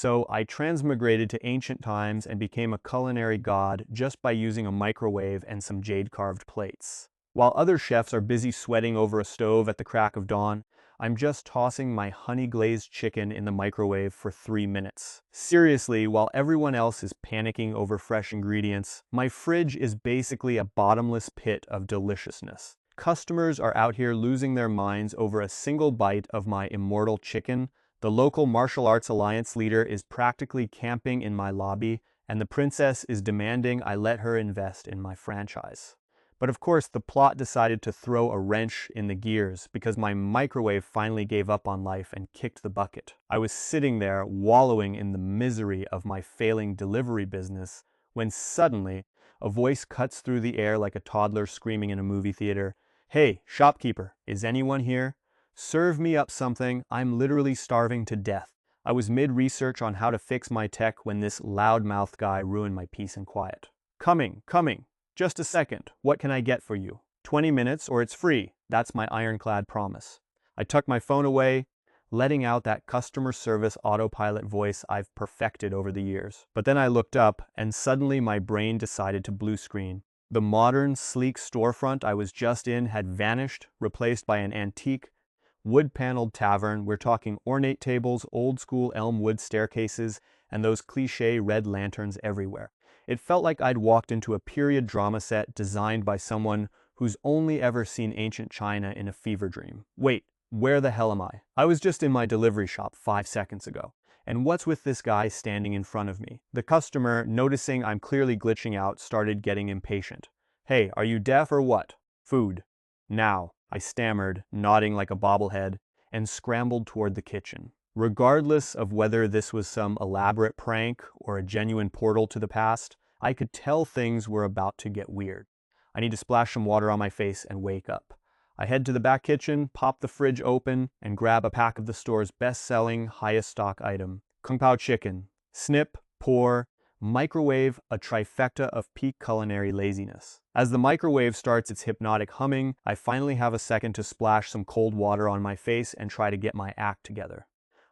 So I transmigrated to ancient times and became a culinary god just by using a microwave and some jade-carved plates. While other chefs are busy sweating over a stove at the crack of dawn, I'm just tossing my honey-glazed chicken in the microwave for 3 minutes. Seriously, while everyone else is panicking over fresh ingredients, my fridge is basically a bottomless pit of deliciousness. Customers are out here losing their minds over a single bite of my immortal chicken. The local martial arts alliance leader is practically camping in my lobby, and the princess is demanding I let her invest in my franchise. But of course, the plot decided to throw a wrench in the gears because my microwave finally gave up on life and kicked the bucket. I was sitting there wallowing in the misery of my failing delivery business when suddenly a voice cuts through the air like a toddler screaming in a movie theater. "Hey, shopkeeper, is anyone here? Serve me up something, I'm literally starving to death." I was mid-research on how to fix my tech when this loudmouth guy ruined my peace and quiet. Coming. Just a second, what can I get for you? 20 minutes or it's free. That's my ironclad promise. I tucked my phone away, letting out that customer service autopilot voice I've perfected over the years. But then I looked up, and suddenly my brain decided to blue screen. The modern, sleek storefront I was just in had vanished, replaced by an antique, wood-paneled tavern. We're talking ornate tables, old-school elm wood staircases, and those cliché red lanterns everywhere. It felt like I'd walked into a period drama set designed by someone who's only ever seen ancient China in a fever dream. Wait, where the hell am I? I was just in my delivery shop 5 seconds ago. And what's with this guy standing in front of me? The customer, noticing I'm clearly glitching out, started getting impatient. "Hey, are you deaf or what? Food. Now," I stammered, nodding like a bobblehead, and scrambled toward the kitchen. Regardless of whether this was some elaborate prank or a genuine portal to the past, I could tell things were about to get weird. I need to splash some water on my face and wake up. I head to the back kitchen, pop the fridge open, and grab a pack of the store's best-selling, highest stock item, Kung Pao chicken. Snip, pour, microwave, a trifecta of peak culinary laziness. As the microwave starts its hypnotic humming, I finally have a second to splash some cold water on my face and try to get my act together.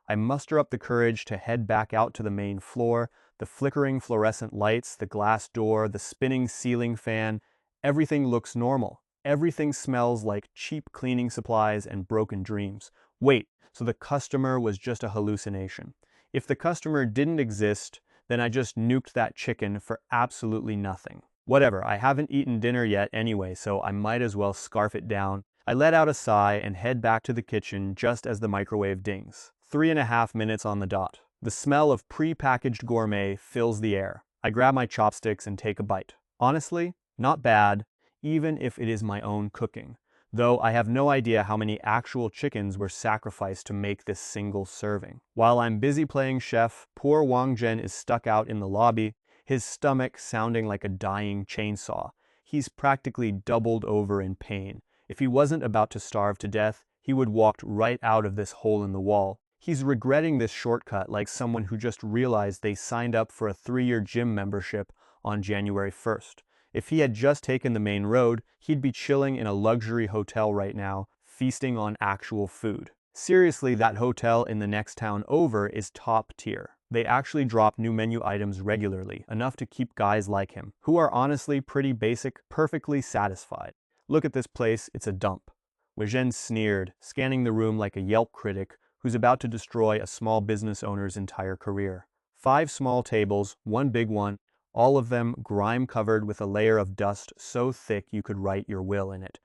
I muster up the courage to head back out to the main floor. The flickering fluorescent lights, the glass door, the spinning ceiling fan, everything looks normal. Everything smells like cheap cleaning supplies and broken dreams. Wait, so the customer was just a hallucination. If the customer didn't exist, then I just nuked that chicken for absolutely nothing. Whatever, I haven't eaten dinner yet anyway, so I might as well scarf it down. I let out a sigh and head back to the kitchen just as the microwave dings. 3.5 minutes on the dot. The smell of pre-packaged gourmet fills the air. I grab my chopsticks and take a bite. Honestly, not bad, even if it is my own cooking. Though I have no idea how many actual chickens were sacrificed to make this single serving. While I'm busy playing chef, poor Wang Zhen is stuck out in the lobby, his stomach sounding like a dying chainsaw. He's practically doubled over in pain. If he wasn't about to starve to death, he would walk right out of this hole in the wall. He's regretting this shortcut like someone who just realized they signed up for a 3-year gym membership on January 1st. If he had just taken the main road, he'd be chilling in a luxury hotel right now, feasting on actual food. Seriously, that hotel in the next town over is top tier. They actually drop new menu items regularly, enough to keep guys like him, who are honestly pretty basic, perfectly satisfied. Look at this place, it's a dump. Wang Zhen sneered, scanning the room like a Yelp critic who's about to destroy a small business owner's entire career. 5 small tables, 1 big one, all of them grime-covered with a layer of dust so thick you could write your will in it.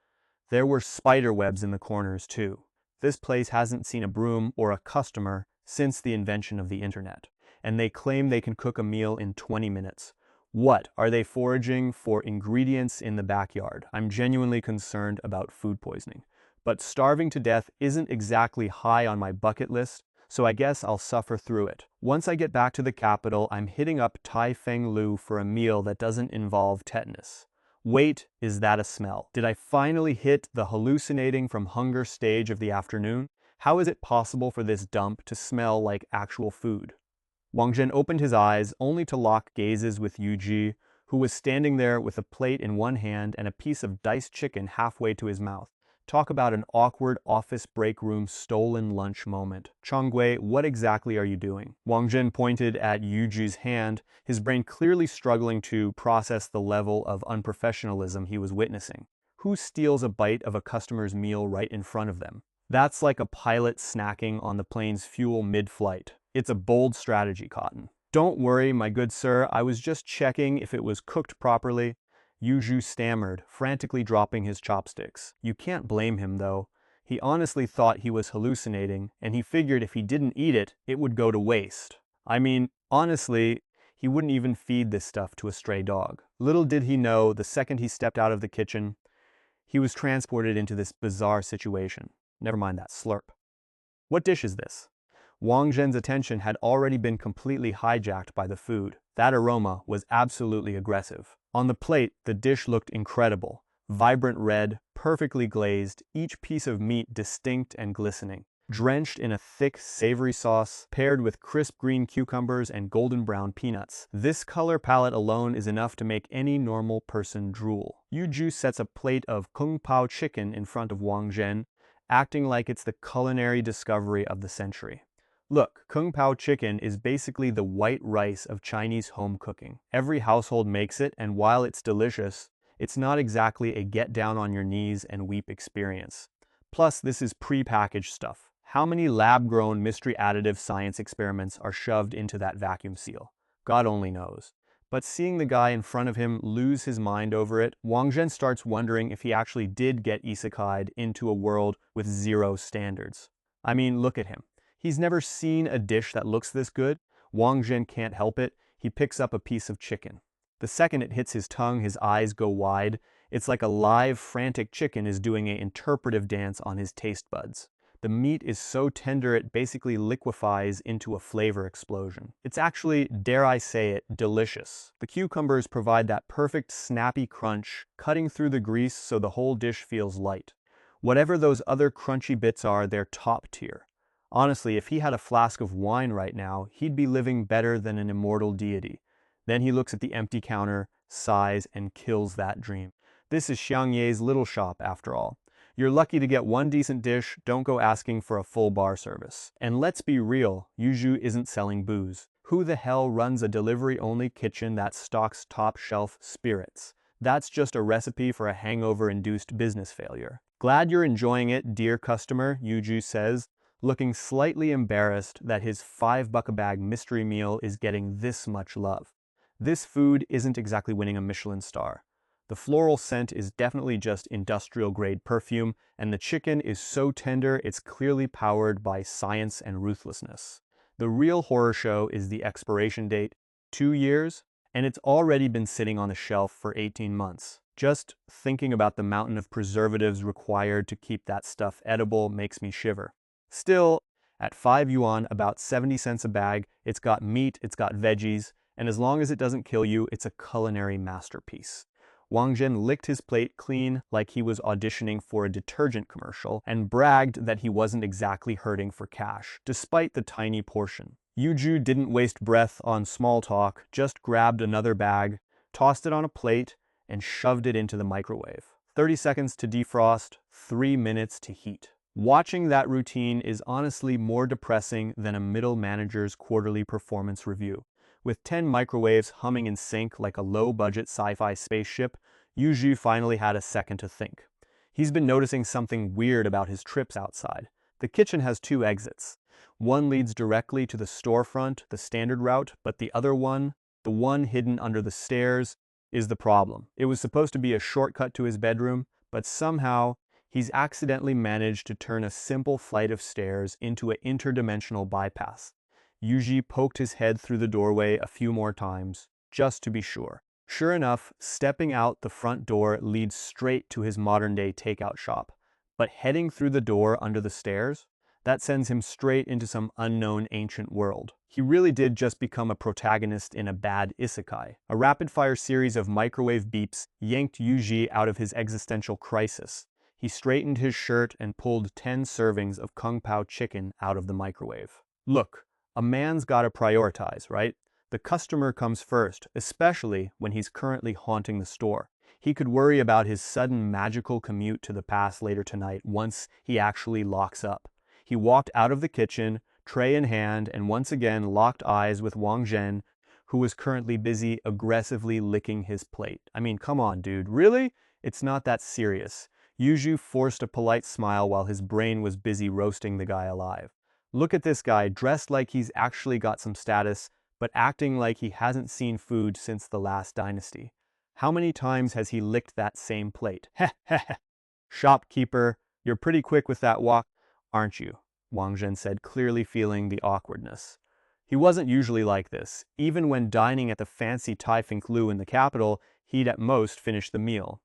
There were spider webs in the corners, too. This place hasn't seen a broom or a customer since the invention of the internet, and they claim they can cook a meal in 20 minutes. What, are they foraging for ingredients in the backyard? I'm genuinely concerned about food poisoning. But starving to death isn't exactly high on my bucket list, so I guess I'll suffer through it. Once I get back to the capital, I'm hitting up Tai Feng Lu for a meal that doesn't involve tetanus. Wait, is that a smell? Did I finally hit the hallucinating from hunger stage of the afternoon? How is it possible for this dump to smell like actual food? Wang Zhen opened his eyes, only to lock gazes with Yu Zhi, who was standing there with a plate in one hand and a piece of diced chicken halfway to his mouth. Talk about an awkward office break room stolen lunch moment. Chongwei, what exactly are you doing? Wang Zhen pointed at Yu Zhi's hand, his brain clearly struggling to process the level of unprofessionalism he was witnessing. Who steals a bite of a customer's meal right in front of them? That's like a pilot snacking on the plane's fuel mid-flight. It's a bold strategy, Cotton. Don't worry, my good sir, I was just checking if it was cooked properly. Yu Zhi stammered, frantically dropping his chopsticks. You can't blame him, though. He honestly thought he was hallucinating, and he figured if he didn't eat it, it would go to waste. I mean, honestly, he wouldn't even feed this stuff to a stray dog. Little did he know, the second he stepped out of the kitchen, he was transported into this bizarre situation. Never mind that slurp. What dish is this? Wang Zhen's attention had already been completely hijacked by the food. That aroma was absolutely aggressive. On the plate, the dish looked incredible. Vibrant red, perfectly glazed, each piece of meat distinct and glistening. Drenched in a thick, savory sauce, paired with crisp green cucumbers and golden brown peanuts. This color palette alone is enough to make any normal person drool. Yu Zhi sets a plate of kung pao chicken in front of Wang Zhen, acting like it's the culinary discovery of the century. Look, kung pao chicken is basically the white rice of Chinese home cooking. Every household makes it, and while it's delicious, it's not exactly a get down on your knees and weep experience. Plus, this is pre-packaged stuff. How many lab-grown mystery additive science experiments are shoved into that vacuum seal? God only knows. But seeing the guy in front of him lose his mind over it, Wang Zhen starts wondering if he actually did get isekai'd into a world with zero standards. I mean, look at him. He's never seen a dish that looks this good. Wang Zhen can't help it. He picks up a piece of chicken. The second it hits his tongue, his eyes go wide. It's like a live, frantic chicken is doing an interpretive dance on his taste buds. The meat is so tender it basically liquefies into a flavor explosion. It's actually, dare I say it, delicious. The cucumbers provide that perfect snappy crunch, cutting through the grease so the whole dish feels light. Whatever those other crunchy bits are, they're top tier. Honestly, if he had a flask of wine right now, he'd be living better than an immortal deity. Then he looks at the empty counter, sighs, and kills that dream. This is Xiangye's little shop, after all. You're lucky to get one decent dish, don't go asking for a full bar service. And let's be real, Yu Zhi isn't selling booze. Who the hell runs a delivery-only kitchen that stocks top-shelf spirits? That's just a recipe for a hangover-induced business failure. Glad you're enjoying it, dear customer, Yu Zhi says, looking slightly embarrassed that his $5-a-bag mystery meal is getting this much love. This food isn't exactly winning a Michelin star. The floral scent is definitely just industrial-grade perfume, and the chicken is so tender it's clearly powered by science and ruthlessness. The real horror show is the expiration date, 2 years, and it's already been sitting on the shelf for 18 months. Just thinking about the mountain of preservatives required to keep that stuff edible makes me shiver. Still, at 5 yuan, about 70 cents a bag, it's got meat, it's got veggies, and as long as it doesn't kill you, it's a culinary masterpiece. Wang Zhen licked his plate clean like he was auditioning for a detergent commercial and bragged that he wasn't exactly hurting for cash, despite the tiny portion. Yu Zhi didn't waste breath on small talk, just grabbed another bag, tossed it on a plate, and shoved it into the microwave. 30 seconds to defrost, 3 minutes to heat. Watching that routine is honestly more depressing than a middle manager's quarterly performance review. With 10 microwaves humming in sync like a low-budget sci-fi spaceship, Yu Zhi finally had a second to think. He's been noticing something weird about his trips outside. The kitchen has 2 exits. One leads directly to the storefront, the standard route, but the other one, the one hidden under the stairs, is the problem. It was supposed to be a shortcut to his bedroom, but somehow, he's accidentally managed to turn a simple flight of stairs into an interdimensional bypass. Yu Zhi poked his head through the doorway a few more times, just to be sure. Sure enough, stepping out the front door leads straight to his modern-day takeout shop. But heading through the door under the stairs, that sends him straight into some unknown ancient world. He really did just become a protagonist in a bad isekai. A rapid-fire series of microwave beeps yanked Yu Zhi out of his existential crisis. He straightened his shirt and pulled 10 servings of kung pao chicken out of the microwave. Look, a man's gotta prioritize, right? The customer comes first, especially when he's currently haunting the store. He could worry about his sudden magical commute to the past later tonight once he actually locks up. He walked out of the kitchen, tray in hand, and once again locked eyes with Wang Zhen, who was currently busy aggressively licking his plate. I mean, come on, dude, really? It's not that serious. Yu Zhi forced a polite smile while his brain was busy roasting the guy alive. Look at this guy, dressed like he's actually got some status, but acting like he hasn't seen food since the last dynasty. How many times has he licked that same plate? Heh heh heh. Shopkeeper, you're pretty quick with that walk, aren't you? Wang Zhen said, clearly feeling the awkwardness. He wasn't usually like this. Even when dining at the fancy Tai Fing Lu in the capital, he'd at most finish the meal.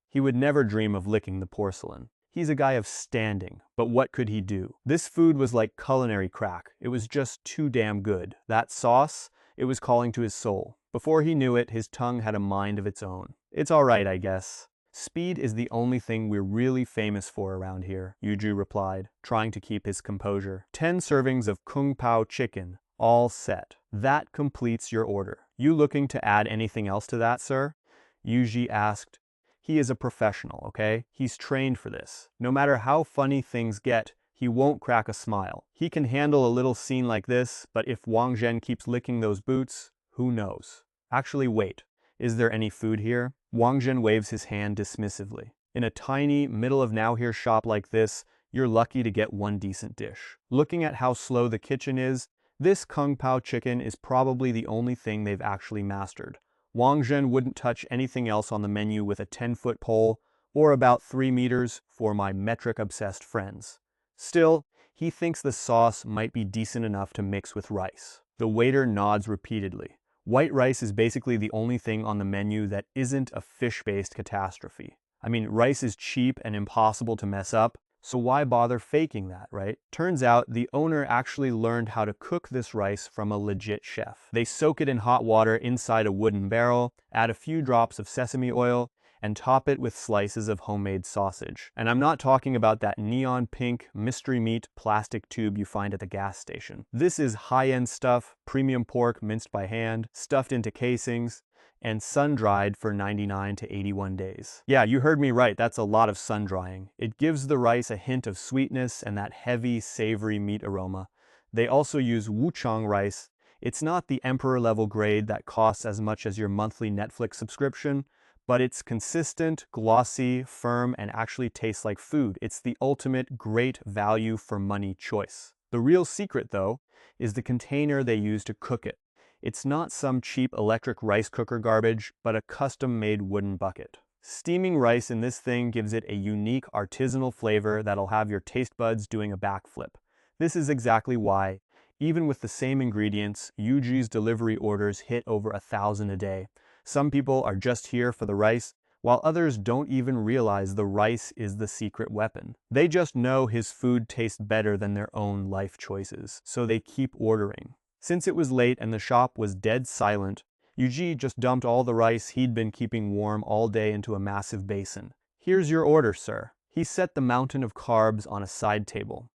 He would never dream of licking the porcelain. He's a guy of standing, but what could he do? This food was like culinary crack. It was just too damn good. That sauce, it was calling to his soul. Before he knew it, his tongue had a mind of its own. It's all right, I guess. Speed is the only thing we're really famous for around here, Yu Zhi replied, trying to keep his composure. 10 servings of Kung Pao chicken, all set. That completes your order. You looking to add anything else to that, sir? Yu Zhi asked. He is a professional, okay? He's trained for this. No matter how funny things get, he won't crack a smile. He can handle a little scene like this, but if Wang Zhen keeps licking those boots, who knows? Actually, wait. Is there any food here? Wang Zhen waves his hand dismissively. In a tiny, middle-of-now-here shop like this, you're lucky to get one decent dish. Looking at how slow the kitchen is, this Kung Pao chicken is probably the only thing they've actually mastered. Wang Zhen wouldn't touch anything else on the menu with a 10-foot pole, or about 3 meters for my metric-obsessed friends. Still, he thinks the sauce might be decent enough to mix with rice. The waiter nods repeatedly. White rice is basically the only thing on the menu that isn't a fish-based catastrophe. I mean, rice is cheap and impossible to mess up, so why bother faking that, right? Turns out the owner actually learned how to cook this rice from a legit chef. They soak it in hot water inside a wooden barrel, add a few drops of sesame oil, and top it with slices of homemade sausage. And I'm not talking about that neon pink mystery meat plastic tube you find at the gas station. This is high-end stuff, premium pork minced by hand, stuffed into casings, and sun-dried for 99 to 81 days. Yeah, you heard me right, that's a lot of sun-drying. It gives the rice a hint of sweetness and that heavy, savory meat aroma. They also use wuchang rice. It's not the emperor-level grade that costs as much as your monthly Netflix subscription, but it's consistent, glossy, firm, and actually tastes like food. It's the ultimate great value for money choice. The real secret, though, is the container they use to cook it. It's not some cheap electric rice cooker garbage, but a custom-made wooden bucket. Steaming rice in this thing gives it a unique artisanal flavor that'll have your taste buds doing a backflip. This is exactly why, even with the same ingredients, Yu Zhi's delivery orders hit over 1,000 a day. Some people are just here for the rice, while others don't even realize the rice is the secret weapon. They just know his food tastes better than their own life choices, so they keep ordering. Since it was late and the shop was dead silent, Yu Zhi just dumped all the rice he'd been keeping warm all day into a massive basin. Here's your order, sir. He set the mountain of carbs on a side table.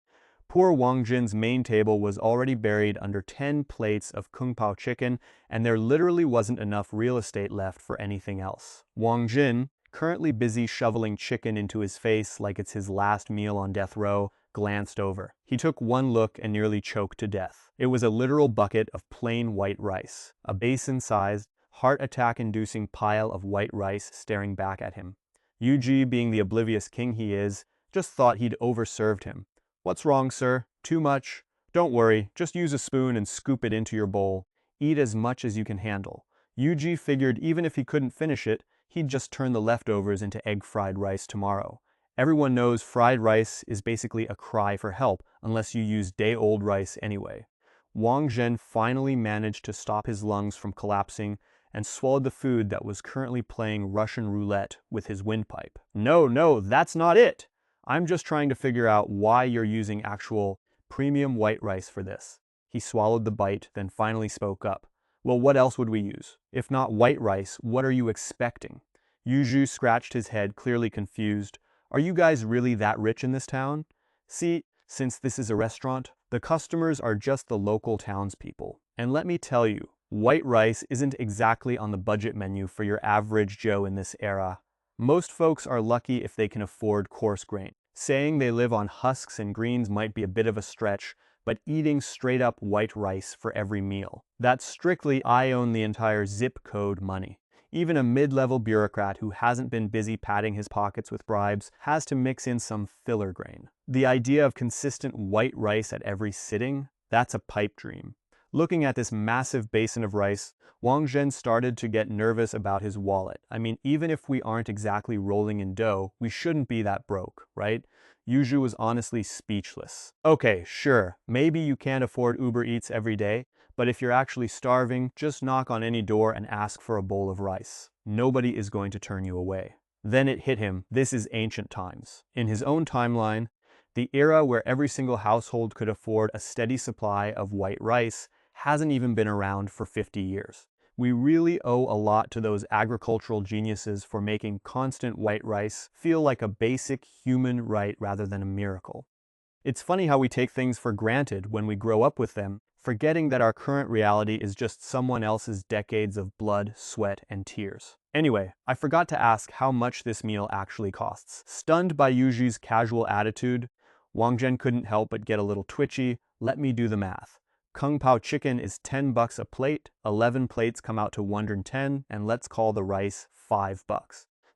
Poor Wang Zhen's main table was already buried under 10 plates of Kung Pao chicken, and there literally wasn't enough real estate left for anything else. Wang Zhen, currently busy shoveling chicken into his face like it's his last meal on death row, glanced over. He took one look and nearly choked to death. It was a literal bucket of plain white rice, a basin-sized, heart attack-inducing pile of white rice staring back at him. Yu Zhi, being the oblivious king he is, just thought he'd overserved him. What's wrong, sir? Too much? Don't worry, just use a spoon and scoop it into your bowl. Eat as much as you can handle. Yu Zhi figured even if he couldn't finish it, he'd just turn the leftovers into egg-fried rice tomorrow. Everyone knows fried rice is basically a cry for help, unless you use day-old rice anyway. Wang Zhen finally managed to stop his lungs from collapsing and swallowed the food that was currently playing Russian roulette with his windpipe. No, that's not it! I'm just trying to figure out why you're using actual premium white rice for this. He swallowed the bite, then finally spoke up. Well, what else would we use? If not white rice, what are you expecting? Yu Zhi scratched his head, clearly confused. Are you guys really that rich in this town? See, since this is a restaurant, the customers are just the local townspeople. And let me tell you, White rice isn't exactly on the budget menu for your average Joe in this era. Most folks are lucky if they can afford coarse grain. Saying they live on husks and greens might be a bit of a stretch, but eating straight up white rice for every meal. That's strictly I own the entire zip code money. Even a mid-level bureaucrat who hasn't been busy padding his pockets with bribes has to mix in some filler grain. The idea of consistent white rice at every sitting, that's a pipe dream. Looking at this massive basin of rice, Wang Zhen started to get nervous about his wallet. I mean, even if we aren't exactly rolling in dough, we shouldn't be that broke, right? Yu Zhi was honestly speechless. Okay, sure, maybe you can't afford Uber Eats every day, but if you're actually starving, just knock on any door and ask for a bowl of rice. Nobody is going to turn you away. Then it hit him, this is ancient times. In his own timeline, the era where every single household could afford a steady supply of white rice hasn't even been around for 50 years. We really owe a lot to those agricultural geniuses for making constant white rice feel like a basic human right rather than a miracle. It's funny how we take things for granted when we grow up with them, forgetting that our current reality is just someone else's decades of blood, sweat, and tears. Anyway, I forgot to ask how much this meal actually costs. Stunned by Yu Zhi's casual attitude, Wang Zhen couldn't help but get a little twitchy. Let me do the math. Kung Pao chicken is $10 a plate, 11 plates come out to 110, and let's call the rice $5.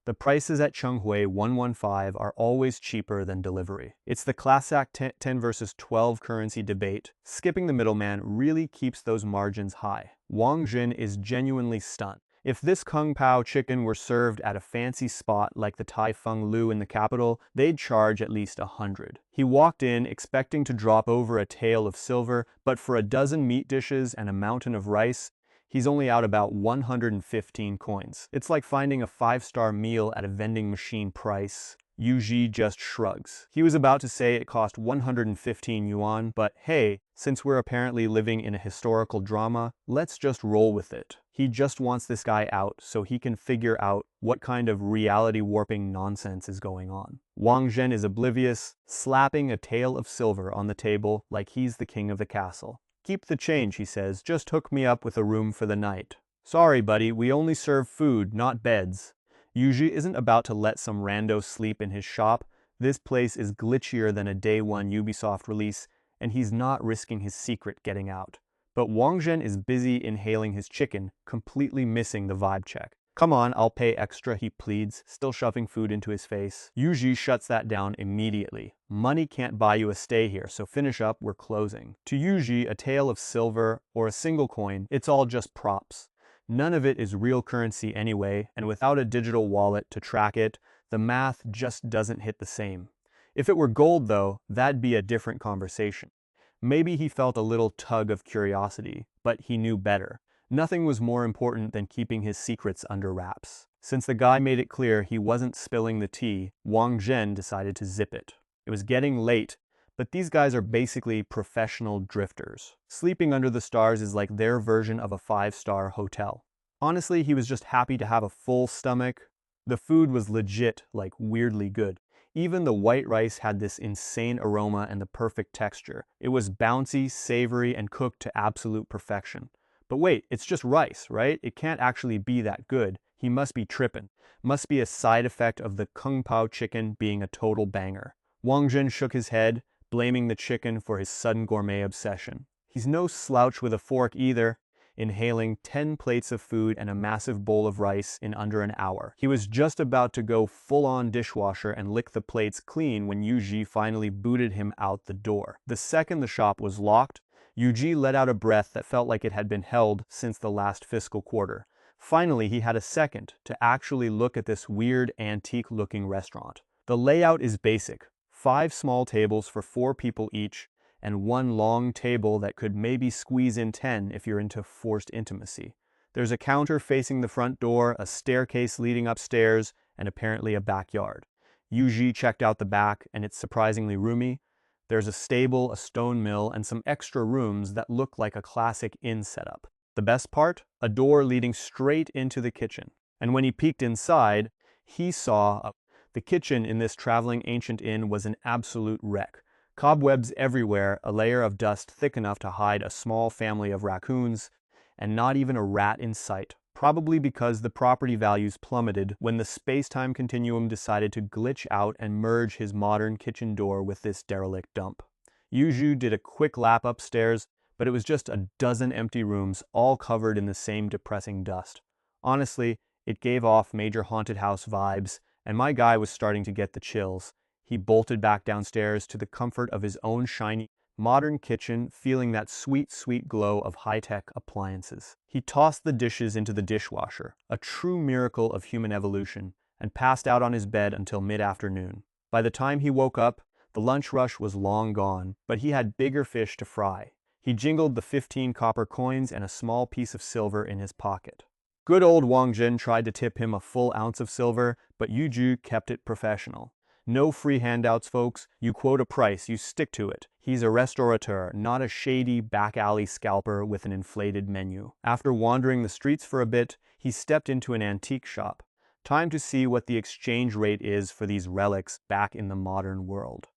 The prices at Chenghui 115 are always cheaper than delivery. It's the classic 10 versus 12 currency debate. Skipping the middleman really keeps those margins high. Wang Zhen is genuinely stunned. If this Kung Pao chicken were served at a fancy spot like the Tai Feng Lu in the capital, they'd charge at least 100. He walked in expecting to drop over a tael of silver, but for a dozen meat dishes and a mountain of rice, he's only out about 115 coins. It's like finding a 5-star meal at a vending machine price. Yu Zhi just shrugs. He was about to say it cost 115 yuan, but hey, since we're apparently living in a historical drama, let's just roll with it. He just wants this guy out so he can figure out what kind of reality warping nonsense is going on. Wang Zhen is oblivious, slapping a tael of silver on the table like he's the king of the castle. Keep the change, he says, just hook me up with a room for the night. Sorry, buddy, we only serve food, not beds. Yu Zhi isn't about to let some rando sleep in his shop. This place is glitchier than a day one Ubisoft release, and he's not risking his secret getting out. But Wang Zhen is busy inhaling his chicken, completely missing the vibe check. Come on, I'll pay extra, he pleads, still shoving food into his face. Yu Zhi shuts that down immediately. Money can't buy you a stay here, so finish up, we're closing. To Yu Zhi, a tael of silver or a single coin, it's all just props. None of it is real currency anyway, and without a digital wallet to track it, the math just doesn't hit the same. If it were gold though, that'd be a different conversation. Maybe he felt a little tug of curiosity, but he knew better. Nothing was more important than keeping his secrets under wraps. Since the guy made it clear he wasn't spilling the tea, Wang Zhen decided to zip it. It was getting late, but these guys are basically professional drifters. Sleeping under the stars is like their version of a 5-star hotel. Honestly, he was just happy to have a full stomach. The food was legit, like weirdly good. Even the white rice had this insane aroma and the perfect texture. It was bouncy, savory, and cooked to absolute perfection. But wait, it's just rice, right? It can't actually be that good. He must be trippin'. Must be a side effect of the Kung Pao chicken being a total banger. Wang Zhen shook his head, blaming the chicken for his sudden gourmet obsession. He's no slouch with a fork either, inhaling 10 plates of food and a massive bowl of rice in under an hour. He was just about to go full-on dishwasher and lick the plates clean when Yu Zhi finally booted him out the door. The second the shop was locked, Yu Zhi let out a breath that felt like it had been held since the last fiscal quarter. Finally, he had a second to actually look at this weird, antique-looking restaurant. The layout is basic. 5 small tables for 4 people each, and 1 long table that could maybe squeeze in 10 if you're into forced intimacy. There's a counter facing the front door, a staircase leading upstairs, and apparently a backyard. Yu Zhi checked out the back, and it's surprisingly roomy. There's a stable, a stone mill, and some extra rooms that look like a classic inn setup. The best part? A door leading straight into the kitchen. And when he peeked inside, he saw the kitchen in this traveling ancient inn was an absolute wreck. Cobwebs everywhere, a layer of dust thick enough to hide a small family of raccoons, and not even a rat in sight, probably because the property values plummeted when the space-time continuum decided to glitch out and merge his modern kitchen door with this derelict dump. Yu Zhi did a quick lap upstairs, but it was just a dozen empty rooms, all covered in the same depressing dust. Honestly, it gave off major haunted house vibes, and my guy was starting to get the chills. He bolted back downstairs to the comfort of his own shiny, modern kitchen, feeling that sweet, sweet glow of high-tech appliances. He tossed the dishes into the dishwasher, a true miracle of human evolution, and passed out on his bed until mid-afternoon. By the time he woke up, the lunch rush was long gone, but he had bigger fish to fry. He jingled the 15 copper coins and a small piece of silver in his pocket. Good old Wang Zhen tried to tip him a full ounce of silver, but Yu Zhi kept it professional. No free handouts, folks. You quote a price, you stick to it. He's a restaurateur, not a shady back-alley scalper with an inflated menu. After wandering the streets for a bit, he stepped into an antique shop. Time to see what the exchange rate is for these relics back in the modern world.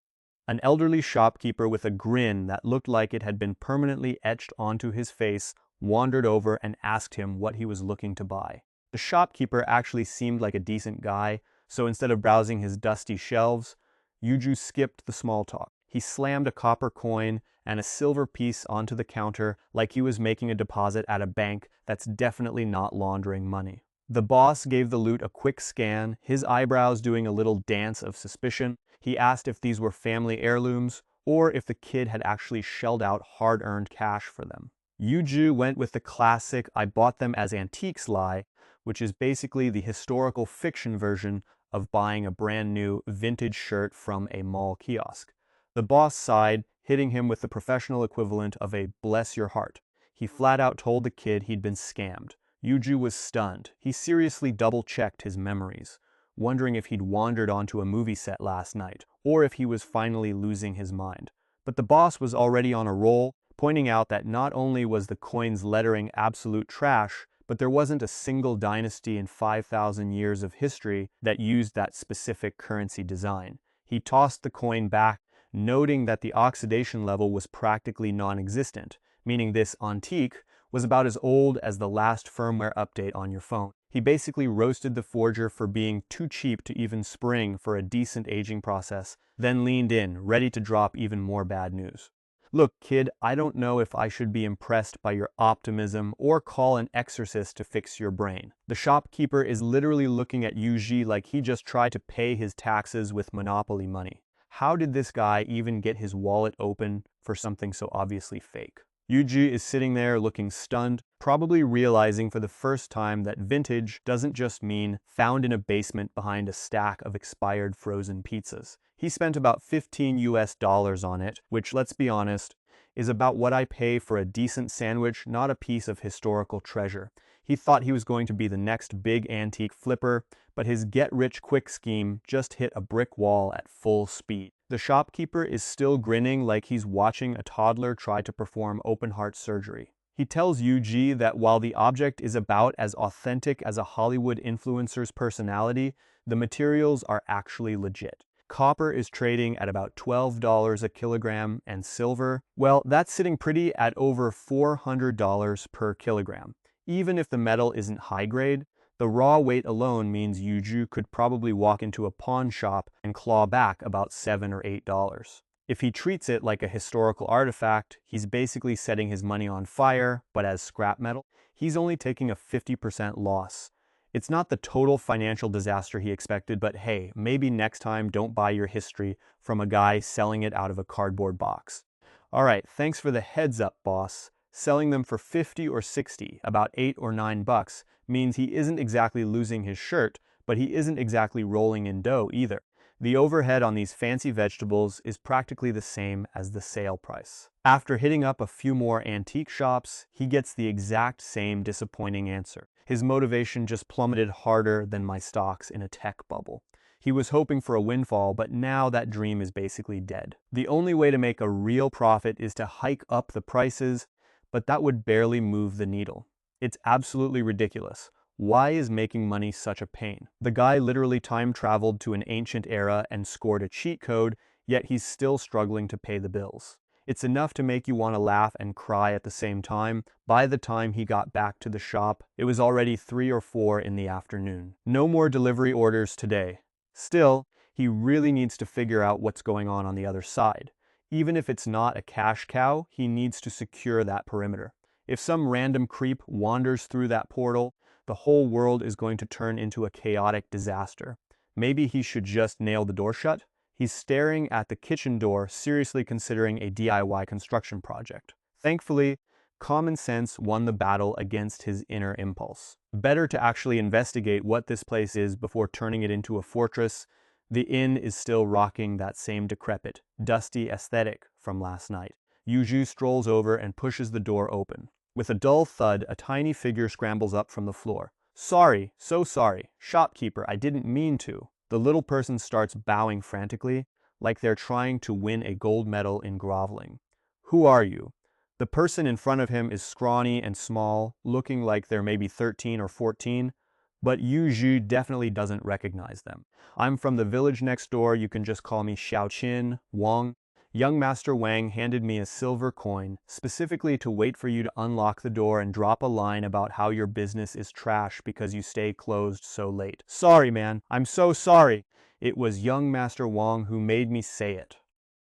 An elderly shopkeeper with a grin that looked like it had been permanently etched onto his face wandered over and asked him what he was looking to buy. The shopkeeper actually seemed like a decent guy, so instead of browsing his dusty shelves, Yu Zhi skipped the small talk. He slammed a copper coin and a silver piece onto the counter like he was making a deposit at a bank that's definitely not laundering money. The boss gave the loot a quick scan, his eyebrows doing a little dance of suspicion. He asked if these were family heirlooms or if the kid had actually shelled out hard-earned cash for them. Yu Zhi went with the classic "I bought them as antiques" lie, which is basically the historical fiction version of buying a brand new vintage shirt from a mall kiosk. The boss sighed, hitting him with the professional equivalent of a "bless your heart." He flat out told the kid he'd been scammed. Yu Zhi was stunned. He seriously double-checked his memories, wondering if he'd wandered onto a movie set last night, or if he was finally losing his mind. But the boss was already on a roll, pointing out that not only was the coin's lettering absolute trash, but there wasn't a single dynasty in 5,000 years of history that used that specific currency design. He tossed the coin back, noting that the oxidation level was practically non-existent, meaning this antique was about as old as the last firmware update on your phone. He basically roasted the forger for being too cheap to even spring for a decent aging process, then leaned in, ready to drop even more bad news. Look, kid, I don't know if I should be impressed by your optimism or call an exorcist to fix your brain. The shopkeeper is literally looking at Yu Zhi like he just tried to pay his taxes with Monopoly money. How did this guy even get his wallet open for something so obviously fake? Yu Zhi is sitting there looking stunned, probably realizing for the first time that vintage doesn't just mean found in a basement behind a stack of expired frozen pizzas. He spent about $15 on it, which, let's be honest, is about what I pay for a decent sandwich, not a piece of historical treasure. He thought he was going to be the next big antique flipper, but his get-rich-quick scheme just hit a brick wall at full speed. The shopkeeper is still grinning like he's watching a toddler try to perform open-heart surgery. He tells Yu Zhi that while the object is about as authentic as a Hollywood influencer's personality, the materials are actually legit. Copper is trading at about $12 a kilogram, and silver, well, that's sitting pretty at over $400 per kilogram. Even if the metal isn't high grade, the raw weight alone means Yu Zhi could probably walk into a pawn shop and claw back about $7 or $8. If he treats it like a historical artifact, he's basically setting his money on fire, but as scrap metal, he's only taking a 50% loss. It's not the total financial disaster he expected, but hey, maybe next time don't buy your history from a guy selling it out of a cardboard box. Alright, thanks for the heads up, boss. Selling them for 50 or 60, about $8 or $9, means he isn't exactly losing his shirt, but he isn't exactly rolling in dough either. The overhead on these fancy vegetables is practically the same as the sale price. After hitting up a few more antique shops, he gets the exact same disappointing answer. His motivation just plummeted harder than my stocks in a tech bubble. He was hoping for a windfall, but now that dream is basically dead. The only way to make a real profit is to hike up the prices, but that would barely move the needle. It's absolutely ridiculous. Why is making money such a pain? The guy literally time-traveled to an ancient era and scored a cheat code, yet he's still struggling to pay the bills. It's enough to make you want to laugh and cry at the same time. By the time he got back to the shop, it was already 3 or 4 in the afternoon. No more delivery orders today. Still, he really needs to figure out what's going on the other side. Even if it's not a cash cow, he needs to secure that perimeter. If some random creep wanders through that portal, the whole world is going to turn into a chaotic disaster. Maybe he should just nail the door shut? He's staring at the kitchen door, seriously considering a DIY construction project. Thankfully, common sense won the battle against his inner impulse. Better to actually investigate what this place is before turning it into a fortress. The inn is still rocking that same decrepit, dusty aesthetic from last night. Yu Zhi strolls over and pushes the door open. With a dull thud, a tiny figure scrambles up from the floor. "Sorry, so sorry. Shopkeeper, I didn't mean to." The little person starts bowing frantically, like they're trying to win a gold medal in groveling. "Who are you?" The person in front of him is scrawny and small, looking like they're maybe 13 or 14, but Yu Zhi definitely doesn't recognize them. "I'm from the village next door, you can just call me Xiaoqin, Wang. Young Master Wang handed me a silver coin, specifically to wait for you to unlock the door and drop a line about how your business is trash because you stay closed so late." "Sorry, man. I'm so sorry. It was young Master Wang who made me say it."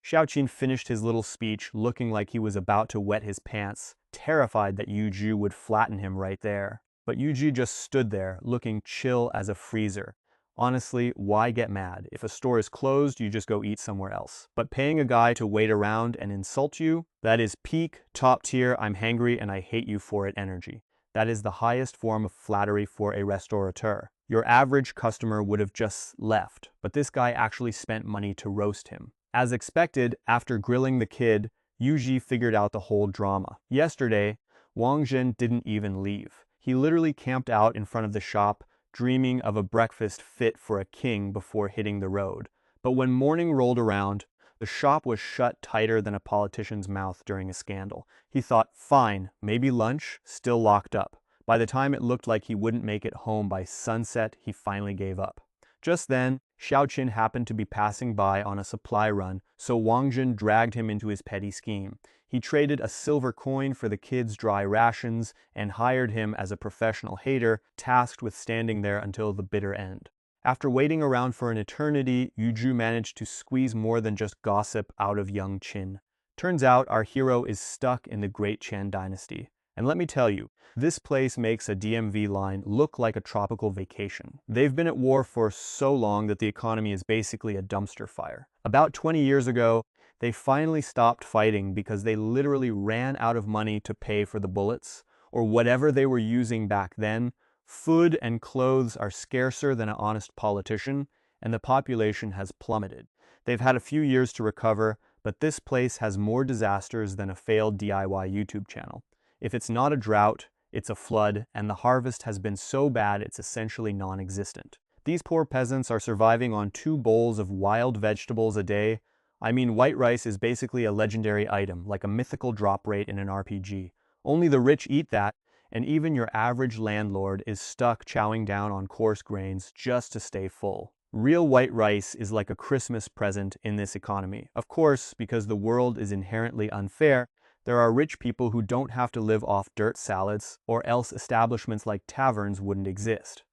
Xiaoqin finished his little speech, looking like he was about to wet his pants, terrified that Yu Zhi would flatten him right there. But Yu Zhi just stood there, looking chill as a freezer. Honestly, why get mad? If a store is closed, you just go eat somewhere else. But paying a guy to wait around and insult you, that is peak, top tier, I'm hangry and I hate you for it energy. That is the highest form of flattery for a restaurateur. Your average customer would have just left, but this guy actually spent money to roast him. As expected, after grilling the kid, Yu Zhi figured out the whole drama. Yesterday, Wang Zhen didn't even leave. He literally camped out in front of the shop, dreaming of a breakfast fit for a king before hitting the road. But when morning rolled around, the shop was shut tighter than a politician's mouth during a scandal. He thought, fine, maybe lunch, still locked up. By the time it looked like he wouldn't make it home by sunset, he finally gave up. Just then, Xiaoqin happened to be passing by on a supply run, so Wang Zhen dragged him into his petty scheme. He traded a silver coin for the kid's dry rations and hired him as a professional hater, tasked with standing there until the bitter end. After waiting around for an eternity, Yu Zhi managed to squeeze more than just gossip out of young Qin. Turns out our hero is stuck in the Great Qian dynasty. And let me tell you, this place makes a DMV line look like a tropical vacation. They've been at war for so long that the economy is basically a dumpster fire. About 20 years ago, they finally stopped fighting because they literally ran out of money to pay for the bullets, or whatever they were using back then. Food and clothes are scarcer than an honest politician, and the population has plummeted. They've had a few years to recover, but this place has more disasters than a failed DIY YouTube channel. If it's not a drought, it's a flood, and the harvest has been so bad it's essentially non-existent. These poor peasants are surviving on 2 bowls of wild vegetables a day. I mean, white rice is basically a legendary item, like a mythical drop rate in an RPG. Only the rich eat that, and even your average landlord is stuck chowing down on coarse grains just to stay full. Real white rice is like a Christmas present in this economy. Of course, because the world is inherently unfair, there are rich people who don't have to live off dirt salads, or else establishments like taverns wouldn't exist.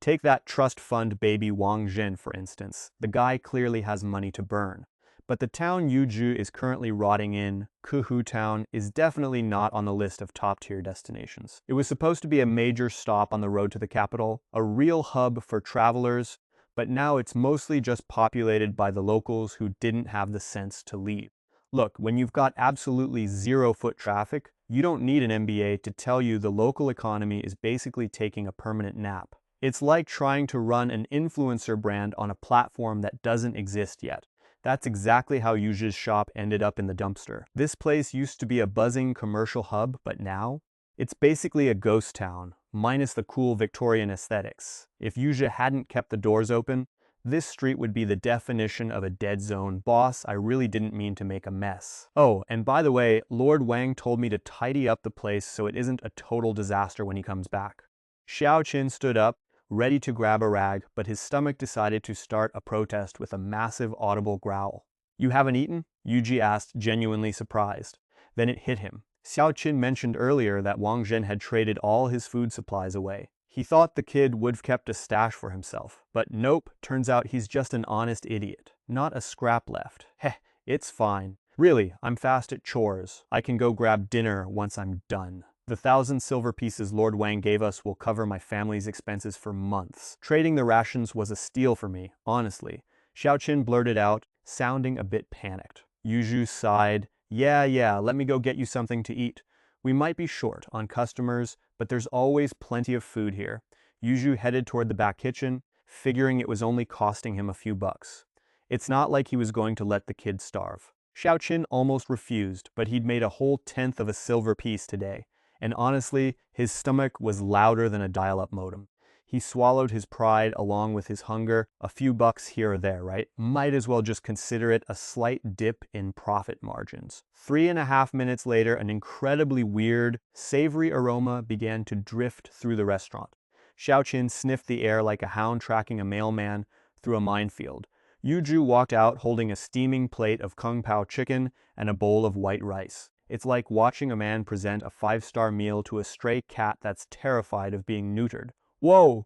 Take that trust fund baby Wang Zhen, for instance. The guy clearly has money to burn. But the town Yu Zhi is currently rotting in, Kuhu Town, is definitely not on the list of top-tier destinations. It was supposed to be a major stop on the road to the capital, a real hub for travelers, but now it's mostly just populated by the locals who didn't have the sense to leave. Look, when you've got absolutely 0 foot traffic, you don't need an MBA to tell you the local economy is basically taking a permanent nap. It's like trying to run an influencer brand on a platform that doesn't exist yet. That's exactly how Yu Zhi's shop ended up in the dumpster. This place used to be a buzzing commercial hub, but now it's basically a ghost town, minus the cool Victorian aesthetics. If Yu Zhi hadn't kept the doors open, this street would be the definition of a dead zone. Boss, I really didn't mean to make a mess. Oh, and by the way, Lord Wang told me to tidy up the place so it isn't a total disaster when he comes back. Xiaoqin stood up, ready to grab a rag, but his stomach decided to start a protest with a massive audible growl. You haven't eaten? Yu Zhi asked, genuinely surprised. Then it hit him. Xiao Qin mentioned earlier that Wang Zhen had traded all his food supplies away. He thought the kid would have kept a stash for himself, but nope, turns out he's just an honest idiot. Not a scrap left. Heh, it's fine. Really, I'm fast at chores. I can go grab dinner once I'm done. The 1,000 silver pieces Lord Wang gave us will cover my family's expenses for months. Trading the rations was a steal for me, honestly. Xiao Qin blurted out, sounding a bit panicked. Yu Zhi sighed. Yeah, let me go get you something to eat. We might be short on customers, but there's always plenty of food here. Yu Zhi headed toward the back kitchen, figuring it was only costing him a few bucks. It's not like he was going to let the kid starve. Xiao Qin almost refused, but he'd made a whole tenth of a silver piece today, and honestly, his stomach was louder than a dial-up modem. He swallowed his pride along with his hunger. A few bucks here or there, right? Might as well just consider it a slight dip in profit margins. 3.5 minutes later, an incredibly weird, savory aroma began to drift through the restaurant. Xiao Qin sniffed the air like a hound tracking a mailman through a minefield. Yu Zhi walked out holding a steaming plate of kung pao chicken and a bowl of white rice. It's like watching a man present a 5-star meal to a stray cat that's terrified of being neutered. Whoa,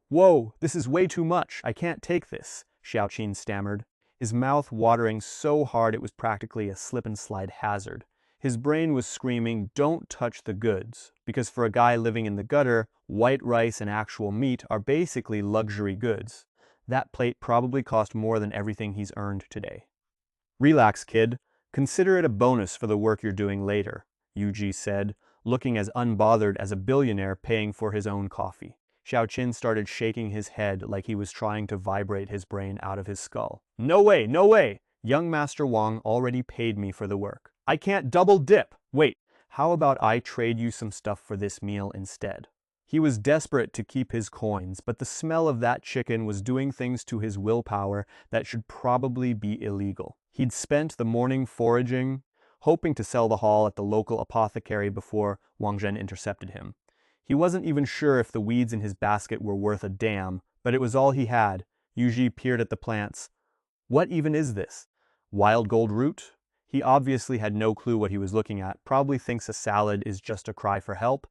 this is way too much. I can't take this, Xiao Qin stammered, his mouth watering so hard it was practically a slip-and-slide hazard. His brain was screaming, don't touch the goods, because for a guy living in the gutter, white rice and actual meat are basically luxury goods. That plate probably cost more than everything he's earned today. Relax, kid. Consider it a bonus for the work you're doing later, Yu Zhi said, looking as unbothered as a billionaire paying for his own coffee. Xiao Qin started shaking his head like he was trying to vibrate his brain out of his skull. No way! Young Master Wang already paid me for the work. I can't double dip! Wait, how about I trade you some stuff for this meal instead? He was desperate to keep his coins, but the smell of that chicken was doing things to his willpower that should probably be illegal. He'd spent the morning foraging, hoping to sell the haul at the local apothecary before Wang Zhen intercepted him. He wasn't even sure if the weeds in his basket were worth a damn, but it was all he had. Yu Zhi peered at the plants. What even is this? Wild gold root? He obviously had no clue what he was looking at, probably thinks a salad is just a cry for help,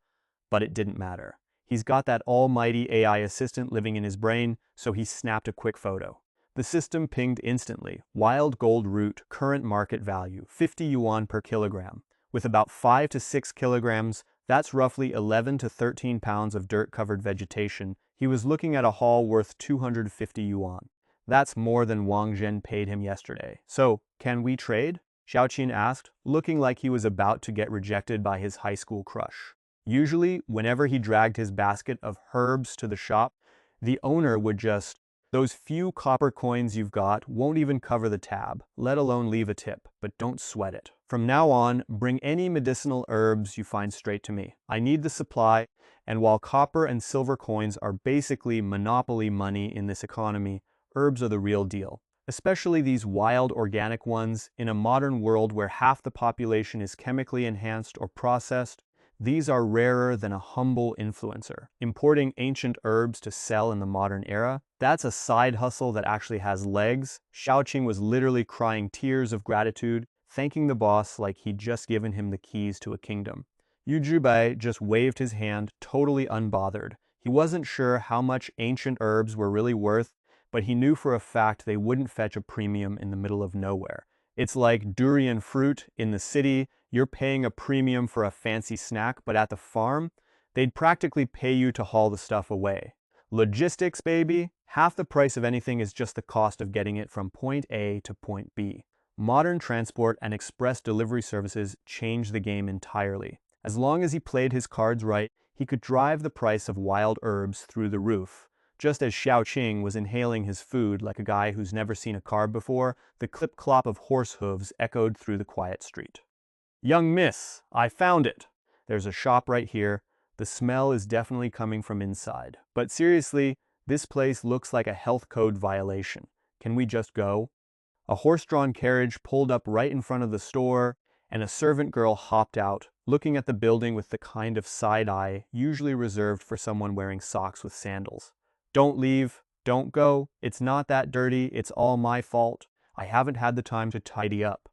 but it didn't matter. He's got that almighty AI assistant living in his brain, so he snapped a quick photo. The system pinged instantly. Wild gold root, current market value, 50 yuan per kilogram. With about 5 to 6 kilograms, that's roughly 11 to 13 pounds of dirt-covered vegetation. He was looking at a haul worth 250 yuan. That's more than Wang Zhen paid him yesterday. So, can we trade? Xiao Qin asked, looking like he was about to get rejected by his high school crush. Usually, whenever he dragged his basket of herbs to the shop, the owner would just, those few copper coins you've got won't even cover the tab, let alone leave a tip, but don't sweat it. From now on, bring any medicinal herbs you find straight to me. I need the supply, and while copper and silver coins are basically monopoly money in this economy, herbs are the real deal. Especially these wild organic ones, in a modern world where half the population is chemically enhanced or processed, these are rarer than a humble influencer. Importing ancient herbs to sell in the modern era, that's a side hustle that actually has legs. Xiao Qin was literally crying tears of gratitude, thanking the boss like he'd just given him the keys to a kingdom. Yu Zhi just waved his hand, totally unbothered. He wasn't sure how much ancient herbs were really worth, but he knew for a fact they wouldn't fetch a premium in the middle of nowhere. It's like durian fruit in the city. You're paying a premium for a fancy snack, but at the farm, they'd practically pay you to haul the stuff away. Logistics, baby. Half the price of anything is just the cost of getting it from point A to point B. Modern transport and express delivery services changed the game entirely. As long as he played his cards right, he could drive the price of wild herbs through the roof. Just as Xiao Qin was inhaling his food like a guy who's never seen a carb before, the clip-clop of horse hooves echoed through the quiet street. Young miss, I found it. There's a shop right here. The smell is definitely coming from inside. But seriously, this place looks like a health code violation. Can we just go? A horse-drawn carriage pulled up right in front of the store, and a servant girl hopped out, looking at the building with the kind of side eye usually reserved for someone wearing socks with sandals. Don't leave, don't go, it's not that dirty, it's all my fault. I haven't had the time to tidy up."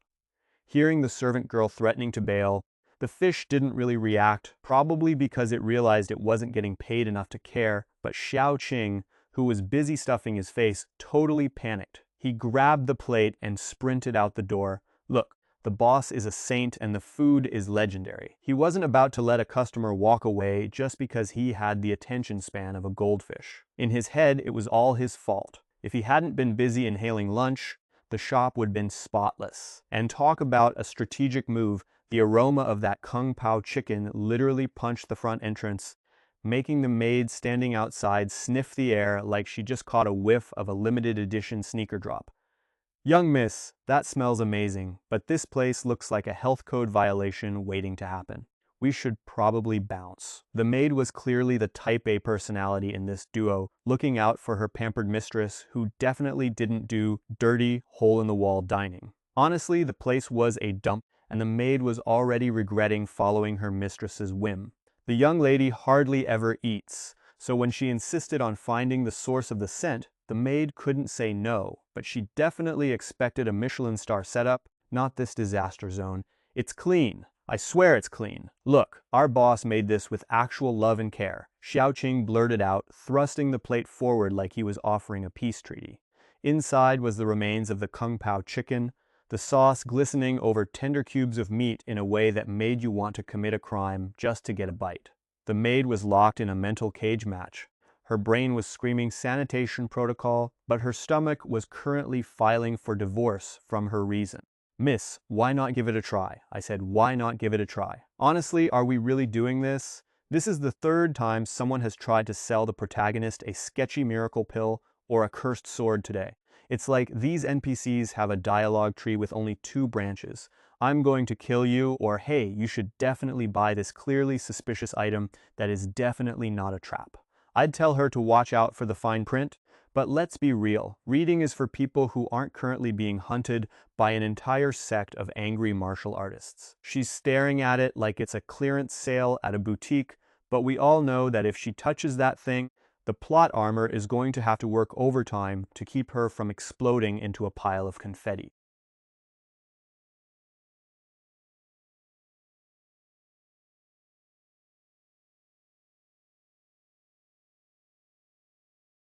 Hearing the servant girl threatening to bail, the fish didn't really react, probably because it realized it wasn't getting paid enough to care, but Xiao Qing, who was busy stuffing his face, totally panicked. He grabbed the plate and sprinted out the door. Look, the boss is a saint and the food is legendary. He wasn't about to let a customer walk away just because he had the attention span of a goldfish. In his head, it was all his fault. If he hadn't been busy inhaling lunch, the shop would have been spotless. And talk about a strategic move, the aroma of that Kung Pao chicken literally punched the front entrance, making the maid standing outside sniff the air like she just caught a whiff of a limited edition sneaker drop. "Young miss, that smells amazing, but this place looks like a health code violation waiting to happen. We should probably bounce." The maid was clearly the type A personality in this duo, looking out for her pampered mistress, who definitely didn't do dirty, hole-in-the-wall dining. Honestly, the place was a dump, and the maid was already regretting following her mistress's whim. The young lady hardly ever eats, so when she insisted on finding the source of the scent, the maid couldn't say no, but she definitely expected a Michelin star setup, not this disaster zone. "It's clean. I swear it's clean. Look, our boss made this with actual love and care," Xiao Qing blurted out, thrusting the plate forward like he was offering a peace treaty. Inside was the remains of the Kung Pao chicken, the sauce glistening over tender cubes of meat in a way that made you want to commit a crime just to get a bite. The maid was locked in a mental cage match. Her brain was screaming sanitation protocol, but her stomach was currently filing for divorce from her reason. "Miss, why not give it a try?" I said, "Why not give it a try? Honestly, are we really doing this? This is the third time someone has tried to sell the protagonist a sketchy miracle pill or a cursed sword today. It's like these NPCs have a dialogue tree with only 2 branches. I'm going to kill you, or hey, you should definitely buy this clearly suspicious item that is definitely not a trap." I'd tell her to watch out for the fine print, but let's be real. Reading is for people who aren't currently being hunted by an entire sect of angry martial artists. She's staring at it like it's a clearance sale at a boutique, but we all know that if she touches that thing, the plot armor is going to have to work overtime to keep her from exploding into a pile of confetti.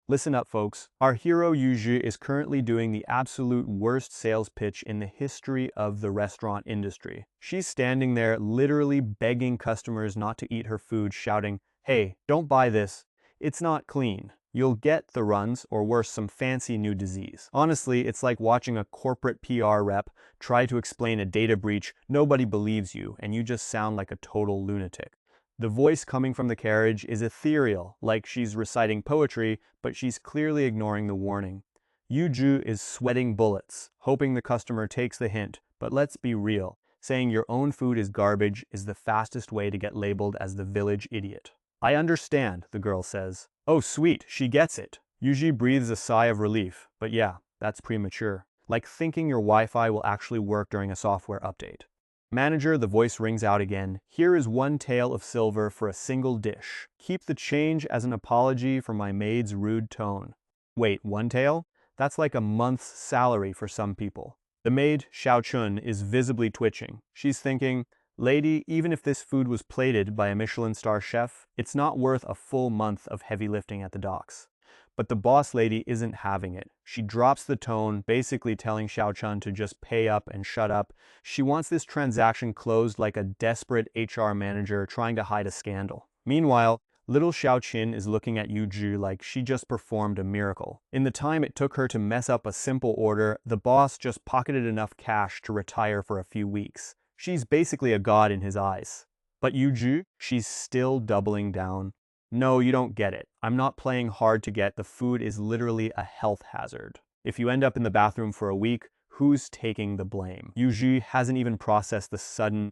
Listen up, folks. Our hero Yu Zhi is currently doing the absolute worst sales pitch in the history of the restaurant industry. She's standing there literally begging customers not to eat her food, shouting, "Hey, don't buy this. It's not clean. You'll get the runs, or worse, some fancy new disease." Honestly, it's like watching a corporate PR rep try to explain a data breach. Nobody believes you, and you just sound like a total lunatic. The voice coming from the carriage is ethereal, like she's reciting poetry, but she's clearly ignoring the warning. Yu Zhi is sweating bullets, hoping the customer takes the hint, but let's be real. Saying your own food is garbage is the fastest way to get labeled as the village idiot. "I understand," the girl says. "Oh sweet, she gets it." Yu Zhi breathes a sigh of relief, but yeah, that's premature. Like thinking your Wi-Fi will actually work during a software update. "Manager," the voice rings out again. "Here is 1 tael of silver for a single dish. Keep the change as an apology for my maid's rude tone." Wait, 1 tael? That's like a month's salary for some people. The maid, Xiao Chun, is visibly twitching. She's thinking, "Lady, even if this food was plated by a Michelin star chef, it's not worth a full month of heavy lifting at the docks." But the boss lady isn't having it. She drops the tone, basically telling Xiao Chun to just pay up and shut up. She wants this transaction closed like a desperate HR manager trying to hide a scandal. Meanwhile, little Xiao Qin is looking at Yu Zhi like she just performed a miracle. In the time it took her to mess up a simple order, the boss just pocketed enough cash to retire for a few weeks. She's basically a god in his eyes. But Yu Zhi, she's still doubling down. "No, you don't get it. I'm not playing hard to get. The food is literally a health hazard. If you end up in the bathroom for a week, who's taking the blame?" Yu Zhi hasn't even processed the sudden.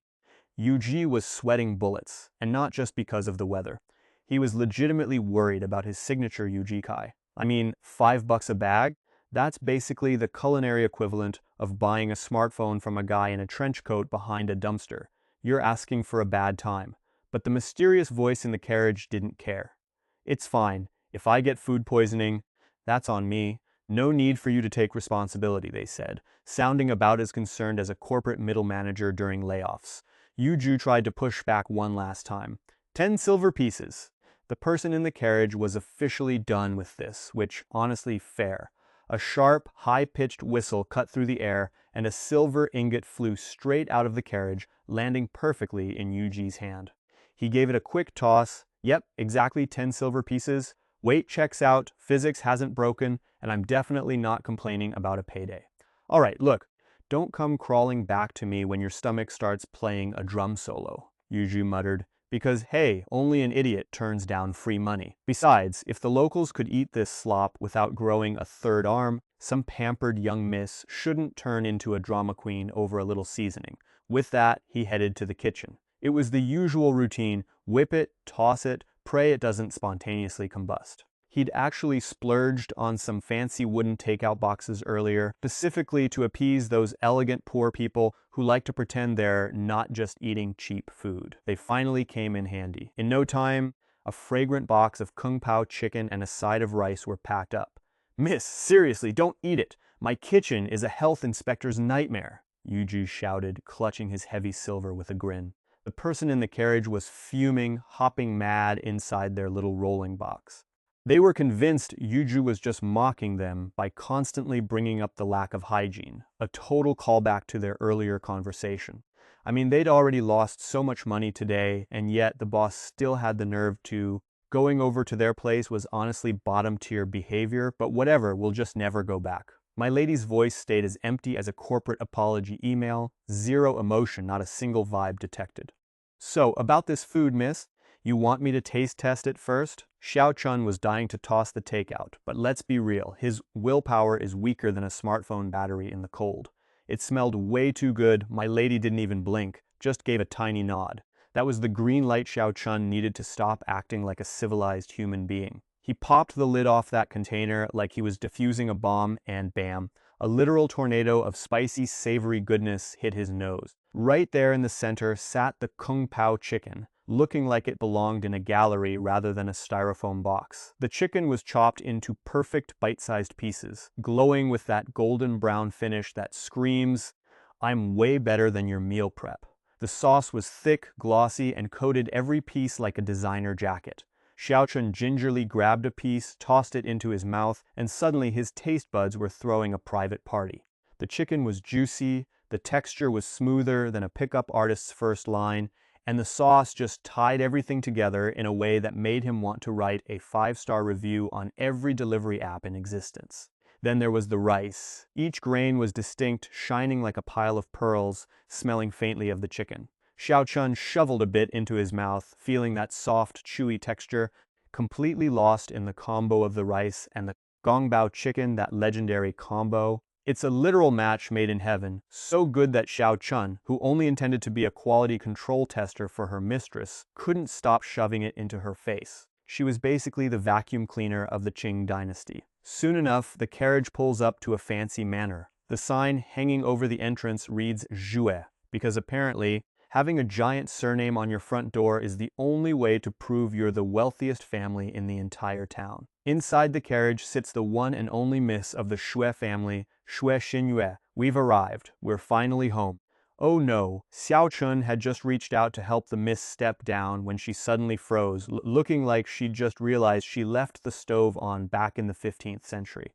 Yu Zhi was sweating bullets, and not just because of the weather. He was legitimately worried about his signature Yujikai. I mean, $5 a bag? That's basically the culinary equivalent of buying a smartphone from a guy in a trench coat behind a dumpster. You're asking for a bad time. But the mysterious voice in the carriage didn't care. "It's fine. If I get food poisoning, that's on me. No need for you to take responsibility, they said, sounding about as concerned as a corporate middle manager during layoffs. Yu Zhi tried to push back one last time. 10 silver pieces. The person in the carriage was officially done with this, which, honestly, fair. A sharp, high-pitched whistle cut through the air, and a silver ingot flew straight out of the carriage, landing perfectly in Yu Zhi's hand. He gave it a quick toss. Yep, exactly 10 silver pieces. Weight checks out, physics hasn't broken, and I'm definitely not complaining about a payday. All right, look, don't come crawling back to me when your stomach starts playing a drum solo, Yu Zhi muttered, because hey, only an idiot turns down free money. Besides, if the locals could eat this slop without growing a third arm, some pampered young miss shouldn't turn into a drama queen over a little seasoning. With that, he headed to the kitchen. It was the usual routine: whip it, toss it, pray it doesn't spontaneously combust. He'd actually splurged on some fancy wooden takeout boxes earlier, specifically to appease those elegant poor people who like to pretend they're not just eating cheap food. They finally came in handy. In no time, a fragrant box of kung pao chicken and a side of rice were packed up. "Miss, seriously, don't eat it. My kitchen is a health inspector's nightmare," Yu Zhi shouted, clutching his heavy silver with a grin. The person in the carriage was fuming, hopping mad inside their little rolling box. They were convinced Yu Zhi was just mocking them by constantly bringing up the lack of hygiene, a total callback to their earlier conversation. I mean, they'd already lost so much money today, and yet the boss still had the nerve to. Going over to their place was honestly bottom-tier behavior, but whatever, we'll just never go back. My lady's voice stayed as empty as a corporate apology email, zero emotion, not a single vibe detected. "So, about this food, miss, you want me to taste test it first?" Xiao Chun was dying to toss the takeout, but let's be real, his willpower is weaker than a smartphone battery in the cold. It smelled way too good. My lady didn't even blink, just gave a tiny nod. That was the green light Xiao Chun needed to stop acting like a civilized human being. He popped the lid off that container like he was defusing a bomb, and bam, a literal tornado of spicy, savory goodness hit his nose. Right there in the center sat the kung pao chicken, looking like it belonged in a gallery rather than a styrofoam box. The chicken was chopped into perfect bite-sized pieces, glowing with that golden brown finish that screams, "I'm way better than your meal prep." The sauce was thick, glossy, and coated every piece like a designer jacket. Xiao Chun gingerly grabbed a piece, tossed it into his mouth, and suddenly his taste buds were throwing a private party. The chicken was juicy, the texture was smoother than a pickup artist's first line, and the sauce just tied everything together in a way that made him want to write a 5-star review on every delivery app in existence. Then there was the rice. Each grain was distinct, shining like a pile of pearls, smelling faintly of the chicken. Xiao Chun shoveled a bit into his mouth, feeling that soft, chewy texture, completely lost in the combo of the rice and the gongbao chicken, that legendary combo. It's a literal match made in heaven, so good that Xiao Chun, who only intended to be a quality control tester for her mistress, couldn't stop shoving it into her face. She was basically the vacuum cleaner of the Qing dynasty. Soon enough, the carriage pulls up to a fancy manor. The sign hanging over the entrance reads Zhue, because apparently, having a giant surname on your front door is the only way to prove you're the wealthiest family in the entire town. Inside the carriage sits the one and only miss of the Xue family, Xue Xinyue. "We've arrived. We're finally home." Oh no, Xiao Chun had just reached out to help the miss step down when she suddenly froze, looking like she'd just realized she left the stove on back in the 15th century.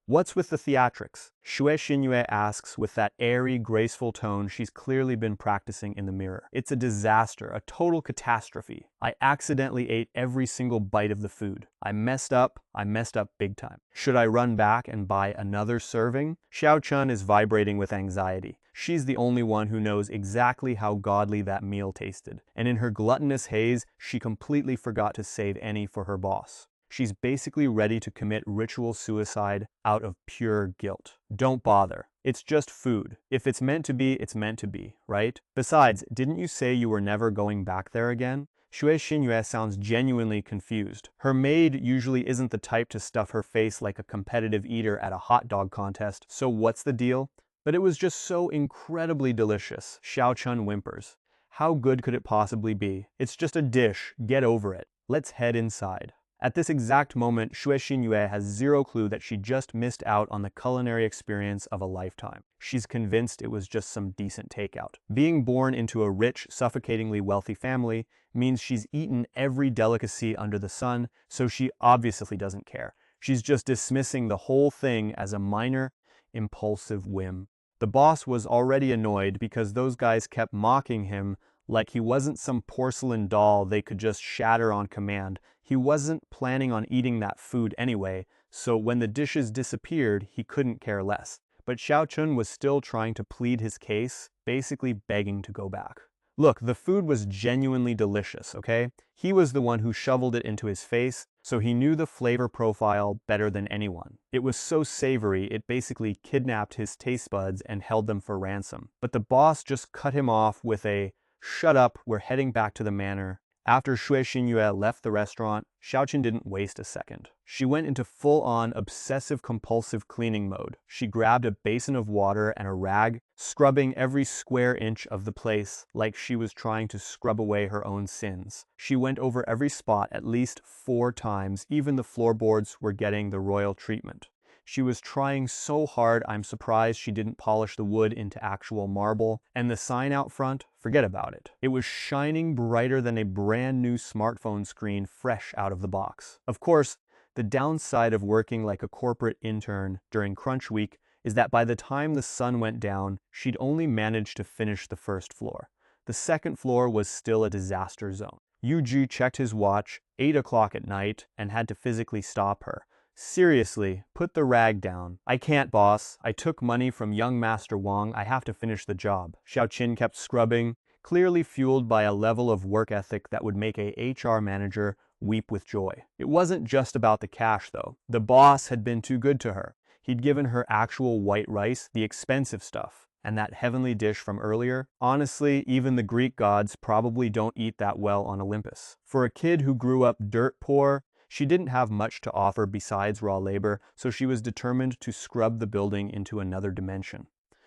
"What's with the theatrics?" Xue Xinyue asks with that airy, graceful tone she's clearly been practicing in the mirror. "It's a disaster, a total catastrophe. I accidentally ate every single bite of the food. I messed up big time. Should I run back and buy another serving?" Xiao Chun is vibrating with anxiety. She's the only one who knows exactly how godly that meal tasted, and in her gluttonous haze, she completely forgot to save any for her boss. She's basically ready to commit ritual suicide out of pure guilt. Don't bother. It's just food. If it's meant to be, right? Besides, didn't you say you were never going back there again? Xue Xinyue sounds genuinely confused. Her maid usually isn't the type to stuff her face like a competitive eater at a hot dog contest, so what's the deal? But it was just so incredibly delicious, Xiao Chun whimpers. How good could it possibly be? It's just a dish. Get over it. Let's head inside. At this exact moment, Xue Xinyue has zero clue that she just missed out on the culinary experience of a lifetime. She's convinced it was just some decent takeout. Being born into a rich, suffocatingly wealthy family means she's eaten every delicacy under the sun, so she obviously doesn't care. She's just dismissing the whole thing as a minor, impulsive whim. The boss was already annoyed because those guys kept mocking him like he wasn't some porcelain doll they could just shatter on command. He wasn't planning on eating that food anyway, so when the dishes disappeared, he couldn't care less. But Xiao Chun was still trying to plead his case, basically begging to go back. Look, the food was genuinely delicious, okay? He was the one who shoveled it into his face, so he knew the flavor profile better than anyone. It was so savory, it basically kidnapped his taste buds and held them for ransom. But the boss just cut him off with a, "Shut up, we're heading back to the manor." After Xue Xinyue left the restaurant, Xiaoqin didn't waste a second. She went into full-on obsessive-compulsive cleaning mode. She grabbed a basin of water and a rag, scrubbing every square inch of the place like she was trying to scrub away her own sins. She went over every spot at least 4 times, even the floorboards were getting the royal treatment. She was trying so hard, I'm surprised she didn't polish the wood into actual marble, and the sign out front, forget about it. It was shining brighter than a brand new smartphone screen fresh out of the box. Of course, the downside of working like a corporate intern during crunch week is that by the time the sun went down, she'd only managed to finish the first floor. The second floor was still a disaster zone. Yu Zhi checked his watch, 8 o'clock at night, and had to physically stop her. "Seriously, put the rag down." "I can't, boss. I took money from young Master Wang. I have to finish the job." Xiaoqin kept scrubbing, clearly fueled by a level of work ethic that would make a HR manager weep with joy. It wasn't just about the cash, though. The boss had been too good to her. He'd given her actual white rice, the expensive stuff, and that heavenly dish from earlier. Honestly, even the Greek gods probably don't eat that well on Olympus. For a kid who grew up dirt poor, she didn't have much to offer besides raw labor, so she was determined to scrub the building into another dimension.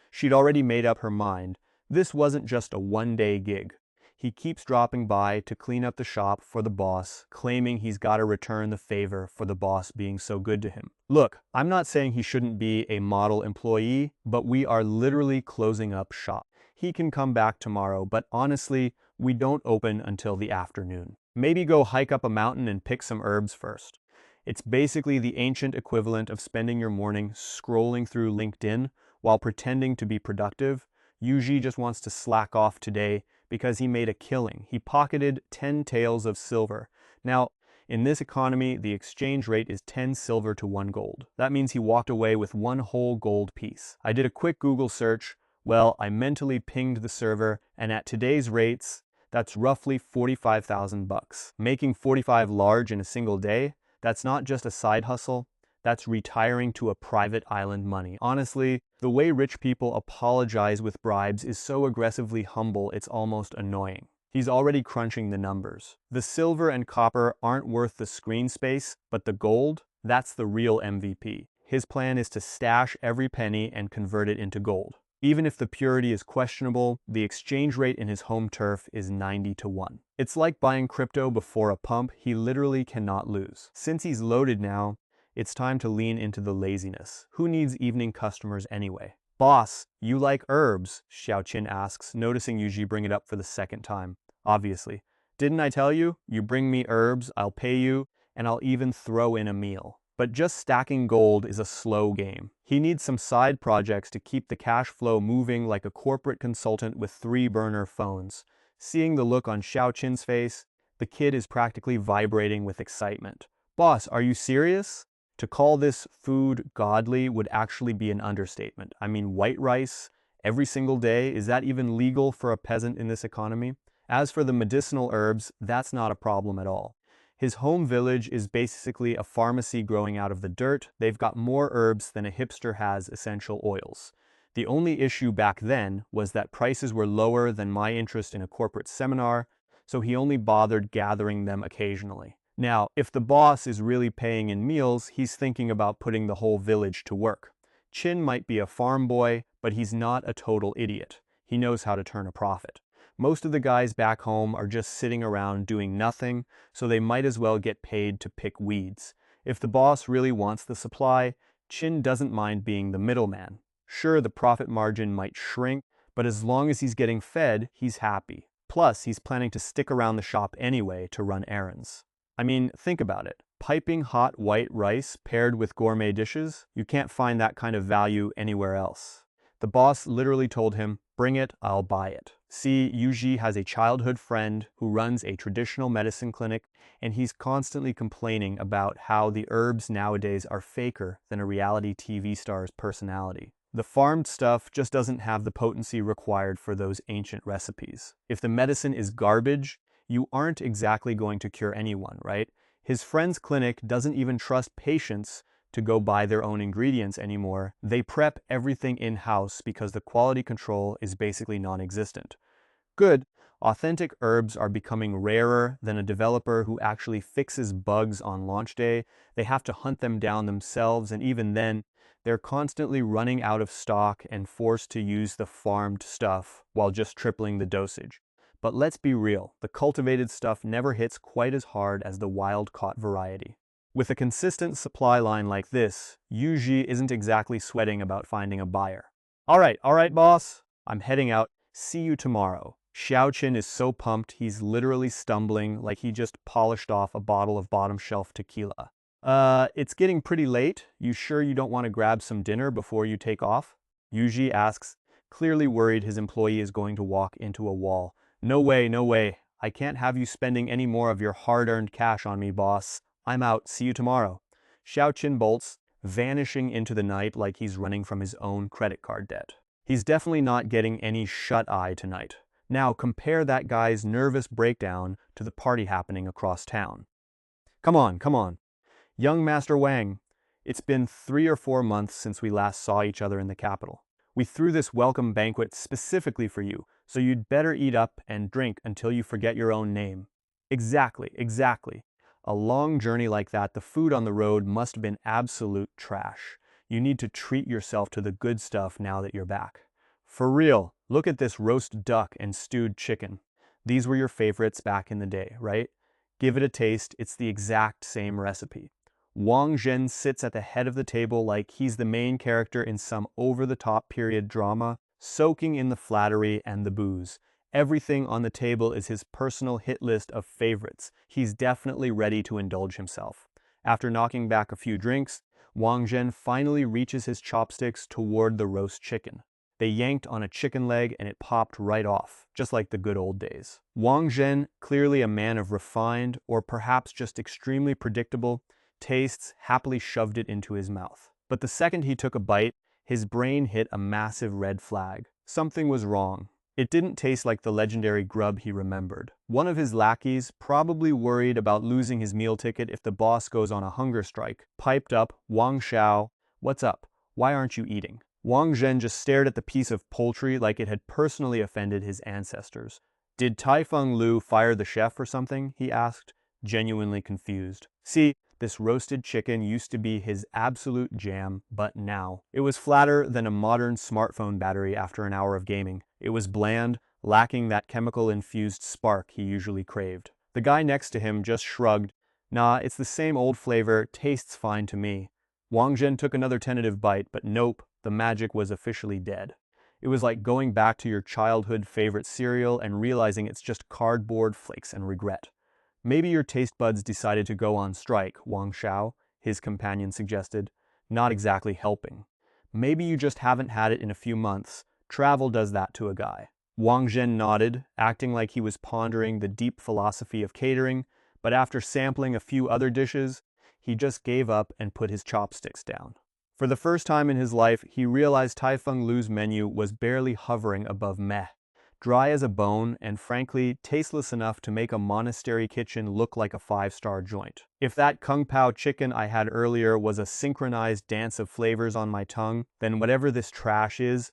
She'd already made up her mind. This wasn't just a one-day gig. He keeps dropping by to clean up the shop for the boss, claiming he's got to return the favor for the boss being so good to him. Look, I'm not saying he shouldn't be a model employee, but we are literally closing up shop. He can come back tomorrow, but honestly, we don't open until the afternoon. Maybe go hike up a mountain and pick some herbs first. It's basically the ancient equivalent of spending your morning scrolling through LinkedIn while pretending to be productive. Yu Zhi just wants to slack off today because he made a killing. He pocketed 10 taels of silver. Now, in this economy, the exchange rate is 10 silver to 1 gold. That means he walked away with 1 whole gold piece. I did a quick Google search. Well, I mentally pinged the server, and at today's rates, that's roughly 45,000 bucks. Making 45 large in a single day, that's not just a side hustle, that's retiring to a private island money. Honestly, the way rich people apologize with bribes is so aggressively humble it's almost annoying. He's already crunching the numbers. The silver and copper aren't worth the screen space, but the gold, that's the real MVP. His plan is to stash every penny and convert it into gold. Even if the purity is questionable, the exchange rate in his home turf is 90 to 1. It's like buying crypto before a pump. He literally cannot lose. Since he's loaded now, it's time to lean into the laziness. Who needs evening customers anyway? "Boss, you like herbs?" Xiaoqin asks, noticing Yu Zhi bring it up for the second time. Obviously. "Didn't I tell you? You bring me herbs, I'll pay you, and I'll even throw in a meal." But just stacking gold is a slow game. He needs some side projects to keep the cash flow moving like a corporate consultant with 3-burner phones. Seeing the look on Xiaoqin's face, the kid is practically vibrating with excitement. "Boss, are you serious?" To call this food godly would actually be an understatement. I mean, white rice every single day, is that even legal for a peasant in this economy? As for the medicinal herbs, that's not a problem at all. His home village is basically a pharmacy growing out of the dirt. They've got more herbs than a hipster has essential oils. The only issue back then was that prices were lower than my interest in a corporate seminar, so he only bothered gathering them occasionally. Now, if the boss is really paying in meals, he's thinking about putting the whole village to work. Chin might be a farm boy, but he's not a total idiot. He knows how to turn a profit. Most of the guys back home are just sitting around doing nothing, so they might as well get paid to pick weeds. If the boss really wants the supply, Chin doesn't mind being the middleman. Sure, the profit margin might shrink, but as long as he's getting fed, he's happy. Plus, he's planning to stick around the shop anyway to run errands. I mean, think about it. Piping hot white rice paired with gourmet dishes, you can't find that kind of value anywhere else. The boss literally told him, "Bring it, I'll buy it." See, Yu Zhi has a childhood friend who runs a traditional medicine clinic, and he's constantly complaining about how the herbs nowadays are faker than a reality TV star's personality. The farmed stuff just doesn't have the potency required for those ancient recipes. If the medicine is garbage, you aren't exactly going to cure anyone, right? His friend's clinic doesn't even trust patients to go buy their own ingredients anymore. They prep everything in-house because the quality control is basically non-existent. Good, authentic herbs are becoming rarer than a developer who actually fixes bugs on launch day. They have to hunt them down themselves, and even then, they're constantly running out of stock and forced to use the farmed stuff while just tripling the dosage. But let's be real, the cultivated stuff never hits quite as hard as the wild-caught variety. With a consistent supply line like this, Yu Zhi isn't exactly sweating about finding a buyer. All right, boss. I'm heading out. See you tomorrow. Xiaoqin is so pumped he's literally stumbling like he just polished off a bottle of bottom-shelf tequila. It's getting pretty late. You sure you don't want to grab some dinner before you take off? Yu Zhi asks, clearly worried his employee is going to walk into a wall. No way, no way. I can't have you spending any more of your hard-earned cash on me, boss. I'm out. See you tomorrow. Xiaoqin bolts, vanishing into the night like he's running from his own credit card debt. He's definitely not getting any shut-eye tonight. Now compare that guy's nervous breakdown to the party happening across town. Come on. Young Master Wang, it's been 3 or 4 months since we last saw each other in the capital. We threw this welcome banquet specifically for you, so you'd better eat up and drink until you forget your own name. Exactly. A long journey like that, the food on the road must have been absolute trash. You need to treat yourself to the good stuff now that you're back. For real, look at this roast duck and stewed chicken. These were your favorites back in the day, right? Give it a taste, it's the exact same recipe. Wang Zhen sits at the head of the table like he's the main character in some over-the-top period drama, soaking in the flattery and the booze. Everything on the table is his personal hit list of favorites. He's definitely ready to indulge himself. After knocking back a few drinks, Wang Zhen finally reaches his chopsticks toward the roast chicken. They yanked on a chicken leg and it popped right off, just like the good old days. Wang Zhen, clearly a man of refined, or perhaps just extremely predictable, tastes, happily shoved it into his mouth. But the second he took a bite, his brain hit a massive red flag. Something was wrong. It didn't taste like the legendary grub he remembered. One of his lackeys, probably worried about losing his meal ticket if the boss goes on a hunger strike, piped up, "Wang Xiao, what's up? Why aren't you eating?" Wang Zhen just stared at the piece of poultry like it had personally offended his ancestors. "Did Taifeng Lu fire the chef or something?" he asked, genuinely confused. See, this roasted chicken used to be his absolute jam, but now it was flatter than a modern smartphone battery after an hour of gaming. It was bland, lacking that chemical-infused spark he usually craved. The guy next to him just shrugged. "Nah, it's the same old flavor, tastes fine to me." Wang Zhen took another tentative bite, but nope, the magic was officially dead. It was like going back to your childhood favorite cereal and realizing it's just cardboard flakes and regret. "Maybe your taste buds decided to go on strike, Wang Xiao," his companion suggested, not exactly helping. "Maybe you just haven't had it in a few months. Travel does that to a guy." Wang Zhen nodded, acting like he was pondering the deep philosophy of catering, but after sampling a few other dishes, he just gave up and put his chopsticks down. For the first time in his life, he realized Taifeng Lu's menu was barely hovering above meh. Dry as a bone, and frankly, tasteless enough to make a monastery kitchen look like a 5-star joint. If that Kung Pao chicken I had earlier was a synchronized dance of flavors on my tongue, then whatever this trash is,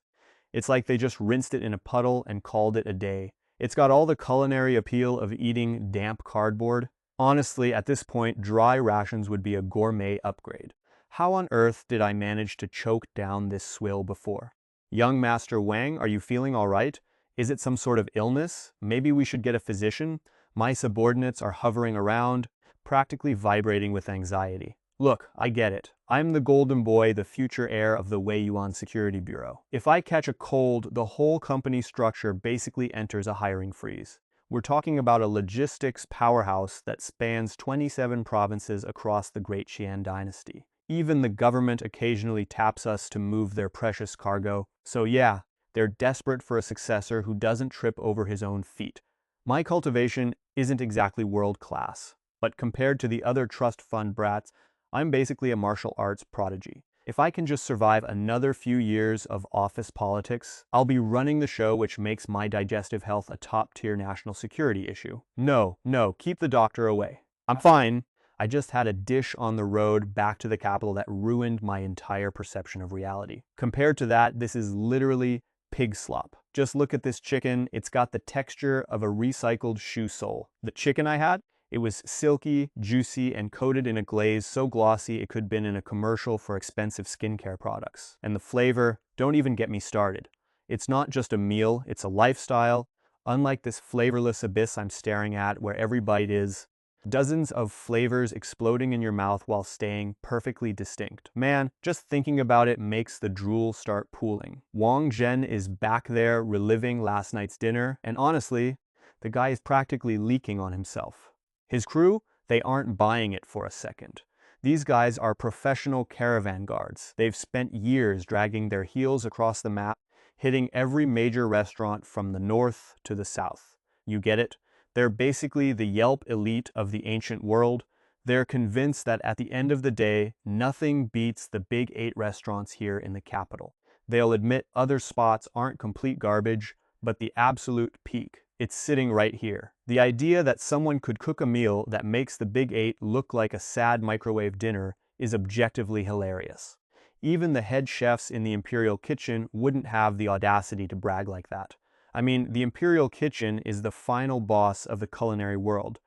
it's like they just rinsed it in a puddle and called it a day. It's got all the culinary appeal of eating damp cardboard. Honestly, at this point, dry rations would be a gourmet upgrade. How on earth did I manage to choke down this swill before? Young Master Wang, are you feeling all right? Is it some sort of illness? Maybe we should get a physician? My subordinates are hovering around, practically vibrating with anxiety. Look, I get it. I'm the golden boy, the future heir of the Wei Yuan Security Bureau. If I catch a cold, the whole company structure basically enters a hiring freeze. We're talking about a logistics powerhouse that spans 27 provinces across the Great Qian dynasty. Even the government occasionally taps us to move their precious cargo. So yeah, they're desperate for a successor who doesn't trip over his own feet. My cultivation isn't exactly world class, but compared to the other trust fund brats, I'm basically a martial arts prodigy. If I can just survive another few years of office politics, I'll be running the show, which makes my digestive health a top-tier national security issue. No, keep the doctor away. I'm fine. I just had a dish on the road back to the capital that ruined my entire perception of reality. Compared to that, this is literally pig slop. Just look at this chicken. It's got the texture of a recycled shoe sole. The chicken I had, it was silky, juicy, and coated in a glaze so glossy it could have been in a commercial for expensive skincare products. And the flavor, don't even get me started. It's not just a meal, it's a lifestyle. Unlike this flavorless abyss I'm staring at where every bite is dozens of flavors exploding in your mouth while staying perfectly distinct. Man, just thinking about it makes the drool start pooling. Wang Zhen is back there reliving last night's dinner, and honestly, the guy is practically leaking on himself. His crew, they aren't buying it for a second. These guys are professional caravan guards. They've spent years dragging their heels across the map, hitting every major restaurant from the north to the south. You get it? They're basically the Yelp elite of the ancient world. They're convinced that at the end of the day, nothing beats the big 8 restaurants here in the capital. They'll admit other spots aren't complete garbage, but the absolute peak, it's sitting right here. The idea that someone could cook a meal that makes the Big 8 look like a sad microwave dinner is objectively hilarious. Even the head chefs in the Imperial Kitchen wouldn't have the audacity to brag like that. I mean, the Imperial Kitchen is the final boss of the culinary world.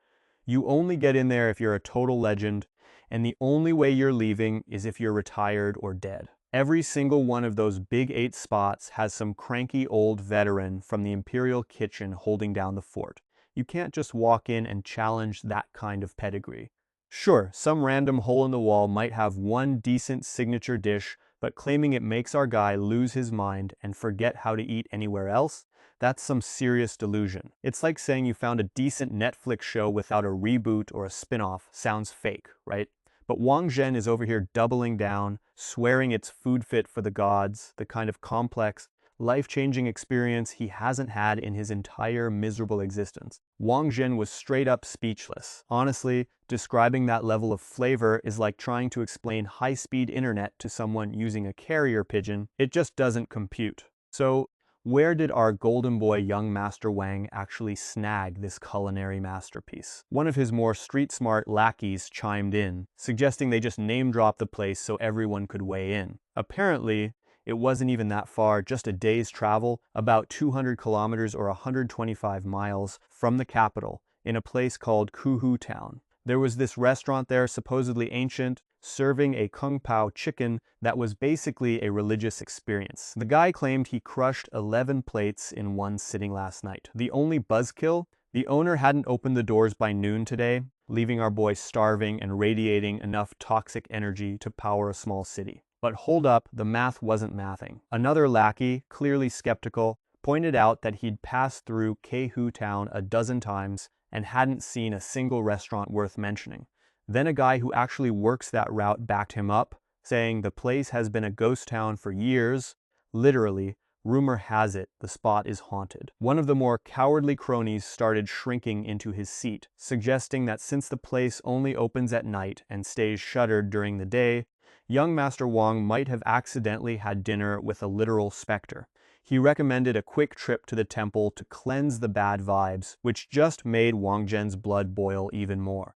You only get in there if you're a total legend, and the only way you're leaving is if you're retired or dead. Every single one of those Big 8 spots has some cranky old veteran from the Imperial Kitchen holding down the fort. You can't just walk in and challenge that kind of pedigree. Sure, some random hole in the wall might have one decent signature dish, but claiming it makes our guy lose his mind and forget how to eat anywhere else? That's some serious delusion. It's like saying you found a decent Netflix show without a reboot or a spin-off. Sounds fake, right? But Wang Zhen is over here doubling down, swearing it's food fit for the gods, the kind of complex, life-changing experience he hasn't had in his entire miserable existence. Wang Zhen was straight up speechless. Honestly, describing that level of flavor is like trying to explain high-speed internet to someone using a carrier pigeon. It just doesn't compute. So, where did our golden boy young Master Wang actually snag this culinary masterpiece? One of his more street-smart lackeys chimed in, suggesting they just name-drop the place so everyone could weigh in. Apparently, it wasn't even that far, just a day's travel, about 200 kilometers or 125 miles from the capital, in a place called Kuhu Town. There was this restaurant there, supposedly ancient, serving a kung pao chicken that was basically a religious experience. The guy claimed he crushed 11 plates in one sitting last night. The only buzzkill? The owner hadn't opened the doors by noon today, leaving our boy starving and radiating enough toxic energy to power a small city. But hold up, the math wasn't mathing. Another lackey, clearly skeptical, pointed out that he'd passed through Kehu Town a dozen times and hadn't seen a single restaurant worth mentioning. Then a guy who actually works that route backed him up, saying the place has been a ghost town for years. Literally, rumor has it the spot is haunted. One of the more cowardly cronies started shrinking into his seat, suggesting that since the place only opens at night and stays shuttered during the day, young Master Wang might have accidentally had dinner with a literal specter. He recommended a quick trip to the temple to cleanse the bad vibes, which just made Wang Zhen's blood boil even more.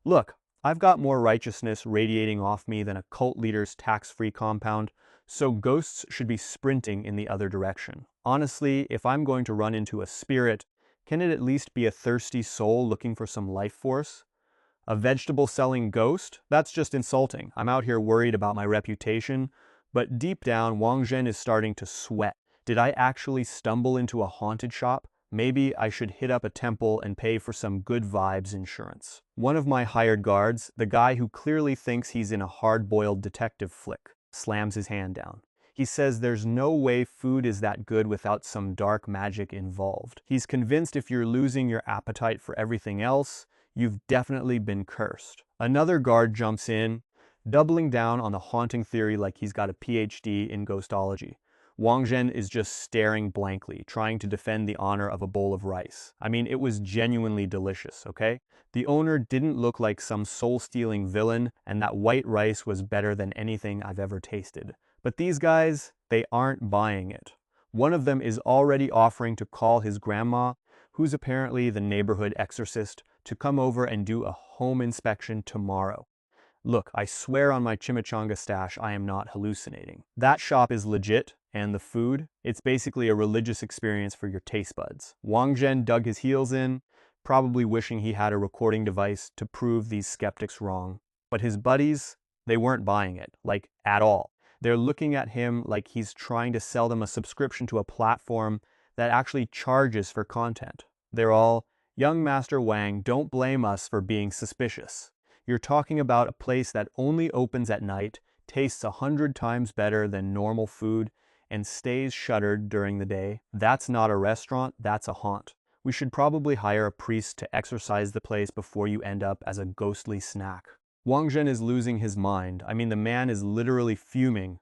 Look, I've got more righteousness radiating off me than a cult leader's tax-free compound, so ghosts should be sprinting in the other direction. Honestly, if I'm going to run into a spirit, can it at least be a thirsty soul looking for some life force? A vegetable-selling ghost? That's just insulting. I'm out here worried about my reputation, but deep down, Wang Zhen is starting to sweat. Did I actually stumble into a haunted shop? Maybe I should hit up a temple and pay for some good vibes insurance. One of my hired guards, the guy who clearly thinks he's in a hard-boiled detective flick, slams his hand down. He says there's no way food is that good without some dark magic involved. He's convinced if you're losing your appetite for everything else, you've definitely been cursed. Another guard jumps in, doubling down on the haunting theory like he's got a PhD in ghostology. Wang Zhen is just staring blankly, trying to defend the honor of a bowl of rice. I mean, it was genuinely delicious, okay? The owner didn't look like some soul-stealing villain, and that white rice was better than anything I've ever tasted. But these guys, they aren't buying it. One of them is already offering to call his grandma, who's apparently the neighborhood exorcist, to come over and do a home inspection tomorrow. Look, I swear on my chimichanga stash I am not hallucinating. That shop is legit, and the food, it's basically a religious experience for your taste buds. Wang Zhen dug his heels in, probably wishing he had a recording device to prove these skeptics wrong. But his buddies, they weren't buying it, like at all. They're looking at him like he's trying to sell them a subscription to a platform that actually charges for content. They're all, "Young Master Wang, don't blame us for being suspicious. You're talking about a place that only opens at night, tastes 100 times better than normal food, and stays shuttered during the day. That's not a restaurant, that's a haunt. We should probably hire a priest to exorcise the place before you end up as a ghostly snack." Wang Zhen is losing his mind. I mean, the man is literally fuming.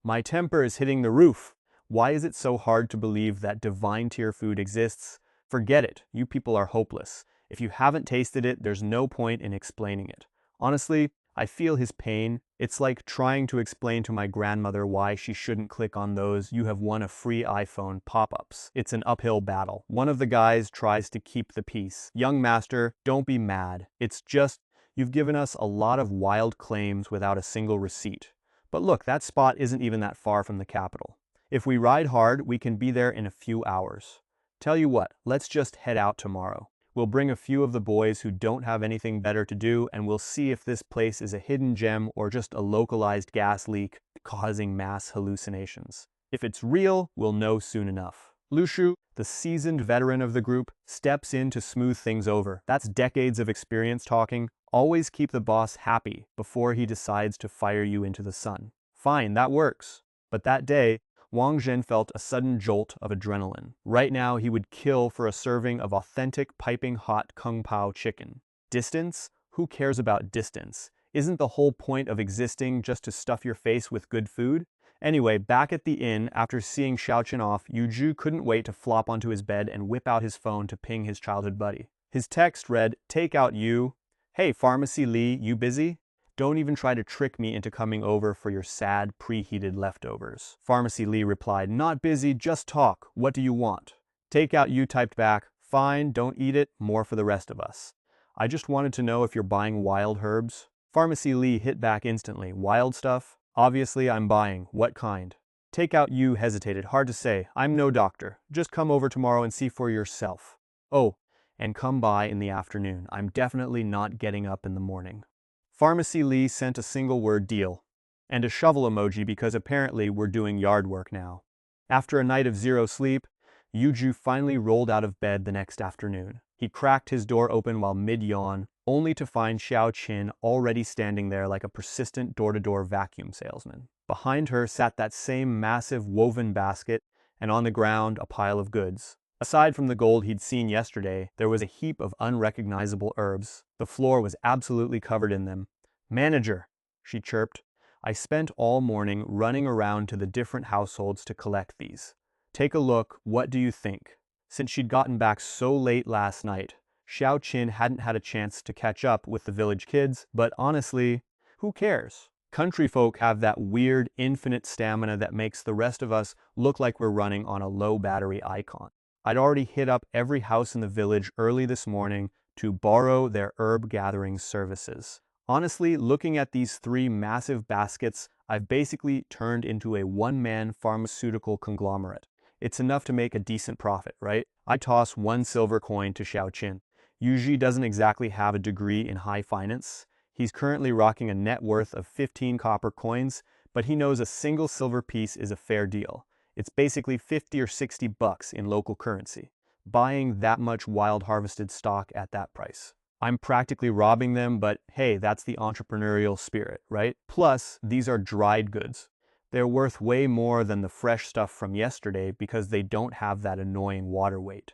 "My temper is hitting the roof. Why is it so hard to believe that divine tier food exists? Forget it, you people are hopeless. If you haven't tasted it, there's no point in explaining it." Honestly, I feel his pain. It's like trying to explain to my grandmother why she shouldn't click on those "you have won a free iPhone" pop-ups. It's an uphill battle. One of the guys tries to keep the peace. "Young master, don't be mad. It's just, you've given us a lot of wild claims without a single receipt. But look, that spot isn't even that far from the capital. If we ride hard, we can be there in a few hours. Tell you what, let's just head out tomorrow. We'll bring a few of the boys who don't have anything better to do, and we'll see if this place is a hidden gem or just a localized gas leak causing mass hallucinations. If it's real, we'll know soon enough." Lu Shu, the seasoned veteran of the group, steps in to smooth things over. That's decades of experience talking. Always keep the boss happy before he decides to fire you into the sun. Fine, that works. But that day, Wang Zhen felt a sudden jolt of adrenaline. Right now, he would kill for a serving of authentic piping hot Kung Pao chicken. Distance? Who cares about distance? Isn't the whole point of existing just to stuff your face with good food? Anyway, back at the inn, after seeing Xiaoqin off, Yu Zhi couldn't wait to flop onto his bed and whip out his phone to ping his childhood buddy. His text read, "Take out Yu. Hey, Pharmacy Lee, you busy? Don't even try to trick me into coming over for your sad, preheated leftovers." Pharmacy Lee replied, "Not busy, just talk. What do you want?" Take out Yu typed back, "Fine, don't eat it, more for the rest of us. I just wanted to know if you're buying wild herbs." Pharmacy Lee hit back instantly, "Wild stuff? Obviously I'm buying. What kind?" Take out Yu hesitated, "Hard to say. I'm no doctor. Just come over tomorrow and see for yourself. Oh, and come by in the afternoon. I'm definitely not getting up in the morning." Pharmacy Lee sent a single word deal, and a shovel emoji because apparently we're doing yard work now. After a night of zero sleep, Yu Zhi finally rolled out of bed the next afternoon. He cracked his door open while mid-yawn, only to find Xiaoqin already standing there like a persistent door-to-door vacuum salesman. Behind her sat that same massive woven basket, and on the ground a pile of goods. Aside from the gold he'd seen yesterday, there was a heap of unrecognizable herbs. The floor was absolutely covered in them. "Manager," she chirped, "I spent all morning running around to the different households to collect these. Take a look, what do you think?" Since she'd gotten back so late last night, Xiaoqin hadn't had a chance to catch up with the village kids, but honestly, who cares? Country folk have that weird, infinite stamina that makes the rest of us look like we're running on a low-battery icon. I'd already hit up every house in the village early this morning to borrow their herb gathering services. Honestly, looking at these 3 massive baskets, I've basically turned into a one-man pharmaceutical conglomerate. It's enough to make a decent profit, right? I toss 1 silver coin to Xiaoqin. Yu Zhi doesn't exactly have a degree in high finance. He's currently rocking a net worth of 15 copper coins, but he knows a single silver piece is a fair deal. It's basically 50 or 60 bucks in local currency. Buying that much wild harvested stock at that price. I'm practically robbing them, but hey, that's the entrepreneurial spirit, right? Plus, these are dried goods. They're worth way more than the fresh stuff from yesterday because they don't have that annoying water weight.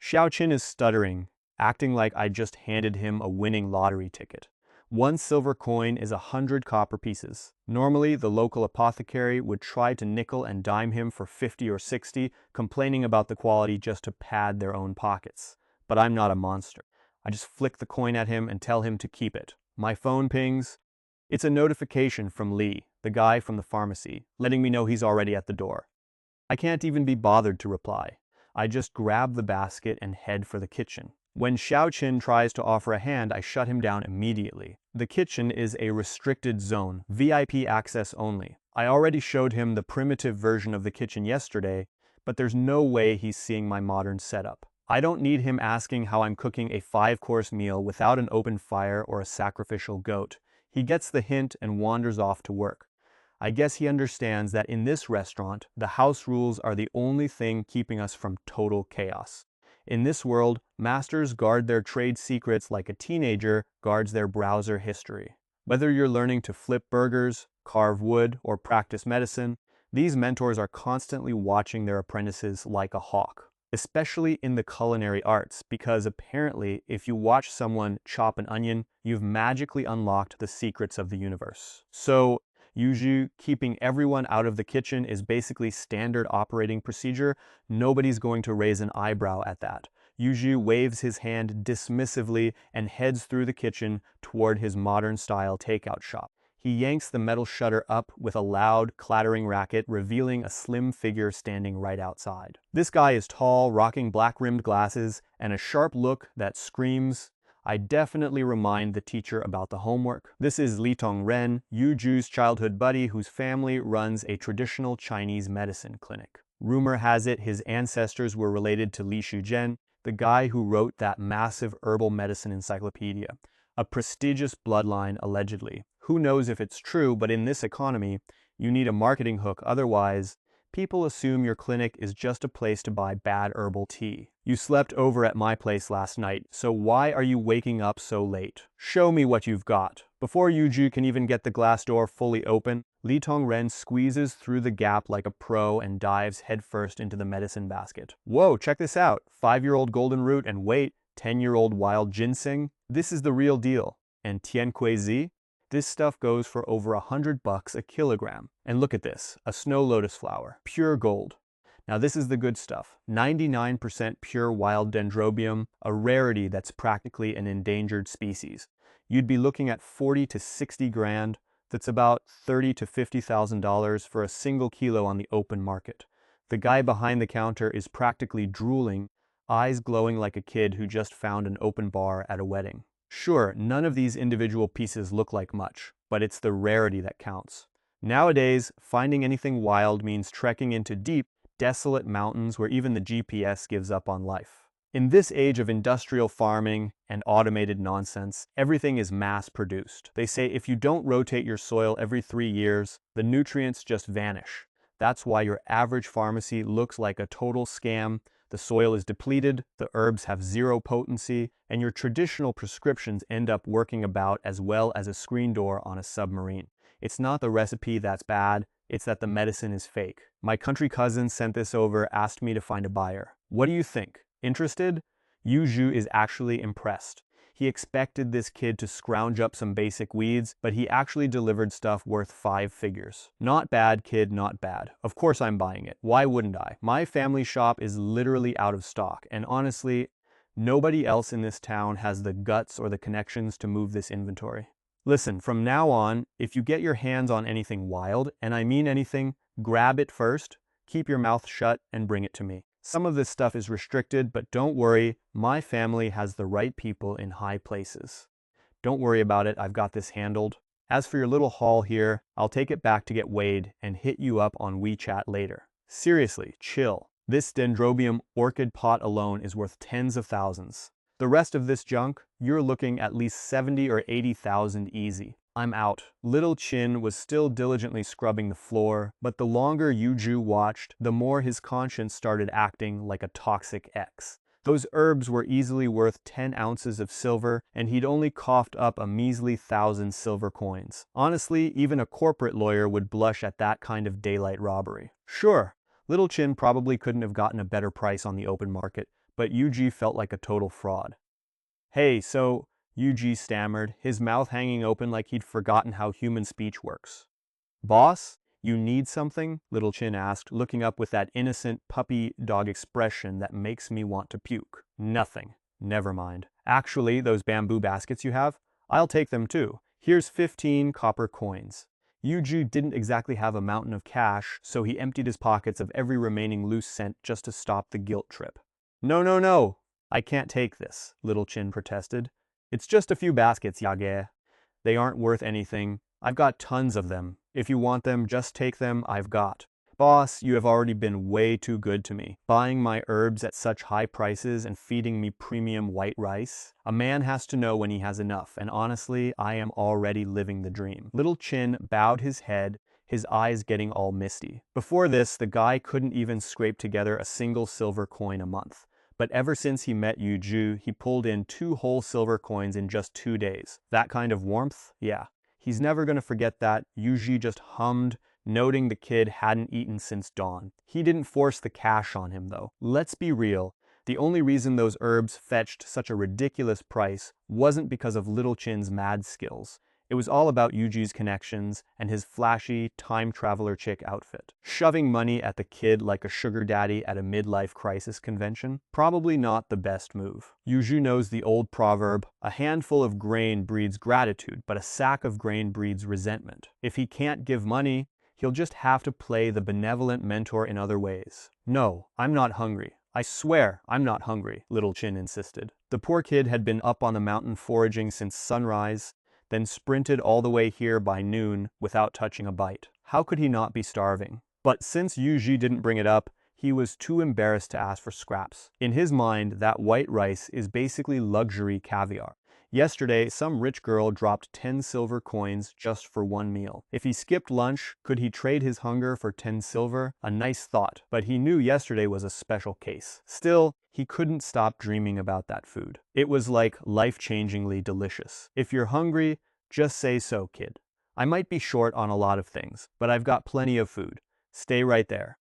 Xiaoqin is stuttering, acting like I just handed him a winning lottery ticket. 1 silver coin is 100 copper pieces. Normally, the local apothecary would try to nickel and dime him for 50 or 60, complaining about the quality just to pad their own pockets. But I'm not a monster. I just flick the coin at him and tell him to keep it. My phone pings. It's a notification from Lee, the guy from the pharmacy, letting me know he's already at the door. I can't even be bothered to reply. I just grab the basket and head for the kitchen. When Xiaoqin tries to offer a hand, I shut him down immediately. The kitchen is a restricted zone, VIP access only. I already showed him the primitive version of the kitchen yesterday, but there's no way he's seeing my modern setup. I don't need him asking how I'm cooking a 5-course meal without an open fire or a sacrificial goat. He gets the hint and wanders off to work. I guess he understands that in this restaurant, the house rules are the only thing keeping us from total chaos. In this world, masters guard their trade secrets like a teenager guards their browser history. Whether you're learning to flip burgers, carve wood, or practice medicine, these mentors are constantly watching their apprentices like a hawk. Especially in the culinary arts, because apparently if you watch someone chop an onion, you've magically unlocked the secrets of the universe. So, Yu Zhi keeping everyone out of the kitchen is basically standard operating procedure. Nobody's going to raise an eyebrow at that. Yu Zhi waves his hand dismissively and heads through the kitchen toward his modern-style takeout shop. He yanks the metal shutter up with a loud, clattering racket, revealing a slim figure standing right outside. This guy is tall, rocking black-rimmed glasses, and a sharp look that screams, I definitely remind the teacher about the homework. This is Li Tongren, Yu Zhi's childhood buddy whose family runs a traditional Chinese medicine clinic. Rumor has it his ancestors were related to Li Shuzhen, the guy who wrote that massive herbal medicine encyclopedia. A prestigious bloodline, allegedly. Who knows if it's true, but in this economy, you need a marketing hook, otherwise, people assume your clinic is just a place to buy bad herbal tea. You slept over at my place last night, so why are you waking up so late? Show me what you've got. Before Yu Zhi can even get the glass door fully open, Li Tongren squeezes through the gap like a pro and dives headfirst into the medicine basket. Whoa, check this out. 5-year-old golden root and wait, 10-year-old wild ginseng? This is the real deal. And tiankuizi? This stuff goes for over 100 bucks a kilogram. And look at this, a snow lotus flower, pure gold. Now this is the good stuff, 99% pure wild dendrobium, a rarity that's practically an endangered species. You'd be looking at 40 to 60 grand, that's about $30,000 to $50,000 for a single kilo on the open market. The guy behind the counter is practically drooling, eyes glowing like a kid who just found an open bar at a wedding. Sure, none of these individual pieces look like much, but it's the rarity that counts. Nowadays, finding anything wild means trekking into deep, desolate mountains where even the GPS gives up on life. In this age of industrial farming and automated nonsense, everything is mass-produced. They say if you don't rotate your soil every 3 years, the nutrients just vanish. That's why your average pharmacy looks like a total scam. The soil is depleted, the herbs have zero potency, and your traditional prescriptions end up working about as well as a screen door on a submarine. It's not the recipe that's bad, it's that the medicine is fake. My country cousin sent this over, asked me to find a buyer. What do you think? Interested? Yu Zhi is actually impressed. He expected this kid to scrounge up some basic weeds, but he actually delivered stuff worth 5 figures. Not bad, kid, not bad. Of course I'm buying it. Why wouldn't I? My family shop is literally out of stock, and honestly, nobody else in this town has the guts or the connections to move this inventory. Listen, from now on, if you get your hands on anything wild, and I mean anything, grab it first, keep your mouth shut, and bring it to me. Some of this stuff is restricted, but don't worry, my family has the right people in high places. Don't worry about it, I've got this handled. As for your little haul here, I'll take it back to get weighed and hit you up on WeChat later. Seriously, chill. This dendrobium orchid pot alone is worth tens of thousands. The rest of this junk, you're looking at least 70 or 80,000 easy. I'm out. Little Chin was still diligently scrubbing the floor, but the longer Yu Zhi watched, the more his conscience started acting like a toxic ex. Those herbs were easily worth 10 ounces of silver, and he'd only coughed up a measly 1,000 silver coins. Honestly, even a corporate lawyer would blush at that kind of daylight robbery. Sure, Little Chin probably couldn't have gotten a better price on the open market, but Yu Zhi felt like a total fraud. Hey, so, Yu Zhi stammered, his mouth hanging open like he'd forgotten how human speech works. Boss, you need something? Little Chin asked, looking up with that innocent puppy dog expression that makes me want to puke. Nothing. Never mind. Actually, those bamboo baskets you have? I'll take them too. Here's 15 copper coins. Yu Zhi didn't exactly have a mountain of cash, so he emptied his pockets of every remaining loose cent just to stop the guilt trip. No, no, no! I can't take this, Little Chin protested. It's just a few baskets, Yage. They aren't worth anything. I've got tons of them. If you want them, just take them, I've got. Boss, you have already been way too good to me, buying my herbs at such high prices and feeding me premium white rice. A man has to know when he has enough, and honestly, I am already living the dream. Little Chin bowed his head, his eyes getting all misty. Before this, the guy couldn't even scrape together a single silver coin a month. But ever since he met Yu Zhi, he pulled in 2 whole silver coins in just 2 days. That kind of warmth? Yeah. He's never gonna forget that. Yu Zhi just hummed, noting the kid hadn't eaten since dawn. He didn't force the cash on him, though. Let's be real. The only reason those herbs fetched such a ridiculous price wasn't because of Little Chin's mad skills. It was all about Yu Zhi's connections and his flashy time traveler chick outfit. Shoving money at the kid like a sugar daddy at a midlife crisis convention? Probably not the best move. Yu Zhi knows the old proverb, a handful of grain breeds gratitude, but a sack of grain breeds resentment. If he can't give money, he'll just have to play the benevolent mentor in other ways. No, I'm not hungry. I swear I'm not hungry, Little Chin insisted. The poor kid had been up on the mountain foraging since sunrise, then sprinted all the way here by noon without touching a bite. How could he not be starving? But since Yu Zhi didn't bring it up, he was too embarrassed to ask for scraps. In his mind, that white rice is basically luxury caviar. Yesterday, some rich girl dropped 10 silver coins just for one meal. If he skipped lunch, could he trade his hunger for 10 silver? A nice thought, but he knew yesterday was a special case. Still, he couldn't stop dreaming about that food. It was like life-changingly delicious. If you're hungry, just say so, kid. I might be short on a lot of things, but I've got plenty of food. Stay right there.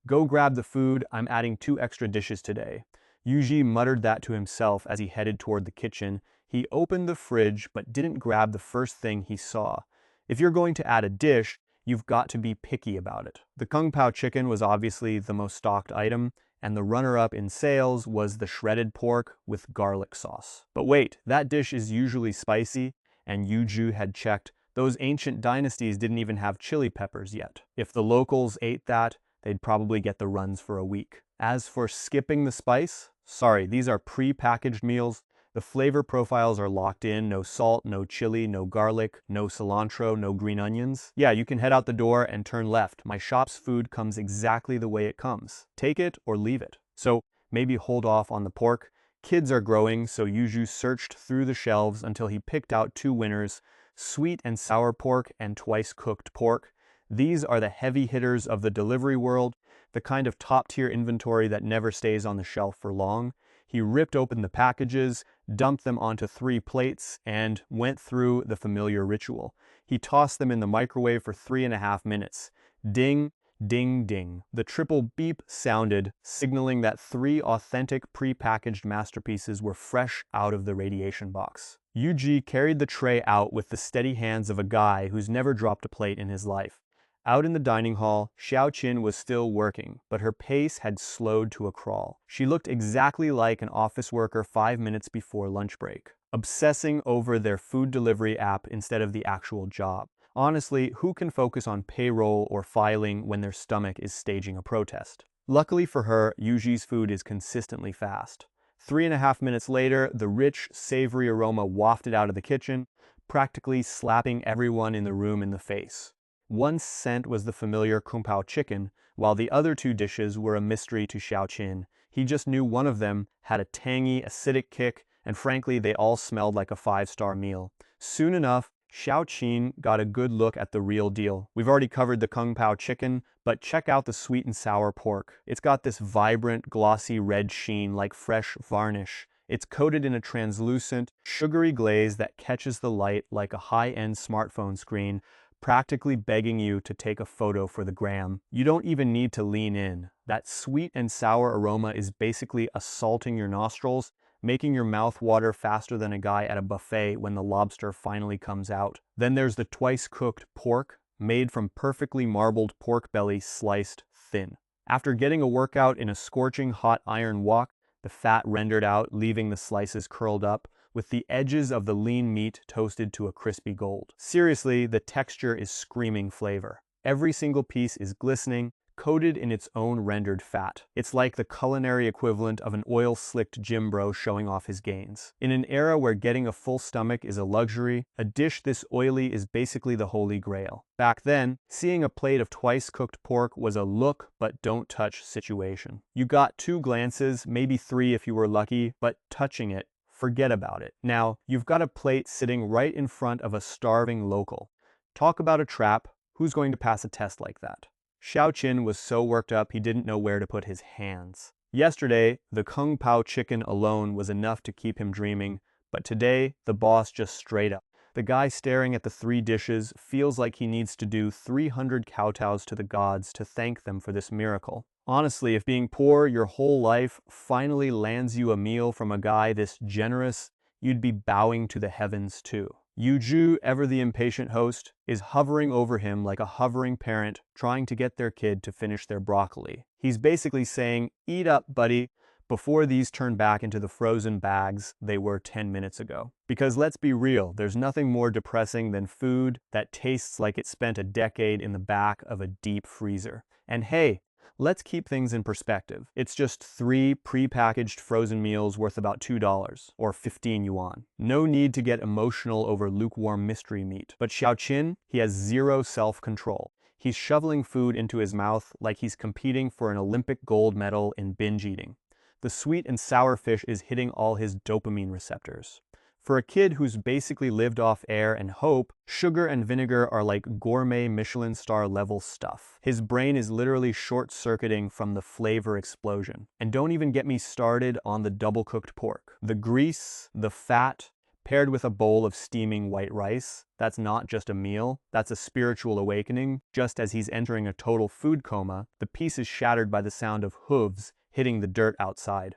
Go grab the food, I'm adding 2 extra dishes today. Yu Zhi muttered that to himself as he headed toward the kitchen. He opened the fridge but didn't grab the first thing he saw. If you're going to add a dish, you've got to be picky about it. The Kung Pao chicken was obviously the most stocked item, and the runner-up in sales was the shredded pork with garlic sauce. But wait, that dish is usually spicy, and Yu Zhi had checked. Those ancient dynasties didn't even have chili peppers yet. If the locals ate that, they'd probably get the runs for a week. As for skipping the spice, sorry, these are pre-packaged meals. The flavor profiles are locked in, no salt, no chili, no garlic, no cilantro, no green onions. Yeah, you can head out the door and turn left. My shop's food comes exactly the way it comes. Take it or leave it. So maybe hold off on the pork. Kids are growing, so Yu Zhi searched through the shelves until he picked out 2 winners, sweet and sour pork and twice-cooked pork. These are the heavy hitters of the delivery world, the kind of top-tier inventory that never stays on the shelf for long. He ripped open the packages, dumped them onto 3 plates, and went through the familiar ritual. He tossed them in the microwave for 3.5 minutes. Ding, ding, ding. The triple beep sounded, signaling that 3 authentic pre-packaged masterpieces were fresh out of the radiation box. Yu Zhi carried the tray out with the steady hands of a guy who's never dropped a plate in his life. Out in the dining hall, Xiao Qin was still working, but her pace had slowed to a crawl. She looked exactly like an office worker 5 minutes before lunch break, obsessing over their food delivery app instead of the actual job. Honestly, who can focus on payroll or filing when their stomach is staging a protest? Luckily for her, Yu Zhi's food is consistently fast. 3.5 minutes later, the rich, savory aroma wafted out of the kitchen, practically slapping everyone in the room in the face. One scent was the familiar Kung Pao chicken, while the other 2 dishes were a mystery to Xiao Qin. He just knew one of them had a tangy, acidic kick, and frankly, they all smelled like a 5-star meal. Soon enough, Xiao Qin got a good look at the real deal. We've already covered the Kung Pao chicken, but check out the sweet and sour pork. It's got this vibrant, glossy red sheen like fresh varnish. It's coated in a translucent, sugary glaze that catches the light like a high-end smartphone screen, practically begging you to take a photo for the gram. You don't even need to lean in. That sweet and sour aroma is basically assaulting your nostrils, making your mouth water faster than a guy at a buffet when the lobster finally comes out. Then there's the twice-cooked pork, made from perfectly marbled pork belly sliced thin. After getting a workout in a scorching hot iron wok, the fat rendered out, leaving the slices curled up, with the edges of the lean meat toasted to a crispy gold. Seriously, the texture is screaming flavor. Every single piece is glistening, coated in its own rendered fat. It's like the culinary equivalent of an oil-slicked gym bro showing off his gains. In an era where getting a full stomach is a luxury, a dish this oily is basically the holy grail. Back then, seeing a plate of twice-cooked pork was a look but don't touch situation. You got 2 glances, maybe 3 if you were lucky, but touching it, forget about it. Now, you've got a plate sitting right in front of a starving local. Talk about a trap. Who's going to pass a test like that? Xiao Qin was so worked up he didn't know where to put his hands. Yesterday, the Kung Pao chicken alone was enough to keep him dreaming, but today, the boss just straight up. The guy staring at the 3 dishes feels like he needs to do 300 kowtows to the gods to thank them for this miracle. Honestly, if being poor your whole life finally lands you a meal from a guy this generous, you'd be bowing to the heavens too. Yu Zhi, ever the impatient host, is hovering over him like a hovering parent trying to get their kid to finish their broccoli. He's basically saying, "Eat up, buddy," before these turn back into the frozen bags they were 10 minutes ago. Because let's be real, there's nothing more depressing than food that tastes like it spent a decade in the back of a deep freezer. And hey, let's keep things in perspective. It's just 3 pre-packaged frozen meals worth about $2, or 15 yuan. No need to get emotional over lukewarm mystery meat. But Xiao Qin, he has zero self-control. He's shoveling food into his mouth like he's competing for an Olympic gold medal in binge eating. The sweet and sour fish is hitting all his dopamine receptors. For a kid who's basically lived off air and hope, sugar and vinegar are like gourmet Michelin star level stuff. His brain is literally short-circuiting from the flavor explosion. And don't even get me started on the double-cooked pork. The grease, the fat, paired with a bowl of steaming white rice, that's not just a meal, that's a spiritual awakening. Just as he's entering a total food coma, the piece is shattered by the sound of hooves hitting the dirt outside.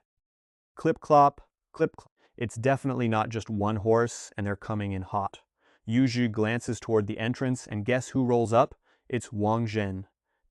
Clip-clop, clip-clop. It's definitely not just one horse, and they're coming in hot. Yu Zhi glances toward the entrance, and guess who rolls up? It's Wang Zhen.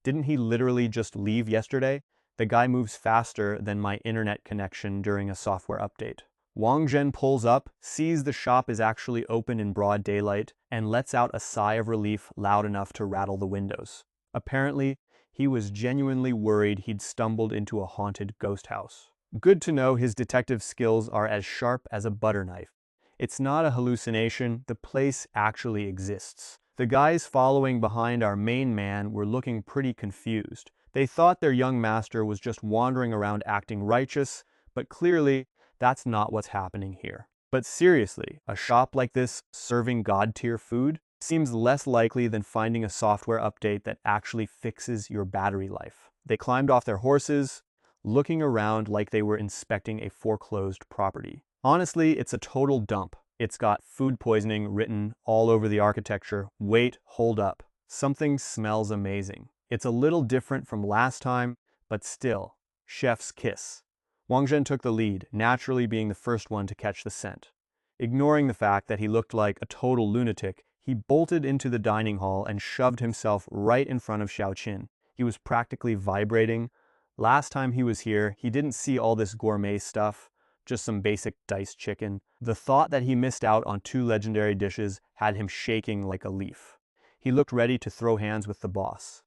Didn't he literally just leave yesterday? The guy moves faster than my internet connection during a software update. Wang Zhen pulls up, sees the shop is actually open in broad daylight, and lets out a sigh of relief loud enough to rattle the windows. Apparently, he was genuinely worried he'd stumbled into a haunted ghost house. Good to know his detective skills are as sharp as a butter knife. It's not a hallucination, the place actually exists. The guys following behind our main man were looking pretty confused. They thought their young master was just wandering around acting righteous, but clearly, that's not what's happening here. But seriously, a shop like this serving god-tier food seems less likely than finding a software update that actually fixes your battery life. They climbed off their horses, looking around like they were inspecting a foreclosed property. Honestly, it's a total dump. It's got food poisoning written all over the architecture. Wait, hold up. Something smells amazing. It's a little different from last time, but still, chef's kiss. Wang Zhen took the lead, naturally being the first one to catch the scent. Ignoring the fact that he looked like a total lunatic, he bolted into the dining hall and shoved himself right in front of Xiao Qin. He was practically vibrating. Last time he was here, he didn't see all this gourmet stuff, just some basic diced chicken. The thought that he missed out on 2 legendary dishes had him shaking like a leaf. He looked ready to throw hands with the boss.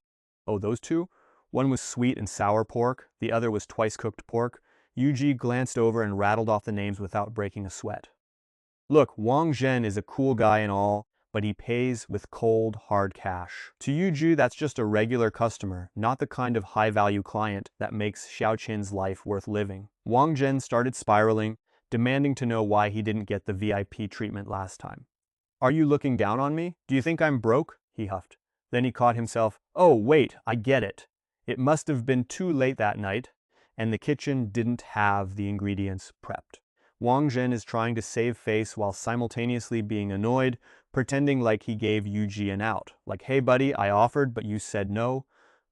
Oh, those 2? One was sweet and sour pork, the other was twice-cooked pork. Yu Zhi glanced over and rattled off the names without breaking a sweat. Look, Wang Zhen is a cool guy and all, but he pays with cold, hard cash. To Yu Zhi, that's just a regular customer, not the kind of high-value client that makes Xiao Qin's life worth living. Wang Zhen started spiraling, demanding to know why he didn't get the VIP treatment last time. Are you looking down on me? Do you think I'm broke? He huffed. Then he caught himself. Oh, wait, I get it. It must have been too late that night, and the kitchen didn't have the ingredients prepped. Wang Zhen is trying to save face while simultaneously being annoyed, pretending like he gave Yu Zhi an out. Like, hey buddy, I offered, but you said no.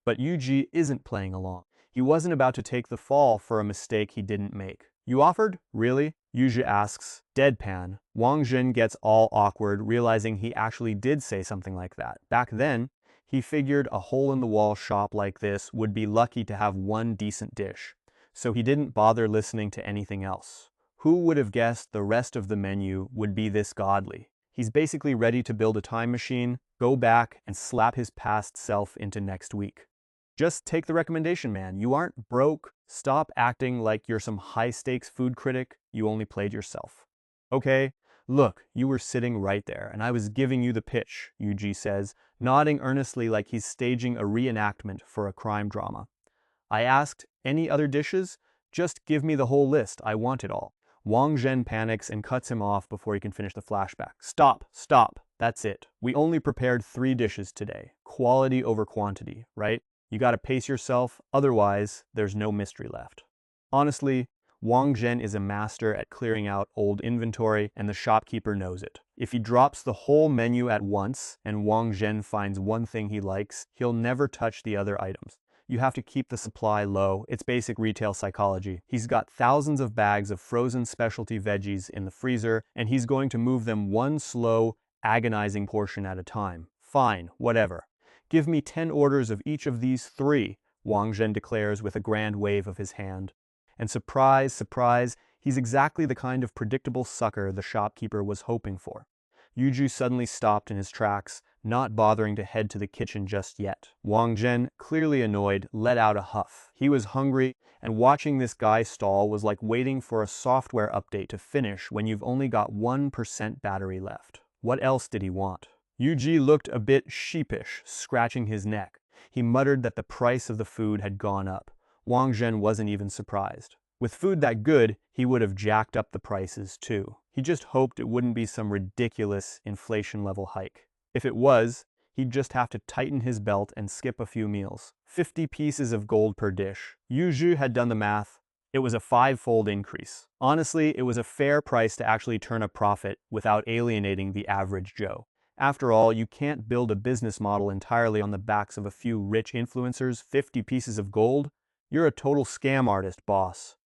But Yu Zhi isn't playing along. He wasn't about to take the fall for a mistake he didn't make. You offered? Really? Yu Zhi asks. Deadpan. Wang Zhen gets all awkward, realizing he actually did say something like that. Back then, he figured a hole-in-the-wall shop like this would be lucky to have one decent dish, so he didn't bother listening to anything else. Who would have guessed the rest of the menu would be this godly? He's basically ready to build a time machine, go back, and slap his past self into next week. Just take the recommendation, man. You aren't broke. Stop acting like you're some high-stakes food critic. You only played yourself. Okay, look, you were sitting right there, and I was giving you the pitch, Yu Zhi says, nodding earnestly like he's staging a reenactment for a crime drama. I asked, any other dishes? Just give me the whole list. I want it all. Wang Zhen panics and cuts him off before he can finish the flashback. Stop, stop. That's it. We only prepared 3 dishes today. Quality over quantity, right? You gotta pace yourself, otherwise there's no mystery left. Honestly, Wang Zhen is a master at clearing out old inventory, and the shopkeeper knows it. If he drops the whole menu at once and Wang Zhen finds one thing he likes, he'll never touch the other items. You have to keep the supply low. It's basic retail psychology. He's got thousands of bags of frozen specialty veggies in the freezer, and he's going to move them one slow, agonizing portion at a time. Fine, whatever. Give me 10 orders of each of these 3, Wang Zhen declares with a grand wave of his hand. And surprise, surprise, he's exactly the kind of predictable sucker the shopkeeper was hoping for. Yu Zhi suddenly stopped in his tracks, not bothering to head to the kitchen just yet. Wang Zhen, clearly annoyed, let out a huff. He was hungry, and watching this guy stall was like waiting for a software update to finish when you've only got 1% battery left. What else did he want? Yu Zhi looked a bit sheepish, scratching his neck. He muttered that the price of the food had gone up. Wang Zhen wasn't even surprised. With food that good, he would have jacked up the prices too. He just hoped it wouldn't be some ridiculous inflation-level hike. If it was, he'd just have to tighten his belt and skip a few meals. 50 pieces of gold per dish. Yu Zhi had done the math. It was a 5-fold increase. Honestly, it was a fair price to actually turn a profit without alienating the average Joe. After all, you can't build a business model entirely on the backs of a few rich influencers. 50 pieces of gold? You're a total scam artist, boss.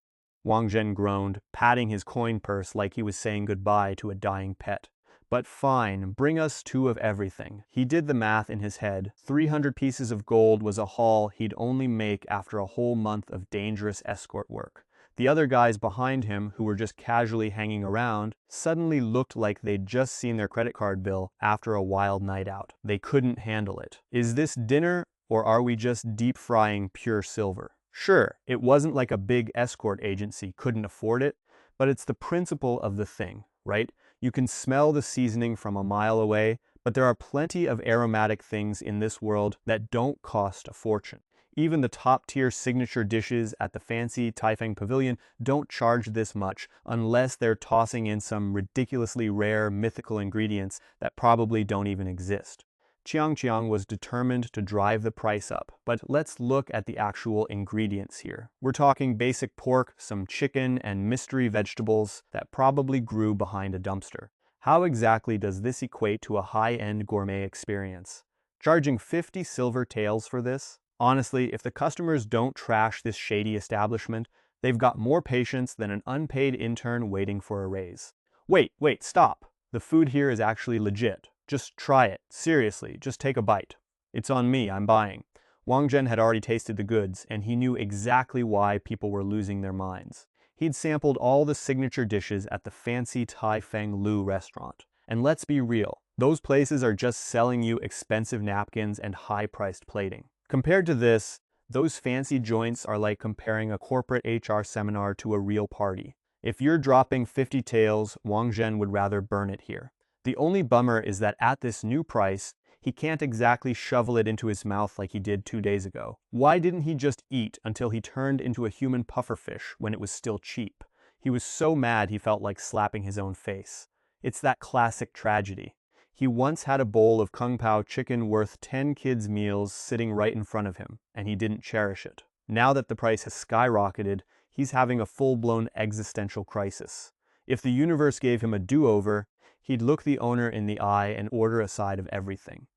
Wang Zhen groaned, patting his coin purse like he was saying goodbye to a dying pet. But fine, bring us 2 of everything. He did the math in his head. 300 pieces of gold was a haul he'd only make after a whole month of dangerous escort work. The other guys behind him, who were just casually hanging around, suddenly looked like they'd just seen their credit card bill after a wild night out. They couldn't handle it. Is this dinner, or are we just deep frying pure silver? Sure, it wasn't like a big escort agency couldn't afford it, but it's the principle of the thing, right? You can smell the seasoning from a mile away, but there are plenty of aromatic things in this world that don't cost a fortune. Even the top-tier signature dishes at the fancy Taifeng Pavilion don't charge this much unless they're tossing in some ridiculously rare mythical ingredients that probably don't even exist. Chiang was determined to drive the price up, but let's look at the actual ingredients here. We're talking basic pork, some chicken, and mystery vegetables that probably grew behind a dumpster. How exactly does this equate to a high-end gourmet experience? Charging 50 silver taels for this? Honestly, if the customers don't trash this shady establishment, they've got more patience than an unpaid intern waiting for a raise. Wait, stop! The food here is actually legit. Just try it. Seriously, just take a bite. It's on me, I'm buying. Wang Zhen had already tasted the goods, and he knew exactly why people were losing their minds. He'd sampled all the signature dishes at the fancy Tai Feng Lu restaurant. And let's be real, those places are just selling you expensive napkins and high-priced plating. Compared to this, those fancy joints are like comparing a corporate HR seminar to a real party. If you're dropping 50 taels, Wang Zhen would rather burn it here. The only bummer is that at this new price, he can't exactly shovel it into his mouth like he did 2 days ago. Why didn't he just eat until he turned into a human pufferfish when it was still cheap? He was so mad he felt like slapping his own face. It's that classic tragedy. He once had a bowl of kung pao chicken worth 10 kids' meals sitting right in front of him, and he didn't cherish it. Now that the price has skyrocketed, he's having a full-blown existential crisis. If the universe gave him a do-over, he'd look the owner in the eye and order a side of everything.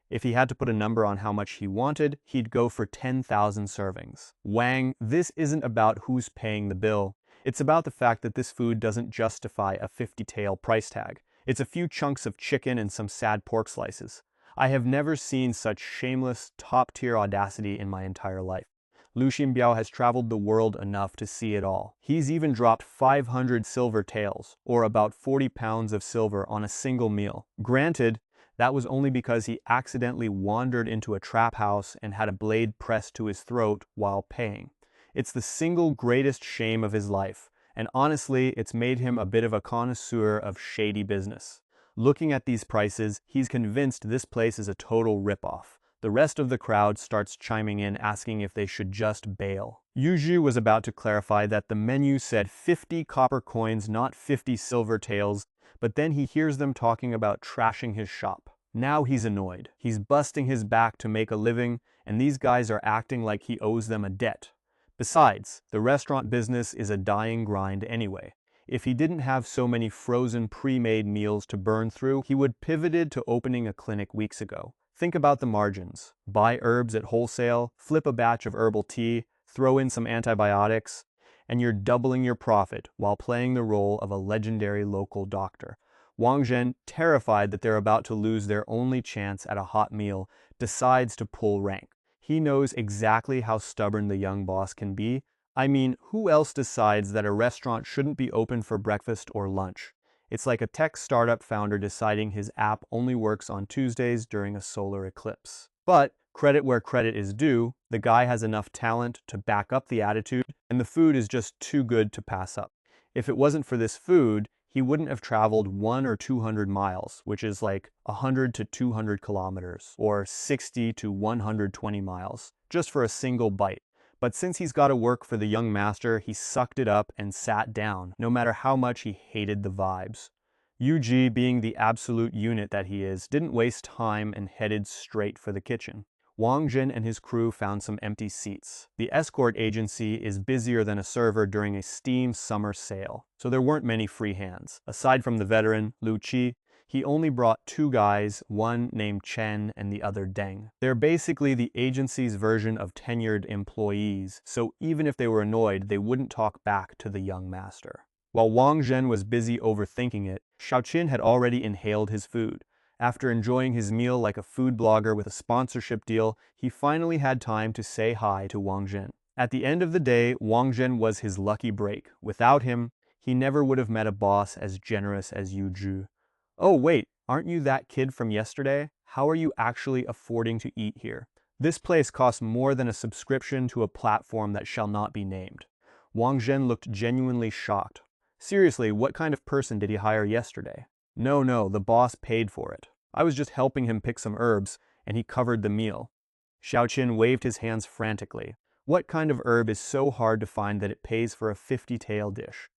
If he had to put a number on how much he wanted, he'd go for 10,000 servings. Wang, this isn't about who's paying the bill. It's about the fact that this food doesn't justify a 50-tael price tag. It's a few chunks of chicken and some sad pork slices. I have never seen such shameless, top-tier audacity in my entire life. Lu Xinbiao has traveled the world enough to see it all. He's even dropped 500 silver taels, or about 40 pounds of silver, on a single meal. Granted, that was only because he accidentally wandered into a trap house and had a blade pressed to his throat while paying. It's the single greatest shame of his life, and honestly, it's made him a bit of a connoisseur of shady business. Looking at these prices, he's convinced this place is a total ripoff. The rest of the crowd starts chiming in, asking if they should just bail. Yu Zhi was about to clarify that the menu said 50 copper coins, not 50 silver taels, but then he hears them talking about trashing his shop. Now he's annoyed. He's busting his back to make a living, and these guys are acting like he owes them a debt. Besides, the restaurant business is a dying grind anyway. If he didn't have so many frozen pre-made meals to burn through, he would pivoted to opening a clinic weeks ago. Think about the margins. Buy herbs at wholesale, flip a batch of herbal tea, throw in some antibiotics, and you're doubling your profit while playing the role of a legendary local doctor. Wang Zhen, terrified that they're about to lose their only chance at a hot meal, decides to pull rank. He knows exactly how stubborn the young boss can be. I mean, who else decides that a restaurant shouldn't be open for breakfast or lunch? It's like a tech startup founder deciding his app only works on Tuesdays during a solar eclipse. But credit where credit is due, the guy has enough talent to back up the attitude, and the food is just too good to pass up. If it wasn't for this food, he wouldn't have traveled 100 or 200 miles, which is like 100 to 200 kilometers, or 60 to 120 miles, just for a single bite. But since he's got to work for the young master, he sucked it up and sat down, no matter how much he hated the vibes. Yu Zhi, being the absolute unit that he is, didn't waste time and headed straight for the kitchen. Wang Zhen and his crew found some empty seats. The escort agency is busier than a server during a steam summer sale, so there weren't many free hands. Aside from the veteran, Lu Qi, he only brought two guys, one named Chen and the other Deng. They're basically the agency's version of tenured employees, so even if they were annoyed, they wouldn't talk back to the young master. While Wang Zhen was busy overthinking it, Xiaoqin had already inhaled his food. After enjoying his meal like a food blogger with a sponsorship deal, he finally had time to say hi to Wang Zhen. At the end of the day, Wang Zhen was his lucky break. Without him, he never would have met a boss as generous as Yu Zhi. Oh wait, aren't you that kid from yesterday? How are you actually affording to eat here? This place costs more than a subscription to a platform that shall not be named. Wang Zhen looked genuinely shocked. Seriously, what kind of person did he hire yesterday? No, the boss paid for it. I was just helping him pick some herbs, and he covered the meal. Xiaoqin waved his hands frantically. What kind of herb is so hard to find that it pays for a 50-tael dish?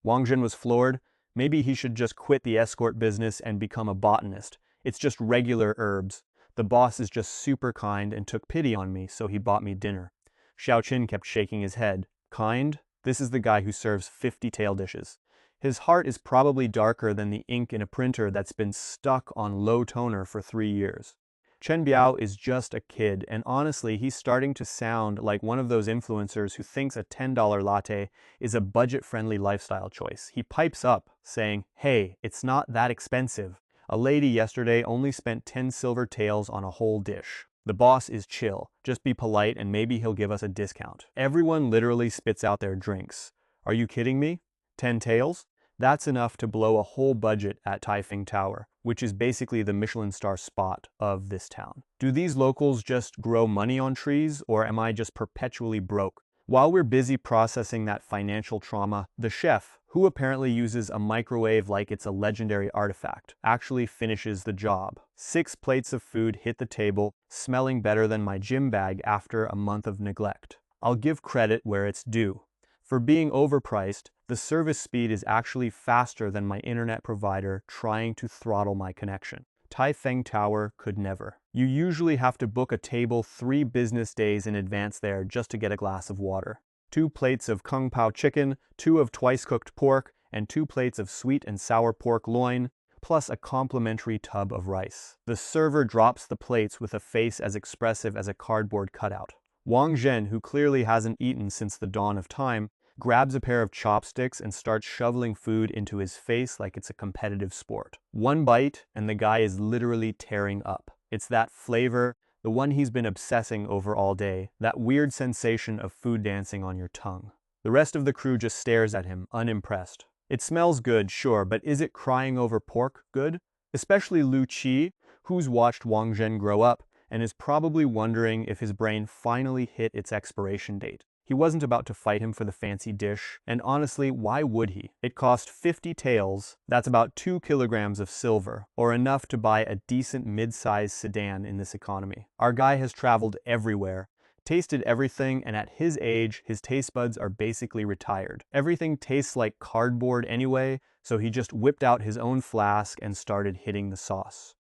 Wang Zhen was floored. Maybe he should just quit the escort business and become a botanist. It's just regular herbs. The boss is just super kind and took pity on me, so he bought me dinner. Xiaoqin kept shaking his head. Kind? This is the guy who serves 50-tael dishes. His heart is probably darker than the ink in a printer that's been stuck on low toner for 3 years. Chen Biao is just a kid, and honestly, he's starting to sound like one of those influencers who thinks a $10 latte is a budget-friendly lifestyle choice. He pipes up, saying, "Hey, it's not that expensive. A lady yesterday only spent 10 silver taels on a whole dish." The boss is chill. Just be polite and maybe he'll give us a discount. Everyone literally spits out their drinks. Are you kidding me? 10 taels? That's enough to blow a whole budget at Taifeng Tower, which is basically the Michelin star spot of this town. Do these locals just grow money on trees, or am I just perpetually broke? While we're busy processing that financial trauma, the chef, who apparently uses a microwave like it's a legendary artifact, actually finishes the job. 6 plates of food hit the table, smelling better than my gym bag after a month of neglect. I'll give credit where it's due. For being overpriced, the service speed is actually faster than my internet provider trying to throttle my connection. Tai Feng Tower could never. You usually have to book a table 3 business days in advance there just to get a glass of water. 2 plates of kung pao chicken, 2 of twice-cooked pork, and 2 plates of sweet and sour pork loin, plus a complimentary tub of rice. The server drops the plates with a face as expressive as a cardboard cutout. Wang Zhen, who clearly hasn't eaten since the dawn of time, grabs a pair of chopsticks and starts shoveling food into his face like it's a competitive sport. One bite, and the guy is literally tearing up. It's that flavor, the one he's been obsessing over all day, that weird sensation of food dancing on your tongue. The rest of the crew just stares at him, unimpressed. It smells good, sure, but is it crying over pork good? Especially Lu Qi, who's watched Wang Zhen grow up and is probably wondering if his brain finally hit its expiration date. He wasn't about to fight him for the fancy dish, and honestly, why would he? It cost 50 taels, that's about 2 kilograms of silver, or enough to buy a decent mid-sized sedan in this economy. Our guy has traveled everywhere, tasted everything, and at his age, his taste buds are basically retired. Everything tastes like cardboard anyway, so he just whipped out his own flask and started hitting the sauce.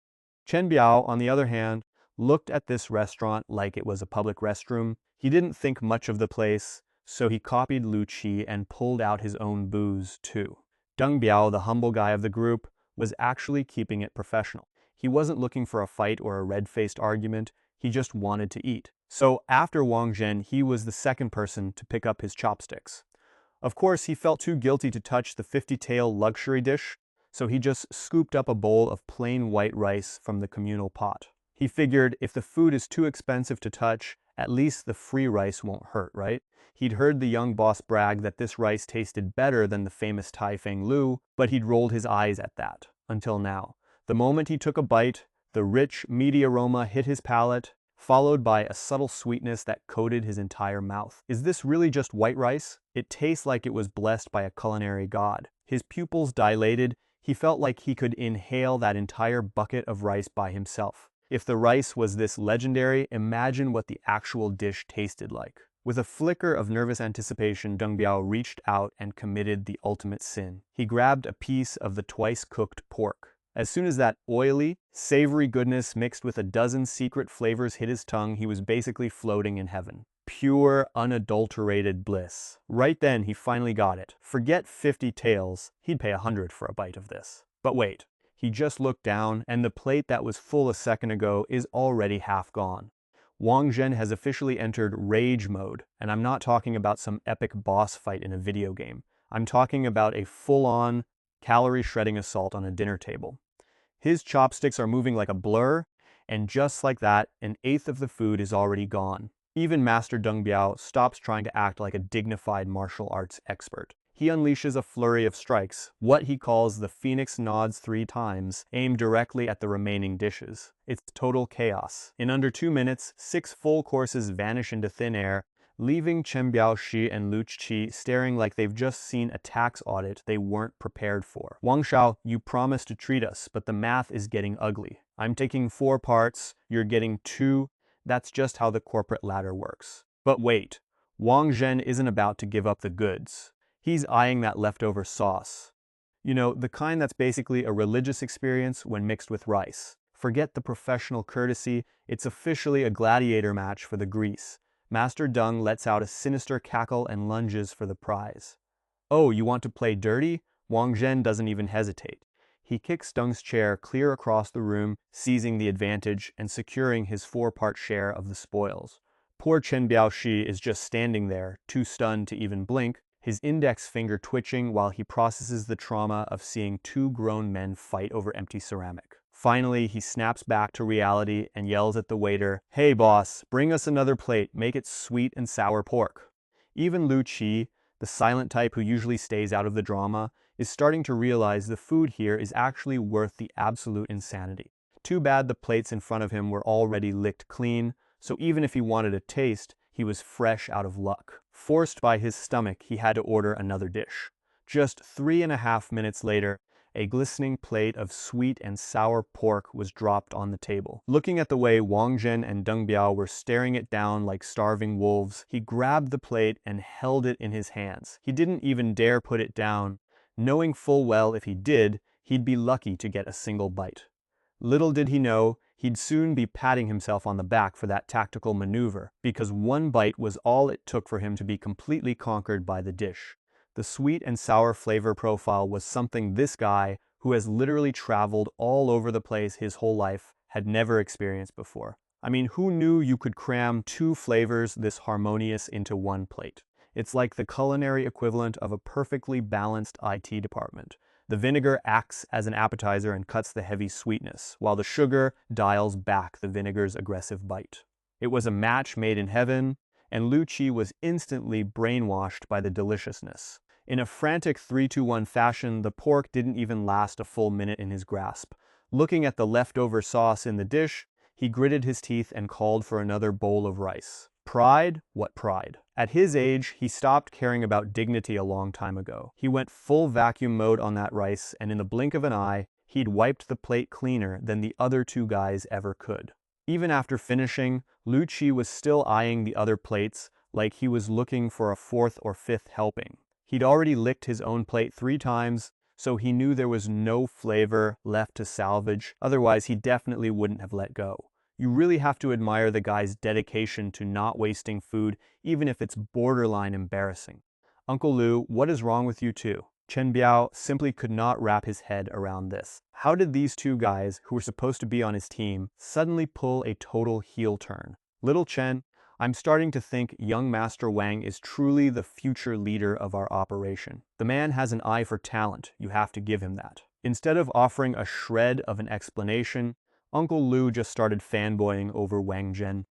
Chen Biao, on the other hand, looked at this restaurant like it was a public restroom. He didn't think much of the place, so he copied Lu Qi and pulled out his own booze too. Deng Biao, the humble guy of the group, was actually keeping it professional. He wasn't looking for a fight or a red-faced argument, he just wanted to eat. So after Wang Zhen, he was the second person to pick up his chopsticks. Of course, he felt too guilty to touch the 50-tael luxury dish, so he just scooped up a bowl of plain white rice from the communal pot. He figured if the food is too expensive to touch, at least the free rice won't hurt, right? He'd heard the young boss brag that this rice tasted better than the famous Tai Feng Lu, but he'd rolled his eyes at that, until now. The moment he took a bite, the rich, meaty aroma hit his palate, followed by a subtle sweetness that coated his entire mouth. Is this really just white rice? It tastes like it was blessed by a culinary god. His pupils dilated, he felt like he could inhale that entire bucket of rice by himself. If the rice was this legendary, imagine what the actual dish tasted like. With a flicker of nervous anticipation, Deng Biao reached out and committed the ultimate sin. He grabbed a piece of the twice-cooked pork. As soon as that oily, savory goodness mixed with a dozen secret flavors hit his tongue, he was basically floating in heaven. Pure, unadulterated bliss. Right then, he finally got it. Forget 50 taels, he'd pay 100 for a bite of this. But wait. He just looked down, and the plate that was full a second ago is already half gone. Wang Zhen has officially entered rage mode, and I'm not talking about some epic boss fight in a video game. I'm talking about a full-on, calorie-shredding assault on a dinner table. His chopsticks are moving like a blur, and just like that, an eighth of the food is already gone. Even Master Deng Biao stops trying to act like a dignified martial arts expert. He unleashes a flurry of strikes, what he calls the Phoenix nods 3 times, aimed directly at the remaining dishes. It's total chaos. In under 2 minutes, 6 full courses vanish into thin air, leaving Chen Biaoxi and Lu Qi staring like they've just seen a tax audit they weren't prepared for. Wang Shao, you promised to treat us, but the math is getting ugly. I'm taking 4 parts, you're getting 2. That's just how the corporate ladder works. But wait, Wang Zhen isn't about to give up the goods. He's eyeing that leftover sauce. You know, the kind that's basically a religious experience when mixed with rice. Forget the professional courtesy, it's officially a gladiator match for the grease. Master Deng lets out a sinister cackle and lunges for the prize. Oh, you want to play dirty? Wang Zhen doesn't even hesitate. He kicks Deng's chair clear across the room, seizing the advantage and securing his 4-part share of the spoils. Poor Chen Biaoxi is just standing there, too stunned to even blink, his index finger twitching while he processes the trauma of seeing 2 grown men fight over empty ceramic. Finally, he snaps back to reality and yells at the waiter, "Hey boss, bring us another plate, make it sweet and sour pork." Even Lu Qi, the silent type who usually stays out of the drama, is starting to realize the food here is actually worth the absolute insanity. Too bad the plates in front of him were already licked clean, so even if he wanted a taste, he was fresh out of luck. Forced by his stomach, he had to order another dish. Just 3.5 minutes later, a glistening plate of sweet and sour pork was dropped on the table. Looking at the way Wang Zhen and Deng Biao were staring it down like starving wolves, he grabbed the plate and held it in his hands. He didn't even dare put it down, knowing full well if he did, he'd be lucky to get a single bite. Little did he know, he'd soon be patting himself on the back for that tactical maneuver, because one bite was all it took for him to be completely conquered by the dish. The sweet and sour flavor profile was something this guy, who has literally traveled all over the place his whole life, had never experienced before. I mean, who knew you could cram two flavors this harmonious into one plate? It's like the culinary equivalent of a perfectly balanced IT department. The vinegar acts as an appetizer and cuts the heavy sweetness, while the sugar dials back the vinegar's aggressive bite. It was a match made in heaven, and Lu Qi was instantly brainwashed by the deliciousness. In a frantic 3-2-1 fashion, the pork didn't even last a full minute in his grasp. Looking at the leftover sauce in the dish, he gritted his teeth and called for another bowl of rice. Pride? What pride? At his age, he stopped caring about dignity a long time ago. He went full vacuum mode on that rice, and in the blink of an eye, he'd wiped the plate cleaner than the other two guys ever could. Even after finishing, Lu Qi was still eyeing the other plates like he was looking for a fourth or fifth helping. He'd already licked his own plate 3 times, so he knew there was no flavor left to salvage, otherwise he definitely wouldn't have let go. You really have to admire the guy's dedication to not wasting food, even if it's borderline embarrassing. Uncle Lu, what is wrong with you two? Chen Biao simply could not wrap his head around this. How did these two guys, who were supposed to be on his team, suddenly pull a total heel turn? Little Chen, I'm starting to think young Master Wang is truly the future leader of our operation. The man has an eye for talent, you have to give him that. Instead of offering a shred of an explanation, Uncle Lu just started fanboying over Wang Zhen.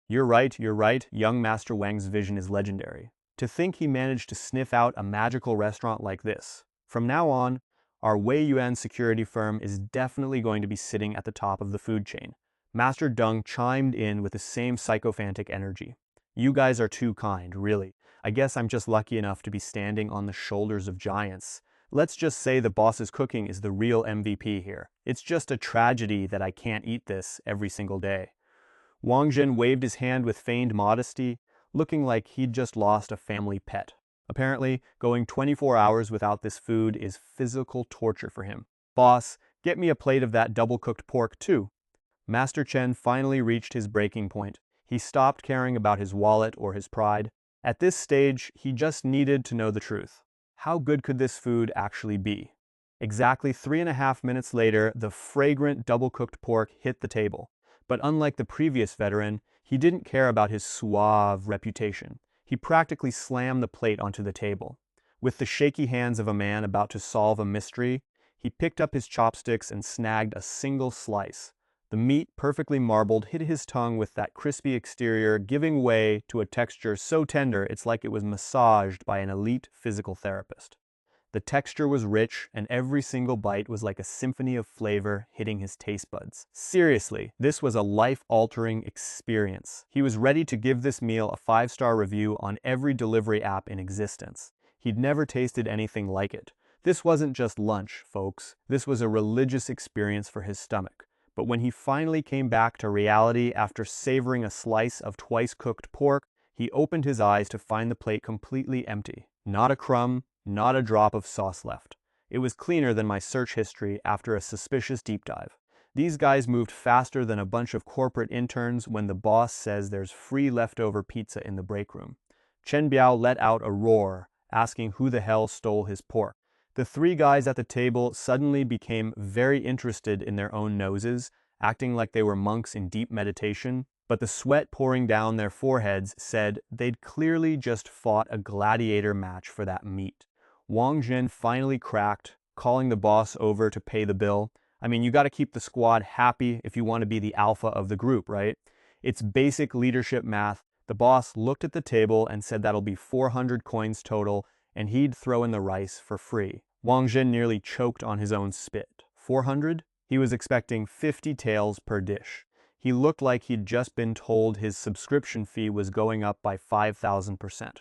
You're right, young Master Wang's vision is legendary. To think he managed to sniff out a magical restaurant like this. From now on, our Wei Yuan security firm is definitely going to be sitting at the top of the food chain. Master Deng chimed in with the same sycophantic energy. You guys are too kind, really. I guess I'm just lucky enough to be standing on the shoulders of giants. Let's just say the boss's cooking is the real MVP here. It's just a tragedy that I can't eat this every single day. Wang Zhen waved his hand with feigned modesty, looking like he'd just lost a family pet. Apparently, going 24 hours without this food is physical torture for him. Boss, get me a plate of that double-cooked pork too. Master Chen finally reached his breaking point. He stopped caring about his wallet or his pride. At this stage, he just needed to know the truth. How good could this food actually be? Exactly 3.5 minutes later, the fragrant double-cooked pork hit the table. But unlike the previous veteran, he didn't care about his suave reputation. He practically slammed the plate onto the table. With the shaky hands of a man about to solve a mystery, he picked up his chopsticks and snagged a single slice. The meat, perfectly marbled, hit his tongue with that crispy exterior, giving way to a texture so tender it's like it was massaged by an elite physical therapist. The texture was rich, and every single bite was like a symphony of flavor hitting his taste buds. Seriously, this was a life-altering experience. He was ready to give this meal a 5-star review on every delivery app in existence. He'd never tasted anything like it. This wasn't just lunch, folks. This was a religious experience for his stomach. But when he finally came back to reality after savoring a slice of twice-cooked pork, he opened his eyes to find the plate completely empty. Not a crumb, not a drop of sauce left. It was cleaner than my search history after a suspicious deep dive. These guys moved faster than a bunch of corporate interns when the boss says there's free leftover pizza in the break room. Chen Biao let out a roar, asking who the hell stole his pork. The 3 guys at the table suddenly became very interested in their own noses, acting like they were monks in deep meditation, but the sweat pouring down their foreheads said they'd clearly just fought a gladiator match for that meat. Wang Zhen finally cracked, calling the boss over to pay the bill. I mean, you gotta keep the squad happy if you want to be the alpha of the group, right? It's basic leadership math. The boss looked at the table and said that'll be 400 coins total, and he'd throw in the rice for free. Wang Zhen nearly choked on his own spit. 400? He was expecting 50 taels per dish. He looked like he'd just been told his subscription fee was going up by 5,000%.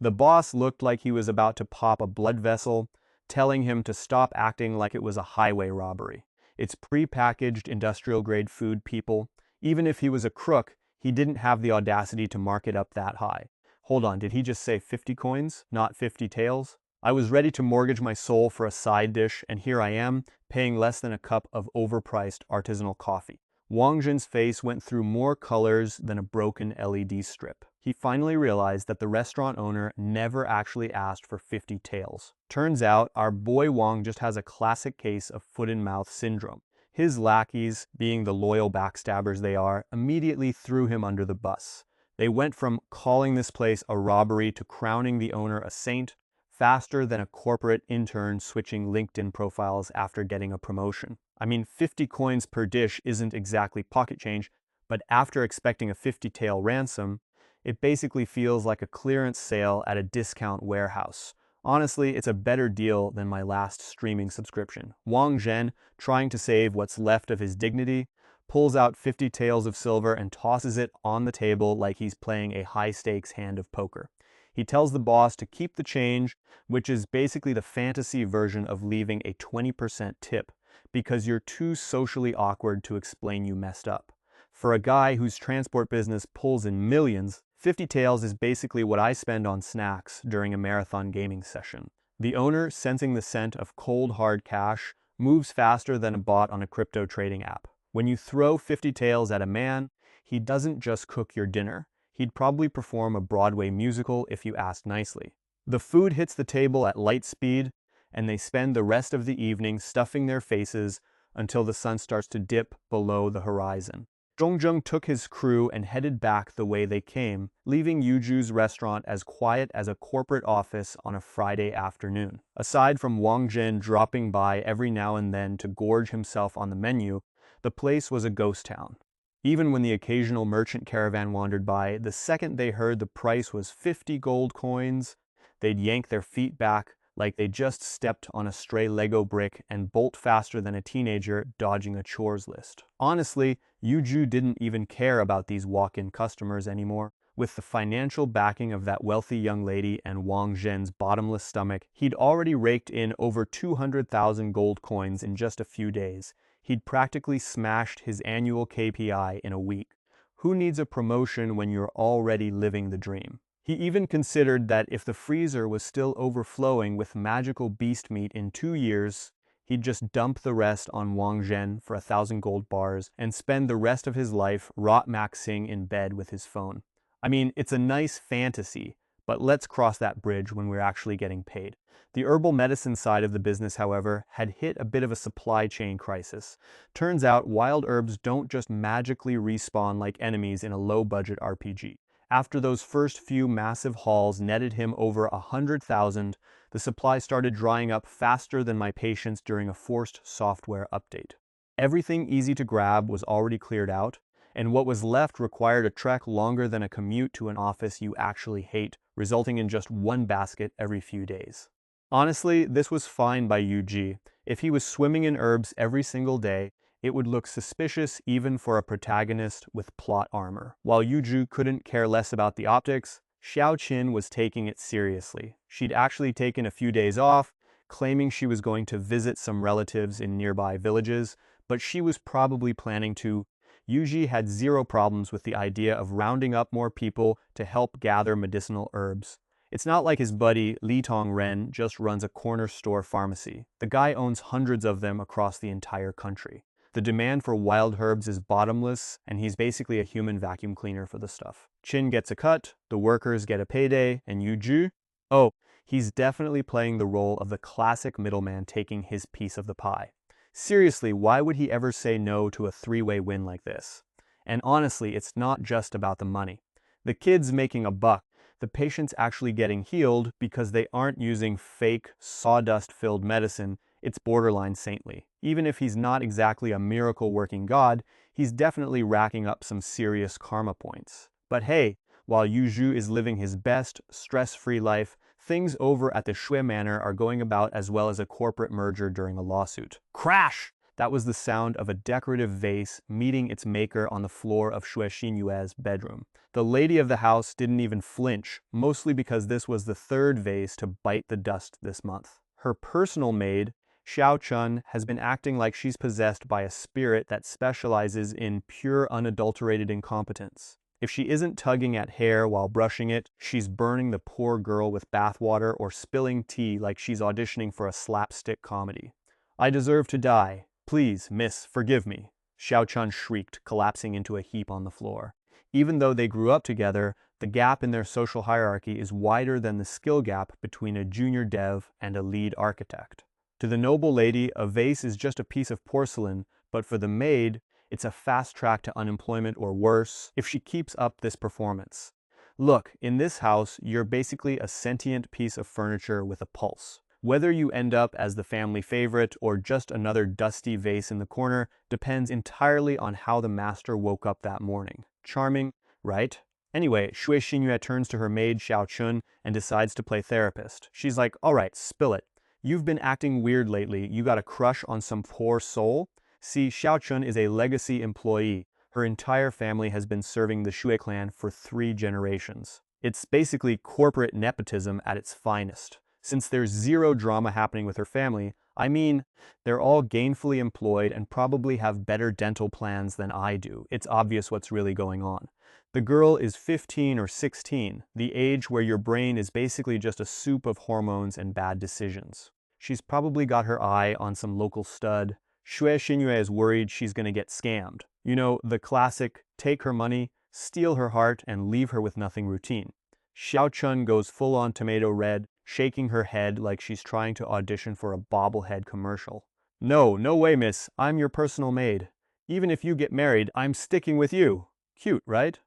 The boss looked like he was about to pop a blood vessel, telling him to stop acting like it was a highway robbery. It's pre-packaged industrial-grade food, people. Even if he was a crook, he didn't have the audacity to mark it up that high. Hold on, did he just say 50 coins, not 50 taels? I was ready to mortgage my soul for a side dish, and here I am, paying less than a cup of overpriced artisanal coffee. Wang Zhen's face went through more colors than a broken LED strip. He finally realized that the restaurant owner never actually asked for 50 taels. Turns out, our boy Wang just has a classic case of foot-and-mouth syndrome. His lackeys, being the loyal backstabbers they are, immediately threw him under the bus. They went from calling this place a robbery to crowning the owner a saint, faster than a corporate intern switching LinkedIn profiles after getting a promotion. I mean, 50 coins per dish isn't exactly pocket change, but after expecting a 50 tael ransom, it basically feels like a clearance sale at a discount warehouse. Honestly, it's a better deal than my last streaming subscription. Wang Zhen, trying to save what's left of his dignity, pulls out 50 taels of silver and tosses it on the table like he's playing a high-stakes hand of poker. He tells the boss to keep the change, which is basically the fantasy version of leaving a 20% tip, because you're too socially awkward to explain you messed up. For a guy whose transport business pulls in millions, 50 taels is basically what I spend on snacks during a marathon gaming session. The owner, sensing the scent of cold hard cash, moves faster than a bot on a crypto trading app. When you throw 50 taels at a man, he doesn't just cook your dinner. He'd probably perform a Broadway musical if you asked nicely. The food hits the table at light speed, and they spend the rest of the evening stuffing their faces until the sun starts to dip below the horizon. Zhongzheng took his crew and headed back the way they came, leaving Yu Zhi's restaurant as quiet as a corporate office on a Friday afternoon. Aside from Wang Zhen dropping by every now and then to gorge himself on the menu, the place was a ghost town. Even when the occasional merchant caravan wandered by, the second they heard the price was 50 gold coins, they'd yank their feet back like they just stepped on a stray Lego brick and bolt faster than a teenager dodging a chores list. Honestly, Yu Zhi didn't even care about these walk-in customers anymore. With the financial backing of that wealthy young lady and Wang Zhen's bottomless stomach, he'd already raked in over 200,000 gold coins in just a few days. He'd practically smashed his annual KPI in a week. Who needs a promotion when you're already living the dream? He even considered that if the freezer was still overflowing with magical beast meat in 2 years, he'd just dump the rest on Wang Zhen for 1,000 gold bars and spend the rest of his life rot maxing in bed with his phone. I mean, it's a nice fantasy, but let's cross that bridge when we're actually getting paid. The herbal medicine side of the business, however, had hit a bit of a supply chain crisis. Turns out wild herbs don't just magically respawn like enemies in a low-budget RPG. After those first few massive hauls netted him over 100,000, the supply started drying up faster than my patience during a forced software update. Everything easy to grab was already cleared out, and what was left required a trek longer than a commute to an office you actually hate, resulting in just one basket every few days. Honestly, this was fine by Yu Zhi. If he was swimming in herbs every single day, it would look suspicious even for a protagonist with plot armor. While Yu Zhi couldn't care less about the optics, Xiao Qin was taking it seriously. She'd actually taken a few days off, claiming she was going to visit some relatives in nearby villages, but she was probably planning to. Yu Zhi had zero problems with the idea of rounding up more people to help gather medicinal herbs. It's not like his buddy Li Tongren just runs a corner store pharmacy. The guy owns hundreds of them across the entire country. The demand for wild herbs is bottomless, and he's basically a human vacuum cleaner for the stuff. Qin gets a cut, the workers get a payday, and Yu Zhi? Oh, he's definitely playing the role of the classic middleman taking his piece of the pie. Seriously, why would he ever say no to a three-way win like this? And honestly, it's not just about the money. The kid's making a buck. The patient's actually getting healed because they aren't using fake, sawdust-filled medicine. It's borderline saintly. Even if he's not exactly a miracle-working god, he's definitely racking up some serious karma points. But hey, while Yu Zhi is living his best, stress-free life, things over at the Shui Manor are going about as well as a corporate merger during a lawsuit. Crash! That was the sound of a decorative vase meeting its maker on the floor of Shui Xinyue's bedroom. The lady of the house didn't even flinch, mostly because this was the third vase to bite the dust this month. Her personal maid, Xiao Chun, has been acting like she's possessed by a spirit that specializes in pure unadulterated incompetence. If she isn't tugging at hair while brushing it, she's burning the poor girl with bathwater or spilling tea like she's auditioning for a slapstick comedy. I deserve to die. Please, miss, forgive me, Xiao Chun shrieked, collapsing into a heap on the floor. Even though they grew up together, the gap in their social hierarchy is wider than the skill gap between a junior dev and a lead architect. To the noble lady, a vase is just a piece of porcelain, but for the maid, it's a fast track to unemployment or worse if she keeps up this performance. Look, in this house, you're basically a sentient piece of furniture with a pulse. Whether you end up as the family favorite or just another dusty vase in the corner depends entirely on how the master woke up that morning. Charming, right? Anyway, Shui Xingyue turns to her maid Xiao Chun and decides to play therapist. She's like, all right, spill it. You've been acting weird lately. You got a crush on some poor soul? See, Xiao Chun is a legacy employee. Her entire family has been serving the Shui clan for 3 generations. It's basically corporate nepotism at its finest. Since there's zero drama happening with her family, I mean, they're all gainfully employed and probably have better dental plans than I do. It's obvious what's really going on. The girl is 15 or 16, the age where your brain is basically just a soup of hormones and bad decisions. She's probably got her eye on some local stud. Shui Xingyue is worried she's going to get scammed. You know, the classic, take her money, steal her heart, and leave her with nothing routine. Xiao Chun goes full on tomato red, shaking her head like she's trying to audition for a bobblehead commercial. No, no way, miss. I'm your personal maid. Even if you get married, I'm sticking with you. Cute, right?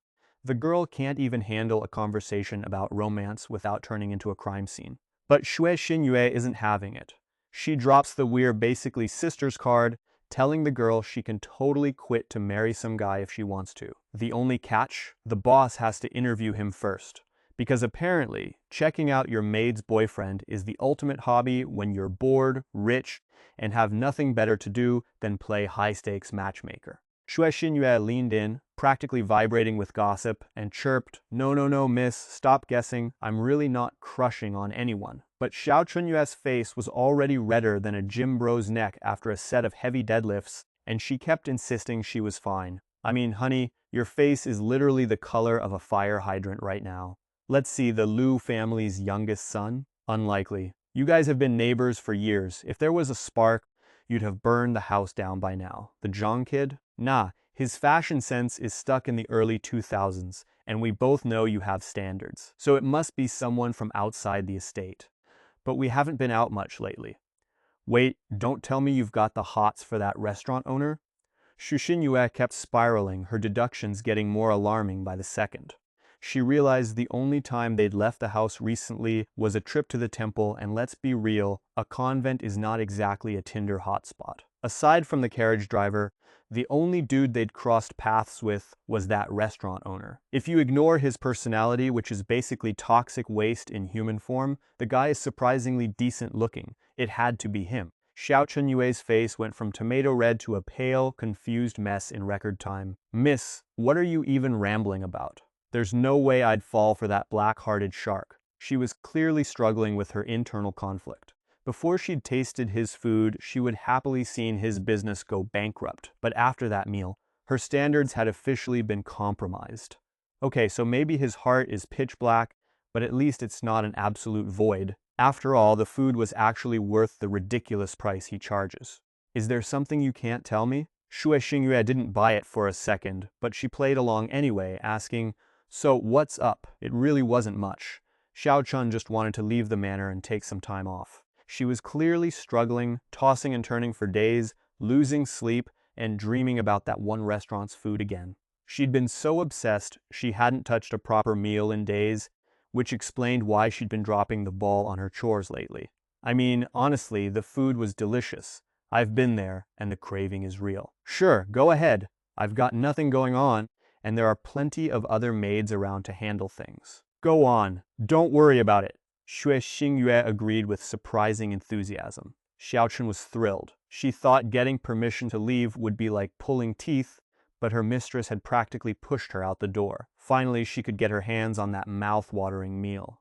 The girl can't even handle a conversation about romance without turning into a crime scene. But Shui Xingyue isn't having it. She drops the "we're basically sisters" card, telling the girl she can totally quit to marry some guy if she wants to. The only catch? The boss has to interview him first. Because apparently, checking out your maid's boyfriend is the ultimate hobby when you're bored, rich, and have nothing better to do than play high-stakes matchmaker. Shui Xingyue leaned in, practically vibrating with gossip, and chirped, no, no, no, miss, stop guessing, I'm really not crushing on anyone. But Xiao Chunyue's face was already redder than a gym bro's neck after a set of heavy deadlifts, and she kept insisting she was fine. I mean, honey, your face is literally the color of a fire hydrant right now. Let's see, the Liu family's youngest son? Unlikely. You guys have been neighbors for years. If there was a spark, you'd have burned the house down by now. The Zhang kid? Nah, his fashion sense is stuck in the early 2000s, and we both know you have standards. So it must be someone from outside the estate. But we haven't been out much lately. Wait, don't tell me you've got the hots for that restaurant owner? Shu Xinyue kept spiraling, her deductions getting more alarming by the second. She realized the only time they'd left the house recently was a trip to the temple, and let's be real, a convent is not exactly a Tinder hotspot. Aside from the carriage driver, the only dude they'd crossed paths with was that restaurant owner. If you ignore his personality, which is basically toxic waste in human form, the guy is surprisingly decent looking. It had to be him. Xiao Chunyue's face went from tomato red to a pale, confused mess in record time. Miss, what are you even rambling about? There's no way I'd fall for that black-hearted shark. She was clearly struggling with her internal conflict. Before she'd tasted his food, she would happily seen his business go bankrupt. But after that meal, her standards had officially been compromised. Okay, so maybe his heart is pitch black, but at least it's not an absolute void. After all, the food was actually worth the ridiculous price he charges. Is there something you can't tell me? Shui Xingyue didn't buy it for a second, but she played along anyway, asking, so what's up? It really wasn't much. Xiao Chun just wanted to leave the manor and take some time off. She was clearly struggling, tossing and turning for days, losing sleep, and dreaming about that one restaurant's food again. She'd been so obsessed she hadn't touched a proper meal in days, which explained why she'd been dropping the ball on her chores lately. I mean, honestly, the food was delicious. I've been there, and the craving is real. Sure, go ahead. I've got nothing going on, and there are plenty of other maids around to handle things. Go on, don't worry about it. Shui Xingyue agreed with surprising enthusiasm. Xiao Chun was thrilled. She thought getting permission to leave would be like pulling teeth, but her mistress had practically pushed her out the door. Finally, she could get her hands on that mouth-watering meal.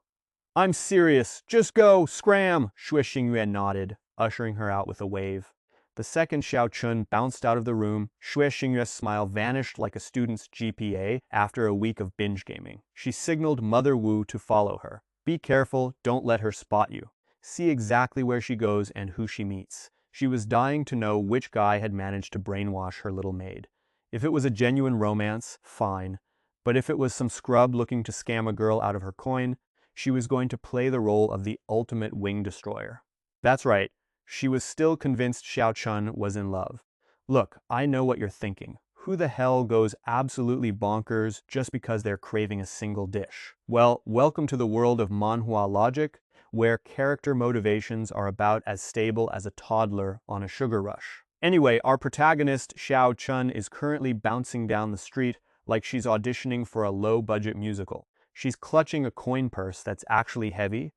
I'm serious, just go, scram, Shui Xingyue nodded, ushering her out with a wave. The second Xiao Chun bounced out of the room, Xue Xingyue's smile vanished like a student's GPA after a week of binge gaming. She signaled Mother Wu to follow her. Be careful, don't let her spot you. See exactly where she goes and who she meets. She was dying to know which guy had managed to brainwash her little maid. If it was a genuine romance, fine. But if it was some scrub looking to scam a girl out of her coin, she was going to play the role of the ultimate wing destroyer. That's right, she was still convinced Xiao Chun was in love. Look, I know what you're thinking. Who the hell goes absolutely bonkers just because they're craving a single dish? Well, welcome to the world of Manhua logic, where character motivations are about as stable as a toddler on a sugar rush. Anyway, our protagonist, Xiao Chun, is currently bouncing down the street like she's auditioning for a low-budget musical. She's clutching a coin purse that's actually heavy,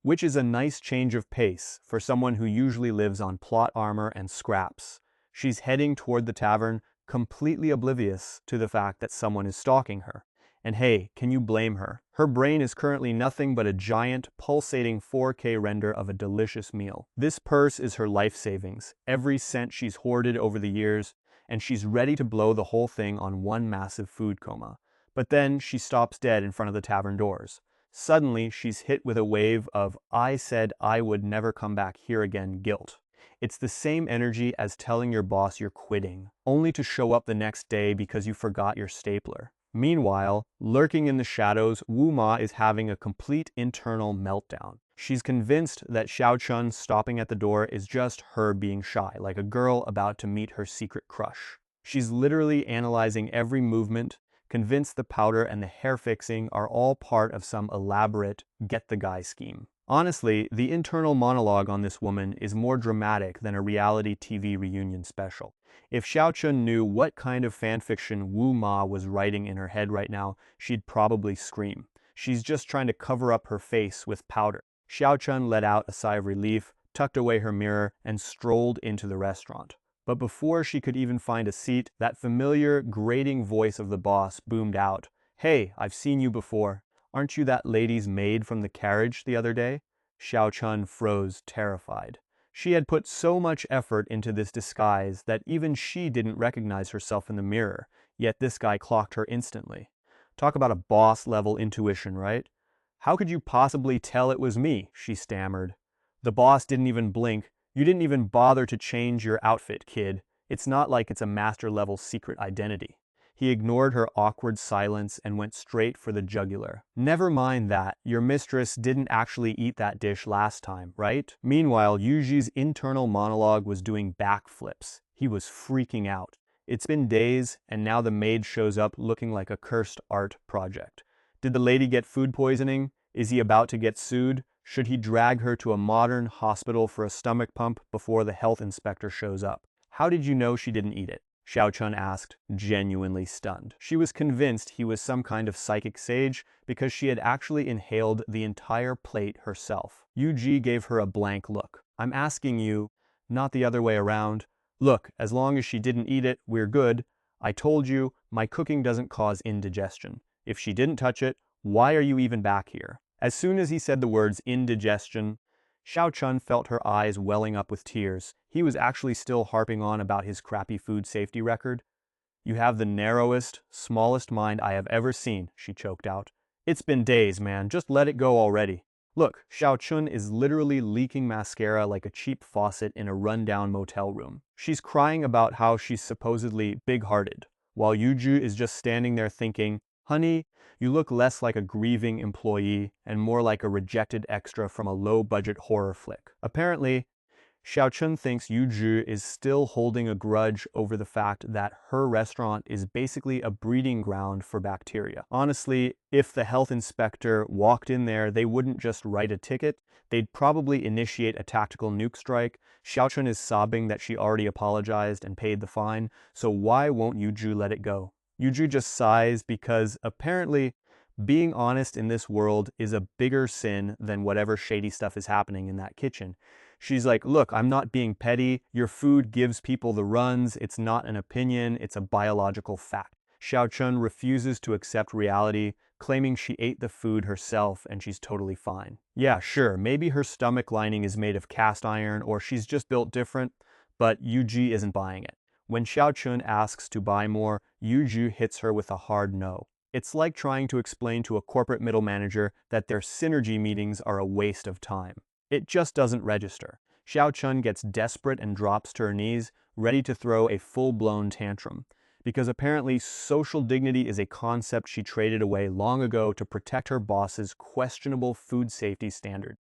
which is a nice change of pace for someone who usually lives on plot armor and scraps. She's heading toward the tavern, completely oblivious to the fact that someone is stalking her. And hey, can you blame her? Her brain is currently nothing but a giant, pulsating 4K render of a delicious meal. This purse is her life savings, every cent she's hoarded over the years, and she's ready to blow the whole thing on one massive food coma. But then she stops dead in front of the tavern doors. Suddenly, she's hit with a wave of "I said I would never come back here again" guilt. It's the same energy as telling your boss you're quitting, only to show up the next day because you forgot your stapler. Meanwhile, lurking in the shadows, Wu Ma is having a complete internal meltdown. She's convinced that Xiao Chun stopping at the door is just her being shy, like a girl about to meet her secret crush. She's literally analyzing every movement, convinced the powder and the hair fixing are all part of some elaborate get-the-guy scheme. Honestly, the internal monologue on this woman is more dramatic than a reality TV reunion special. If Xiao Chun knew what kind of fanfiction Wu Ma was writing in her head right now, she'd probably scream. She's just trying to cover up her face with powder. Xiao Chun let out a sigh of relief, tucked away her mirror, and strolled into the restaurant. But before she could even find a seat, that familiar, grating voice of the boss boomed out. "Hey, I've seen you before. Aren't you that lady's maid from the carriage the other day?" Xiao Chun froze, terrified. She had put so much effort into this disguise that even she didn't recognize herself in the mirror, yet this guy clocked her instantly. Talk about a boss-level intuition, right? "How could you possibly tell it was me?" she stammered. The boss didn't even blink. "You didn't even bother to change your outfit, kid. It's not like it's a master-level secret identity." He ignored her awkward silence and went straight for the jugular. "Never mind that. Your mistress didn't actually eat that dish last time, right?" Meanwhile, Yu Zhi's internal monologue was doing backflips. He was freaking out. It's been days, and now the maid shows up looking like a cursed art project. Did the lady get food poisoning? Is he about to get sued? Should he drag her to a modern hospital for a stomach pump before the health inspector shows up? "How did you know she didn't eat it?" Xiao Chun asked, genuinely stunned. She was convinced he was some kind of psychic sage because she had actually inhaled the entire plate herself. Yu Zhi gave her a blank look. "I'm asking you, not the other way around. Look, as long as she didn't eat it, we're good. I told you, my cooking doesn't cause indigestion. If she didn't touch it, why are you even back here?" As soon as he said the words indigestion, Xiao Chun felt her eyes welling up with tears. He was actually still harping on about his crappy food safety record. "You have the narrowest, smallest mind I have ever seen," she choked out. "It's been days, man. Just let it go already." Look, Xiao Chun is literally leaking mascara like a cheap faucet in a rundown motel room. She's crying about how she's supposedly big-hearted, while Yu Zhi is just standing there thinking, "Honey, you look less like a grieving employee and more like a rejected extra from a low-budget horror flick." Apparently, Xiao Chun thinks Yu Zhi is still holding a grudge over the fact that her restaurant is basically a breeding ground for bacteria. Honestly, if the health inspector walked in there, they wouldn't just write a ticket, they'd probably initiate a tactical nuke strike. Xiao Chun is sobbing that she already apologized and paid the fine, so why won't Yu Zhi let it go? Yu Zhi just sighs because apparently being honest in this world is a bigger sin than whatever shady stuff is happening in that kitchen. She's like, "Look, I'm not being petty. Your food gives people the runs. It's not an opinion. It's a biological fact." Xiao Chun refuses to accept reality, claiming she ate the food herself and she's totally fine. Yeah, sure, maybe her stomach lining is made of cast iron or she's just built different, But Yu Zhi isn't buying it. When Xiao Chun asks to buy more, Yu Zhi hits her with a hard no. It's like trying to explain to a corporate middle manager that their synergy meetings are a waste of time. It just doesn't register. Xiao Chun gets desperate and drops to her knees, ready to throw a full-blown tantrum. Because apparently social dignity is a concept she traded away long ago to protect her boss's questionable food safety standard.